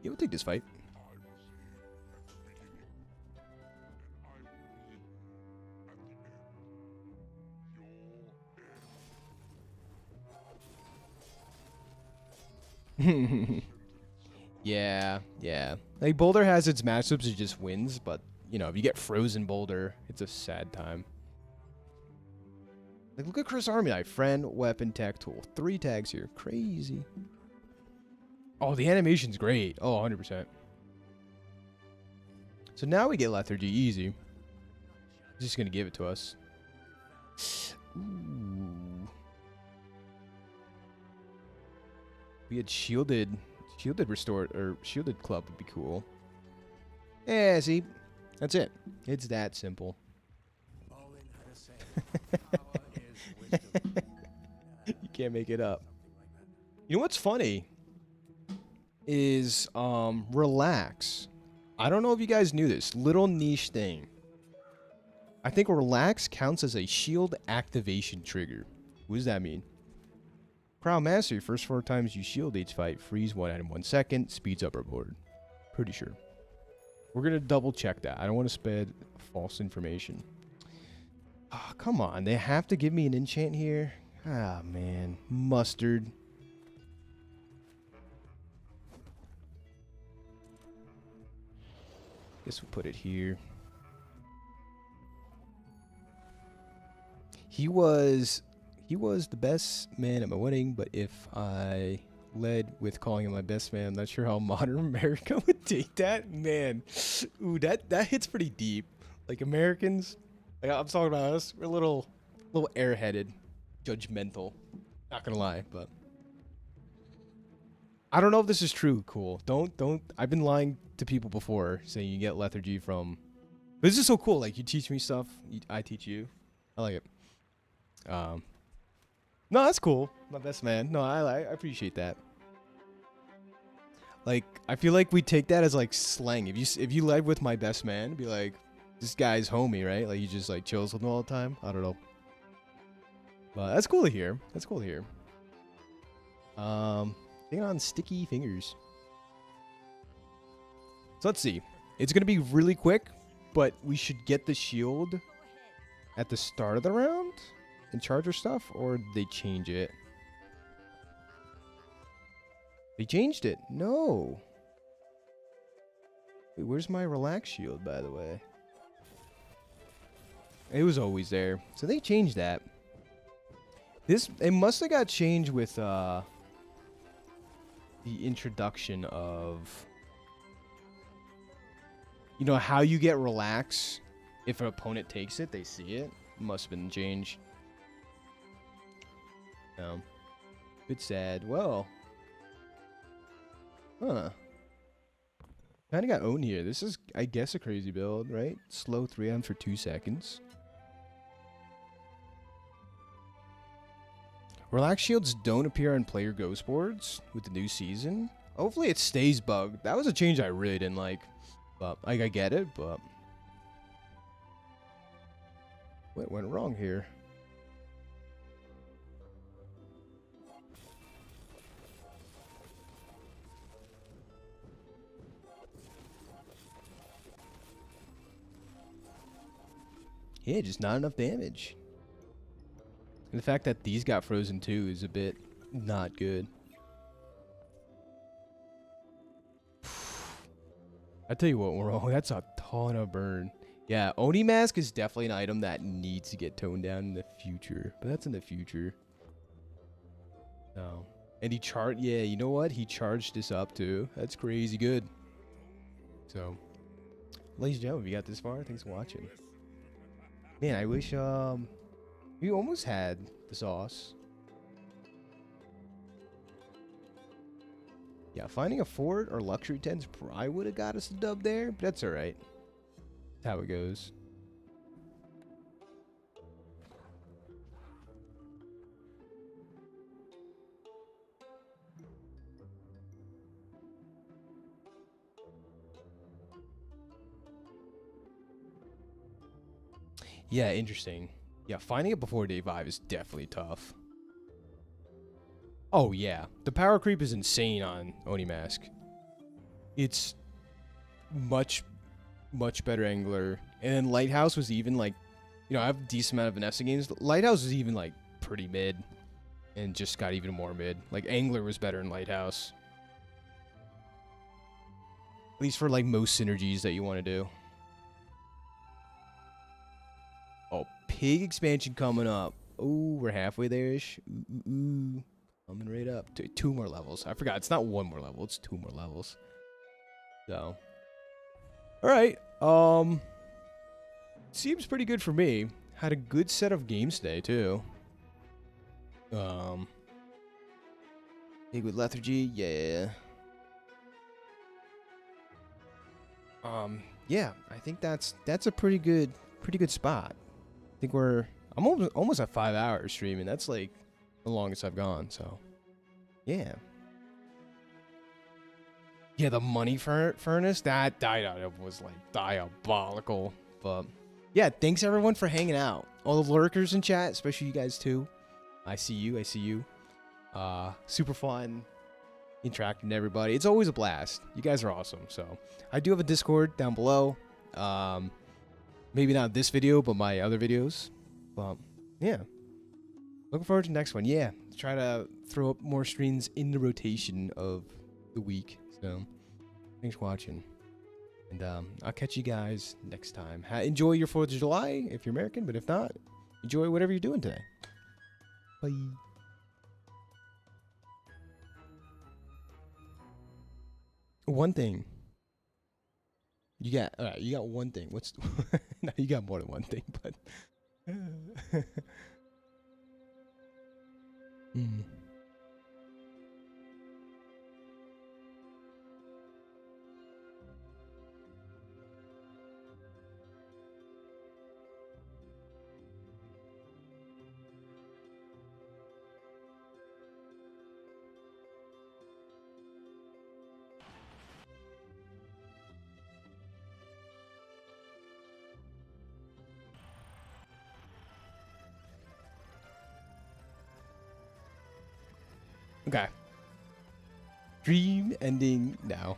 Yeah, we'll take this fight. Yeah, yeah. Like Boulder has its matchups, it just wins, but you know, if you get frozen Boulder, it's a sad time. Like look at Chris Army Knife, friend, weapon, tech, tool. 3 tags here. Crazy. Oh, the animation's great. Oh, 100%. So now we get Lethargy easy. He's just gonna give it to us. Ooh. We had shielded restored, or shielded club would be cool. Yeah, see? That's it. It's that simple. Owen had a saying, power is wisdom. You can't make it up. You know what's funny? Is, relax. I don't know if you guys knew this. Little niche thing. I think relax counts as a shield activation trigger. What does that mean? Crown Mastery, first 4 times you shield each fight, freeze 1 item 1 second, speeds up our board. Pretty sure. We're going to double check that. I don't want to spread false information. Oh, come on. They have to give me an enchant here? Ah, man. Mustard. Guess we'll put it here. He was the best man at my wedding, but if I led with calling him my best man, I'm not sure how modern America would take that. Man, ooh, that hits pretty deep. Like Americans, like I'm talking about us, we're a little airheaded, judgmental. Not gonna lie, but I don't know if this is true. Cool. Don't. I've been lying to people before, saying you get lethargy from. But this is so cool. Like you teach me stuff, I teach you. I like it. No, that's cool. My best man. No, I appreciate that. Like, I feel like we take that as like slang. If you led with my best man, be like, this guy's homie, right? Like he just like chills with him all the time. I don't know. But that's cool to hear. That's cool to hear. Taking on sticky fingers. So let's see. It's gonna be really quick, but we should get the shield at the start of the round and charge our stuff, or they change it. They changed it. No. Wait, where's my relax shield, by the way? It was always there. So they changed that. It must have got changed with the introduction of, you know, how you get relax if an opponent takes it, they see it. Must have been changed. No. Bit sad. Well. Huh. Kinda got owned here. This is, I guess, a crazy build, right? Slow 3M for 2 seconds. Relax shields don't appear on player ghost boards with the new season. Hopefully it stays bugged. That was a change I really didn't like. But, like, I get it, but... what went wrong here? Yeah, just not enough damage. And the fact that these got frozen too is a bit not good. I tell you what, wrong. That's a ton of burn. Yeah, Oni Mask is definitely an item that needs to get toned down in the future. But that's in the future. No. And he yeah, you know what? He charged this up too. That's crazy good. So, ladies and gentlemen, if you got this far, thanks for watching. Man, I wish, we almost had the sauce. Yeah, finding a fort or luxury tents probably would have got us a dub there, but that's alright. That's how it goes. Yeah, interesting. Yeah, finding it before day 5 is definitely tough. Oh, yeah. The power creep is insane on Oni Mask. It's much better angler. And then Lighthouse was even, like, you know, I have a decent amount of Vanessa games. Lighthouse is even, like, pretty mid. And just got even more mid. Like, Angler was better in Lighthouse. At least for, like, most synergies that you want to do. Oh, pig expansion coming up. Oh, we're halfway there-ish. Ooh. Coming right up. Two more levels. I forgot. It's not one more level. It's 2 more levels. So. Alright. Seems pretty good for me. Had a good set of games today, too. Pig with lethargy. Yeah. Yeah. I think that's a pretty good spot. I think I'm almost at 5 hours streaming. That's like the longest I've gone, so yeah. Yeah, the money furnace, that died out. It was like diabolical. But yeah, thanks everyone for hanging out. All the lurkers in chat, especially you guys too. I see you. Super fun interacting with everybody. It's always a blast. You guys are awesome. So I do have a Discord down below. Maybe not this video, but my other videos. But yeah. Looking forward to the next one. Yeah. Try to throw up more streams in the rotation of the week. So thanks for watching. And I'll catch you guys next time. Enjoy your 4th of July if you're American, but if not, enjoy whatever you're doing today. Bye. One thing. You got one thing. What's no, you got more than one thing, but okay. Dream ending now.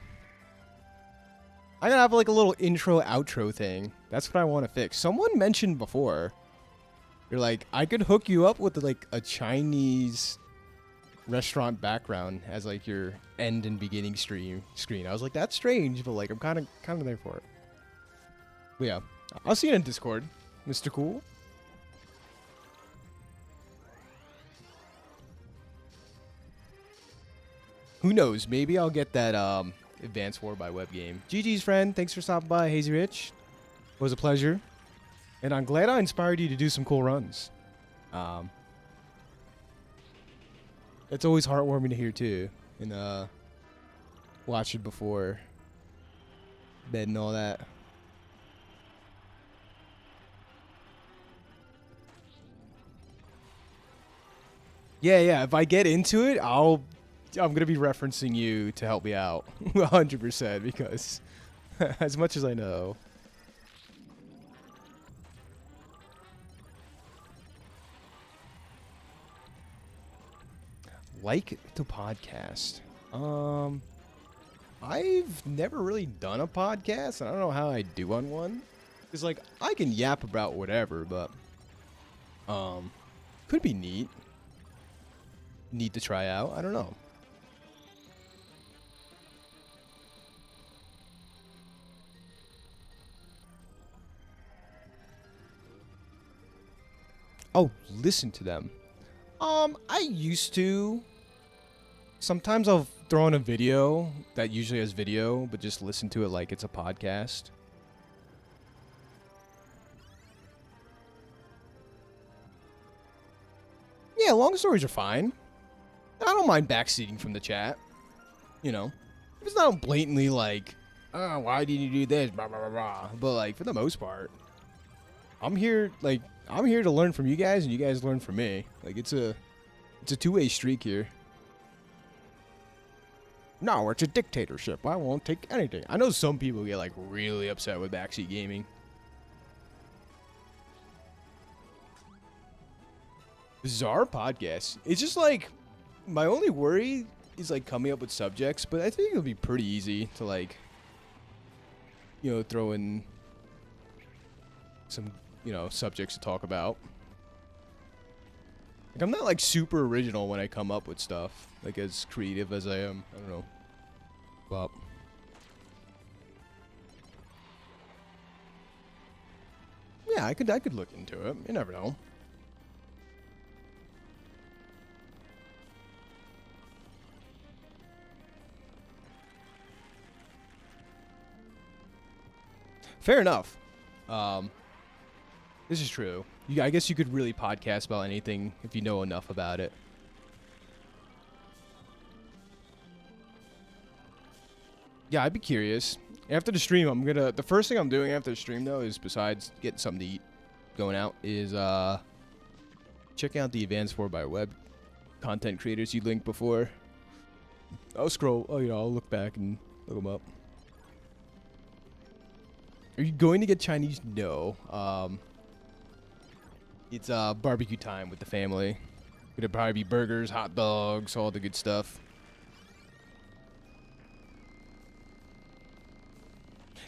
I'm gonna have like a little intro outro thing. That's what I want to fix. Someone mentioned before. You're like, I could hook you up with like a Chinese restaurant background as like your end and beginning screen. I was like, that's strange, but like I'm kind of there for it. But yeah, I'll see you in Discord, Mr. Cool. Who knows? Maybe I'll get that Advanced War by Web game. GG's friend, thanks for stopping by, Hazy Rich. It was a pleasure. And I'm glad I inspired you to do some cool runs. It's always heartwarming to hear too. And watch it before bed and all that. Yeah, if I get into it, I'm going to be referencing you to help me out 100% because as much as I know. Like the podcast. I've never really done a podcast. And I don't know how I do on one. It's like I can yap about whatever, but could be neat. Need to try out. I don't know. Oh, listen to them. I used to. Sometimes I'll throw on a video that usually has video, but just listen to it like it's a podcast. Yeah, long stories are fine. I don't mind backseating from the chat. You know, if it's not blatantly like, oh, why did you do this? Blah, blah, blah, blah. But like for the most part, I'm here to learn from you guys, and you guys learn from me. Like it's a two-way streak here. No, it's a dictatorship. I won't take anything. I know some people get like really upset with backseat gaming. Bizarre podcast. It's just like my only worry is like coming up with subjects, but I think it'll be pretty easy to like, you know, throw in some, you know, subjects to talk about. Like I'm not like super original when I come up with stuff, like as creative as I am. I don't know. But yeah, I could look into it. You never know. Fair enough. This is true. I guess you could really podcast about anything if you know enough about it. Yeah, I'd be curious. After the stream, the first thing I'm doing after the stream though is, besides getting something to eat, going out, is checking out the Advanced 4x Web content creators you linked before. I'll scroll. Oh, you know, I'll look back and look them up. Are you going to get Chinese? No. It's barbecue time with the family. It'll probably be burgers, hot dogs, all the good stuff.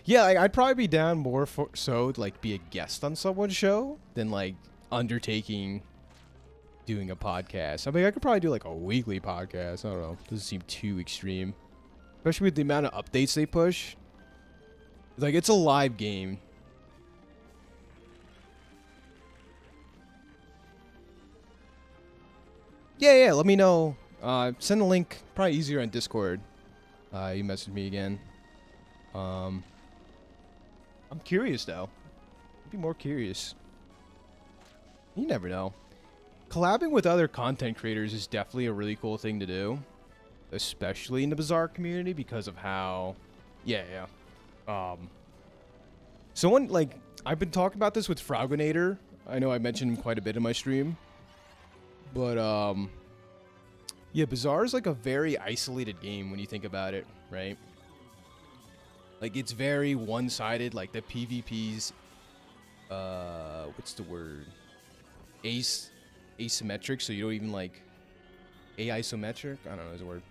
Yeah, like, I'd probably be down more for to like be a guest on someone's show than like undertaking doing a podcast. I mean, I could probably do like a weekly podcast. I don't know. Doesn't seem too extreme, especially with the amount of updates they push. Like, it's a live game. Yeah, let me know. Send a link. Probably easier on Discord. You messaged me again. I'm curious, though. I'd be more curious. You never know. Collabing with other content creators is definitely a really cool thing to do. Especially in the Bazaar community because of how... Yeah. Someone, like... I've been talking about this with Froginator. I know I mentioned him quite a bit in my stream. But, yeah, Bazaar is like a very isolated game when you think about it, right? Like, it's very one-sided. Like, the PvP's, what's the word? Asymmetric, so you don't even, like, isometric? I don't know, there's a word.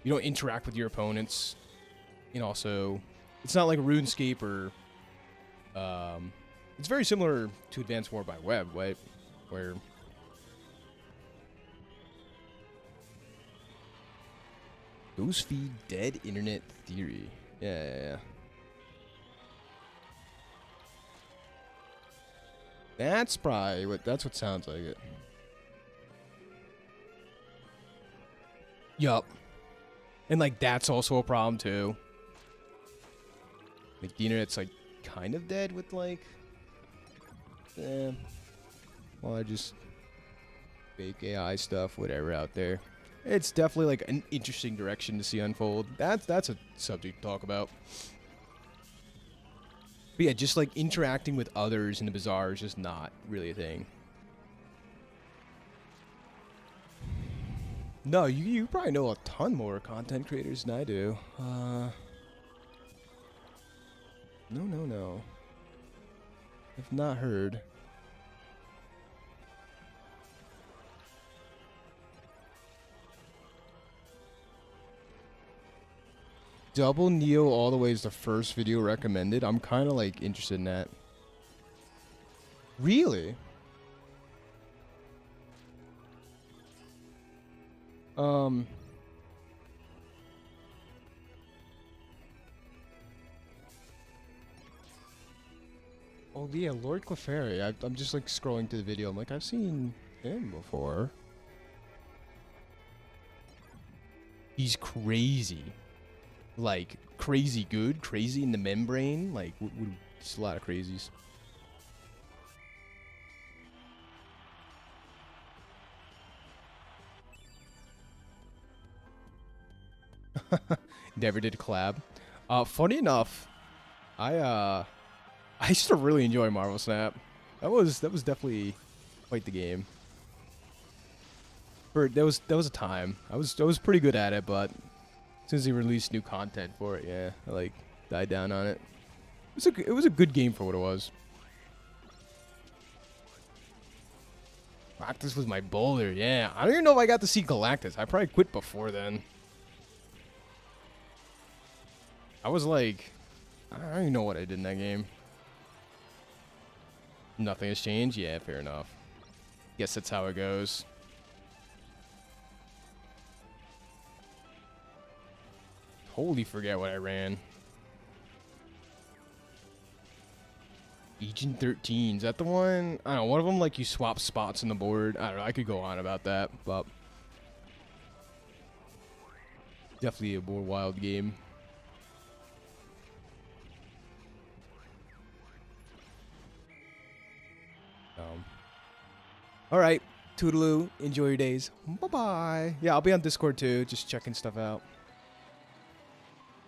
You don't interact with your opponents. And also, it's not like RuneScape or, it's very similar to Advanced 4x Web, right? Where... Those feed dead internet theory. Yeah. That's probably what sounds like it. Yup. And like that's also a problem too. Like the internet's like kind of dead with like well, I just fake AI stuff, whatever out there. It's definitely like an interesting direction to see unfold. That's a subject to talk about. But yeah, just like interacting with others in the Bazaar is just not really a thing. No, you probably know a ton more content creators than I do. No. I've not heard. Double Neo all the way is the first video recommended. I'm kind of like interested in that. Really? Oh yeah, Lord Clefairy. I'm just like scrolling through the video. I'm like, I've seen him before. He's crazy. Like, crazy good, crazy in the membrane. Like, just a lot of crazies. Never did a collab. Funny enough, I used to really enjoy Marvel Snap. That was definitely quite the game. That was a time. I was pretty good at it, but since they released new content for it, yeah, I like died down on it. It was a good game for what it was. Galactus was my boulder, yeah. I don't even know if I got to see Galactus. I probably quit before then. I was like, I don't even know what I did in that game. Nothing has changed? Yeah, fair enough. Guess that's how it goes. Totally forget what I ran. Agent 13, is that the one? I don't know, one of them like you swap spots on the board. I don't know, I could go on about that, but definitely a more wild game. All right, toodaloo, enjoy your days. Bye-bye. Yeah, I'll be on Discord too, just checking stuff out.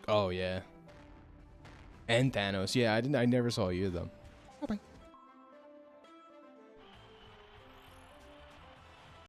Oh, yeah. And Thanos. Yeah, I never saw you, though. Bye-bye.